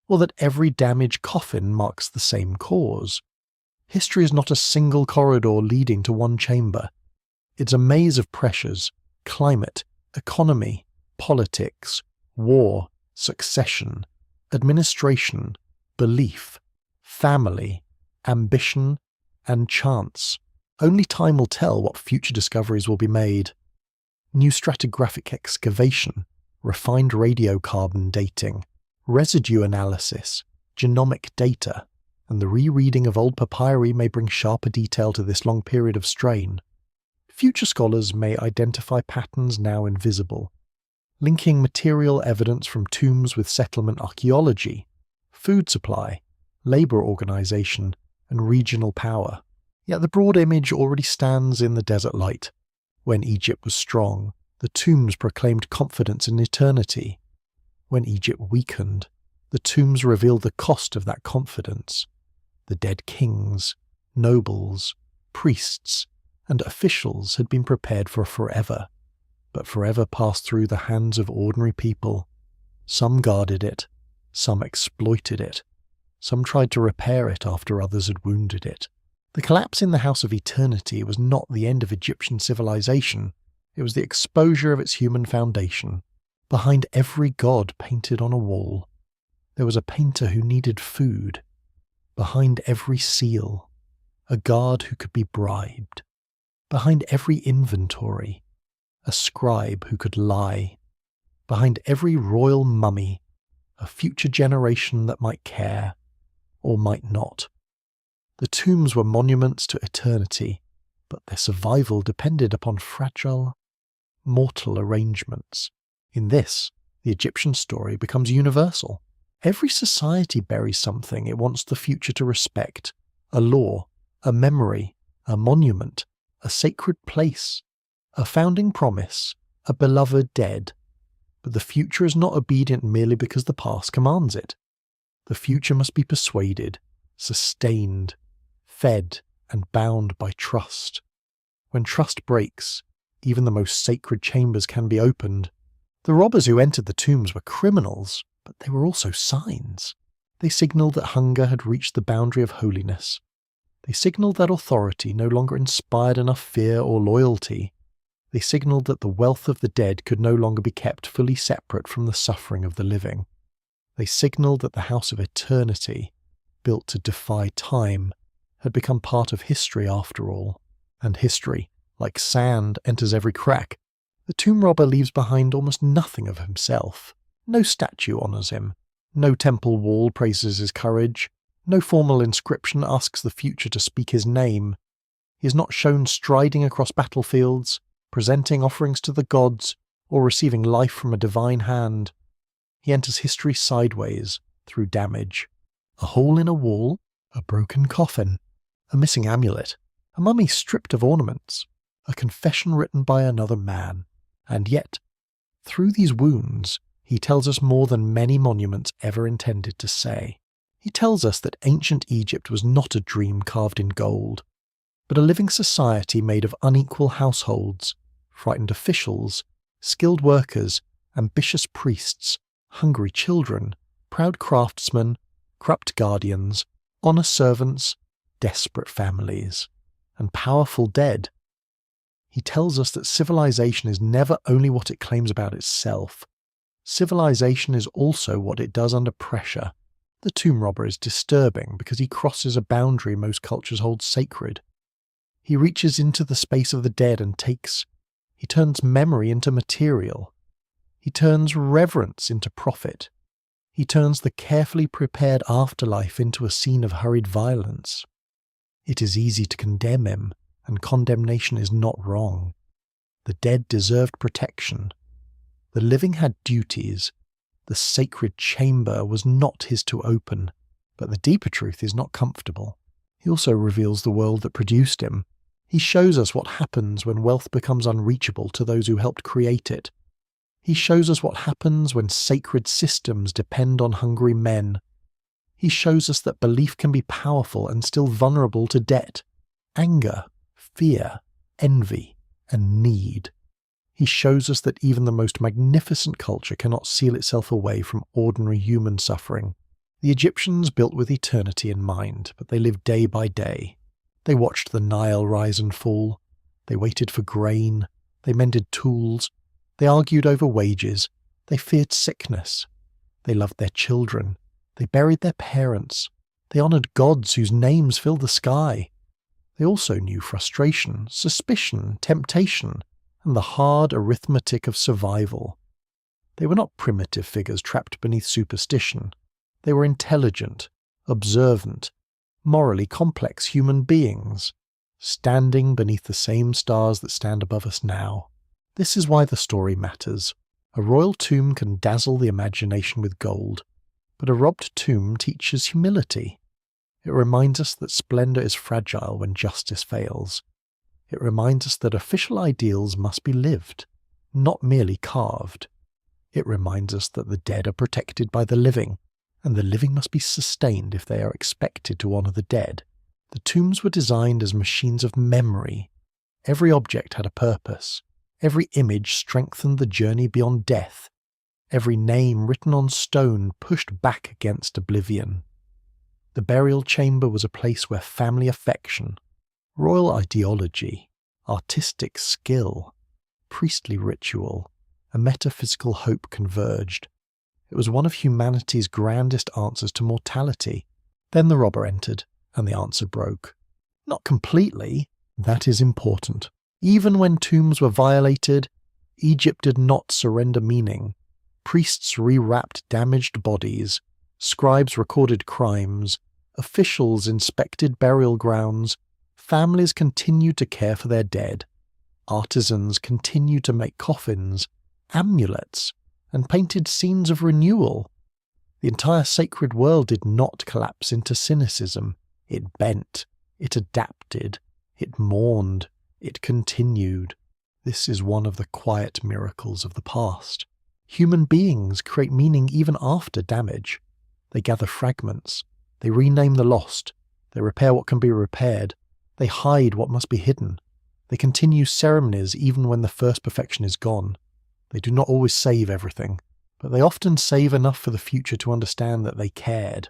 or that every damaged coffin marks the same cause. History is not a single corridor leading to one chamber. It's a maze of pressures: climate, economy, politics, war, succession, administration, belief, family, ambition, and chance. Only time will tell what future discoveries will be made. New stratigraphic excavation, refined radiocarbon dating, residue analysis, genomic data, and the rereading of old papyri may bring sharper detail to this long period of strain. Future scholars may identify patterns now invisible, linking material evidence from tombs with settlement archaeology, food supply, labour organisation, and regional power. Yet the broad image already stands in the desert light. When Egypt was strong, the tombs proclaimed confidence in eternity. When Egypt weakened, the tombs revealed the cost of that confidence. The dead kings, nobles, priests, and officials had been prepared for forever, but forever passed through the hands of ordinary people. Some guarded it, some exploited it, some tried to repair it after others had wounded it. The collapse in the House of Eternity was not the end of Egyptian civilization, it was the exposure of its human foundation. Behind every god painted on a wall, there was a painter who needed food. Behind every seal, a guard who could be bribed. Behind every inventory, a scribe who could lie. Behind every royal mummy, a future generation that might care, or might not. The tombs were monuments to eternity, but their survival depended upon fragile, mortal arrangements. In this, the Egyptian story becomes universal. Every society buries something it wants the future to respect: a law, a memory, a monument, a sacred place, a founding promise, a beloved dead. But the future is not obedient merely because the past commands it. The future must be persuaded, sustained, fed, and bound by trust. When trust breaks, even the most sacred chambers can be opened. The robbers who entered the tombs were criminals, but they were also signs. They signalled that hunger had reached the boundary of holiness. They signalled that authority no longer inspired enough fear or loyalty. They signalled that the wealth of the dead could no longer be kept fully separate from the suffering of the living. They signaled that the House of Eternity, built to defy time, had become part of history after all. And history, like sand, enters every crack. The tomb robber leaves behind almost nothing of himself. No statue honours him. No temple wall praises his courage. No formal inscription asks the future to speak his name. He is not shown striding across battlefields, presenting offerings to the gods, or receiving life from a divine hand. He enters history sideways, through damage. A hole in a wall, a broken coffin, a missing amulet, a mummy stripped of ornaments, a confession written by another man. And yet, through these wounds, he tells us more than many monuments ever intended to say. He tells us that ancient Egypt was not a dream carved in gold, but a living society made of unequal households, frightened officials, skilled workers, ambitious priests, hungry children, proud craftsmen, corrupt guardians, honor servants, desperate families, and powerful dead. He tells us that civilization is never only what it claims about itself. Civilization is also what it does under pressure. The tomb robber is disturbing because he crosses a boundary most cultures hold sacred. He reaches into the space of the dead and he turns memory into material. He turns reverence into profit. He turns the carefully prepared afterlife into a scene of hurried violence. It is easy to condemn him, and condemnation is not wrong. The dead deserved protection. The living had duties. The sacred chamber was not his to open, but the deeper truth is not comfortable. He also reveals the world that produced him. He shows us what happens when wealth becomes unreachable to those who helped create it. He shows us what happens when sacred systems depend on hungry men. He shows us that belief can be powerful and still vulnerable to debt, anger, fear, envy, and need. He shows us that even the most magnificent culture cannot seal itself away from ordinary human suffering. The Egyptians built with eternity in mind, but they lived day by day. They watched the Nile rise and fall. They waited for grain. They mended tools. They argued over wages. They feared sickness. They loved their children. They buried their parents. They honoured gods whose names fill the sky. They also knew frustration, suspicion, temptation, and the hard arithmetic of survival. They were not primitive figures trapped beneath superstition. They were intelligent, observant, morally complex human beings, standing beneath the same stars that stand above us now. This is why the story matters. A royal tomb can dazzle the imagination with gold, but a robbed tomb teaches humility. It reminds us that splendor is fragile when justice fails. It reminds us that official ideals must be lived, not merely carved. It reminds us that the dead are protected by the living, and the living must be sustained if they are expected to honor the dead. The tombs were designed as machines of memory. Every object had a purpose. Every image strengthened the journey beyond death. Every name written on stone pushed back against oblivion. The burial chamber was a place where family affection, royal ideology, artistic skill, priestly ritual, and metaphysical hope converged. It was one of humanity's grandest answers to mortality. Then the robber entered, and the answer broke. Not completely. That is important. Even when tombs were violated, Egypt did not surrender meaning. Priests rewrapped damaged bodies, scribes recorded crimes, officials inspected burial grounds, families continued to care for their dead, artisans continued to make coffins, amulets, and painted scenes of renewal. The entire sacred world did not collapse into cynicism. It bent, it adapted, it mourned, it continued. This is one of the quiet miracles of the past. Human beings create meaning even after damage. They gather fragments. They rename the lost. They repair what can be repaired. They hide what must be hidden. They continue ceremonies even when the first perfection is gone. They do not always save everything, but they often save enough for the future to understand that they cared.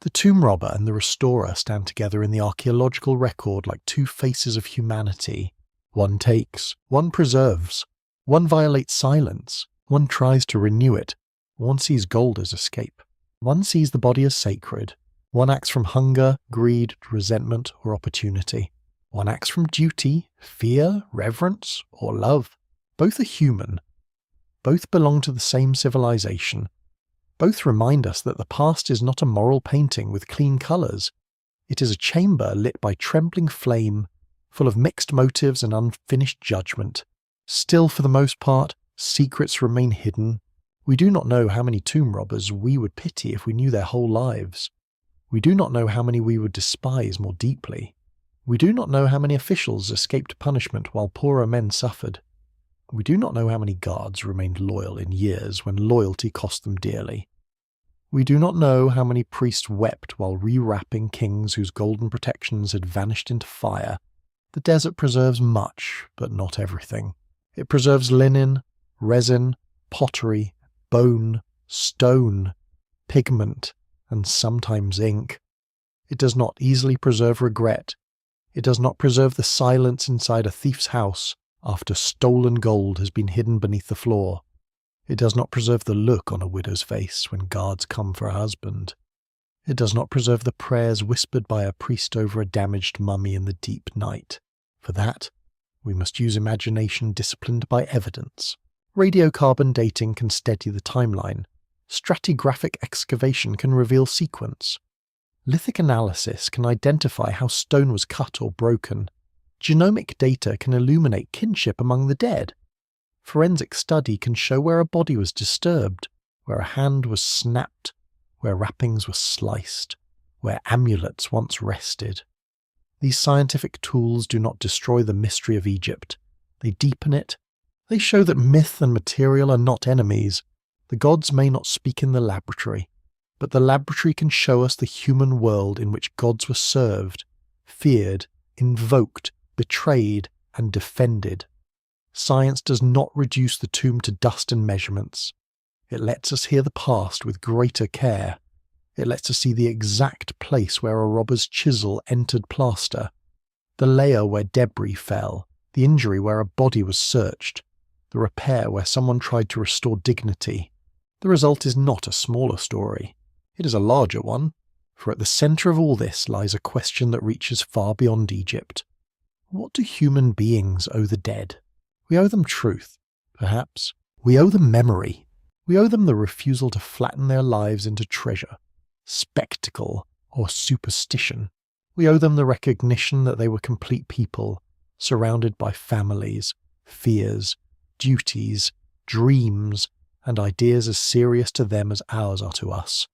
The tomb robber and the restorer stand together in the archaeological record like two faces of humanity. One takes, one preserves, one violates silence, one tries to renew it, one sees gold as escape. One sees the body as sacred. One acts from hunger, greed, resentment, or opportunity. One acts from duty, fear, reverence, or love. Both are human. Both belong to the same civilization. Both remind us that the past is not a moral painting with clean colours. It is a chamber lit by trembling flame, full of mixed motives and unfinished judgment. Still, for the most part, secrets remain hidden. We do not know how many tomb robbers we would pity if we knew their whole lives. We do not know how many we would despise more deeply. We do not know how many officials escaped punishment while poorer men suffered. We do not know how many guards remained loyal in years when loyalty cost them dearly. We do not know how many priests wept while rewrapping kings whose golden protections had vanished into fire. The desert preserves much, but not everything. It preserves linen, resin, pottery, bone, stone, pigment, and sometimes ink. It does not easily preserve regret. It does not preserve the silence inside a thief's house after stolen gold has been hidden beneath the floor. It does not preserve the look on a widow's face when guards come for her husband. It does not preserve the prayers whispered by a priest over a damaged mummy in the deep night. For that, we must use imagination disciplined by evidence. Radiocarbon dating can steady the timeline. Stratigraphic excavation can reveal sequence. Lithic analysis can identify how stone was cut or broken. Genomic data can illuminate kinship among the dead. Forensic study can show where a body was disturbed, where a hand was snapped, where wrappings were sliced, where amulets once rested. These scientific tools do not destroy the mystery of Egypt. They deepen it. They show that myth and material are not enemies. The gods may not speak in the laboratory, but the laboratory can show us the human world in which gods were served, feared, invoked, betrayed, and defended. Science does not reduce the tomb to dust and measurements. It lets us hear the past with greater care. It lets us see the exact place where a robber's chisel entered plaster, the layer where debris fell, the injury where a body was searched, the repair where someone tried to restore dignity. The result is not a smaller story. It is a larger one, for at the centre of all this lies a question that reaches far beyond Egypt. What do human beings owe the dead? We owe them truth, perhaps. We owe them memory. We owe them the refusal to flatten their lives into treasure, spectacle, or superstition. We owe them the recognition that they were complete people, surrounded by families, fears, duties, dreams, and ideas as serious to them as ours are to us.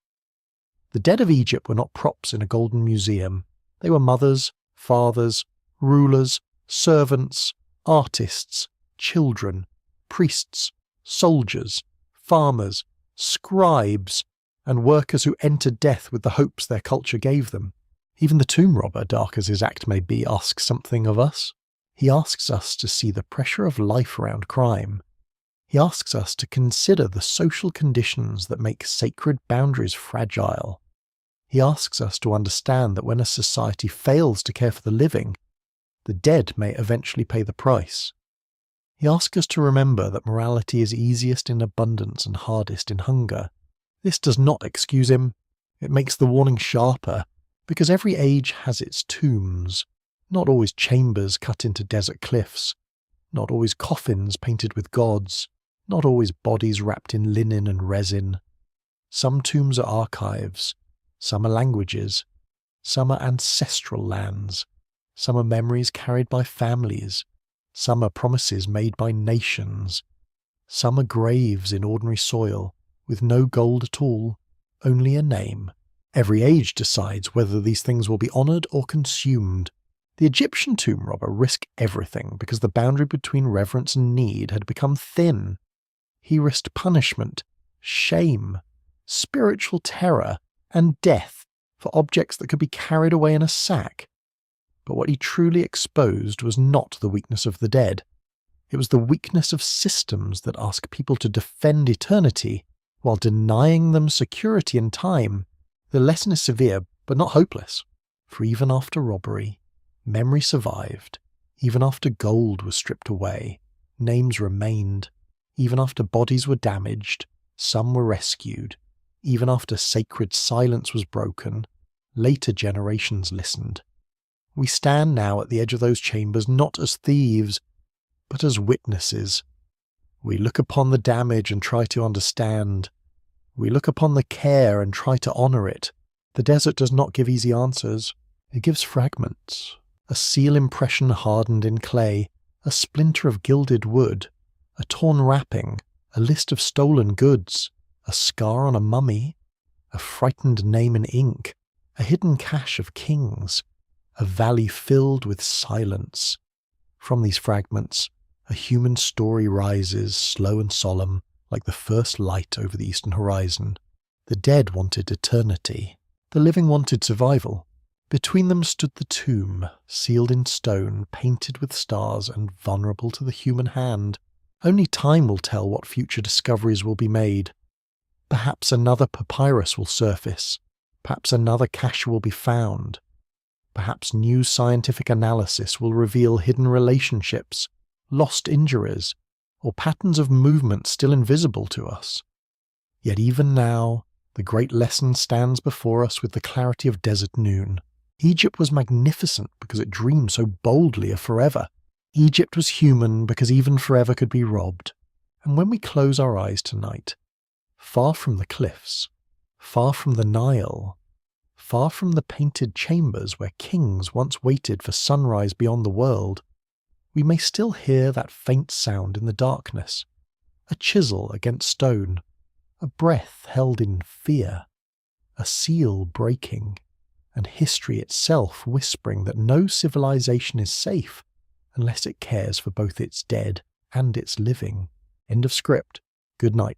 The dead of Egypt were not props in a golden museum. They were mothers, fathers, rulers, servants, artists, children, priests, soldiers, farmers, scribes, and workers who entered death with the hopes their culture gave them. Even the tomb robber, dark as his act may be, asks something of us. He asks us to see the pressure of life around crime. He asks us to consider the social conditions that make sacred boundaries fragile. He asks us to understand that when a society fails to care for the living, the dead may eventually pay the price. He asks us to remember that morality is easiest in abundance and hardest in hunger. This does not excuse him. It makes the warning sharper, because every age has its tombs, not always chambers cut into desert cliffs, not always coffins painted with gods, not always bodies wrapped in linen and resin. Some tombs are archives, some are languages, some are ancestral lands, some are memories carried by families, some are promises made by nations, some are graves in ordinary soil, with no gold at all, only a name. Every age decides whether these things will be honoured or consumed. The Egyptian tomb robber risked everything because the boundary between reverence and need had become thin. He risked punishment, shame, spiritual terror, and death for objects that could be carried away in a sack. But what he truly exposed was not the weakness of the dead. It was the weakness of systems that ask people to defend eternity while denying them security and time. The lesson is severe, but not hopeless. For even after robbery, memory survived. Even after gold was stripped away, names remained. Even after bodies were damaged, some were rescued. Even after sacred silence was broken, later generations listened. We stand now at the edge of those chambers not as thieves, but as witnesses. We look upon the damage and try to understand. We look upon the care and try to honour it. The desert does not give easy answers. It gives fragments. A seal impression hardened in clay, a splinter of gilded wood, a torn wrapping, a list of stolen goods, a scar on a mummy, a frightened name in ink, a hidden cache of kings, a valley filled with silence. From these fragments, a human story rises, slow and solemn, like the first light over the eastern horizon. The dead wanted eternity. The living wanted survival. Between them stood the tomb, sealed in stone, painted with stars, and vulnerable to the human hand. Only time will tell what future discoveries will be made. Perhaps another papyrus will surface. Perhaps another cache will be found. Perhaps new scientific analysis will reveal hidden relationships, lost injuries, or patterns of movement still invisible to us. Yet even now, the great lesson stands before us with the clarity of desert noon. Egypt was magnificent because it dreamed so boldly of forever. Egypt was human because even forever could be robbed. And when we close our eyes tonight, far from the cliffs, far from the Nile, far from the painted chambers where kings once waited for sunrise beyond the world, we may still hear that faint sound in the darkness, a chisel against stone, a breath held in fear, a seal breaking, and history itself whispering that no civilization is safe unless it cares for both its dead and its living. End of script. Good night.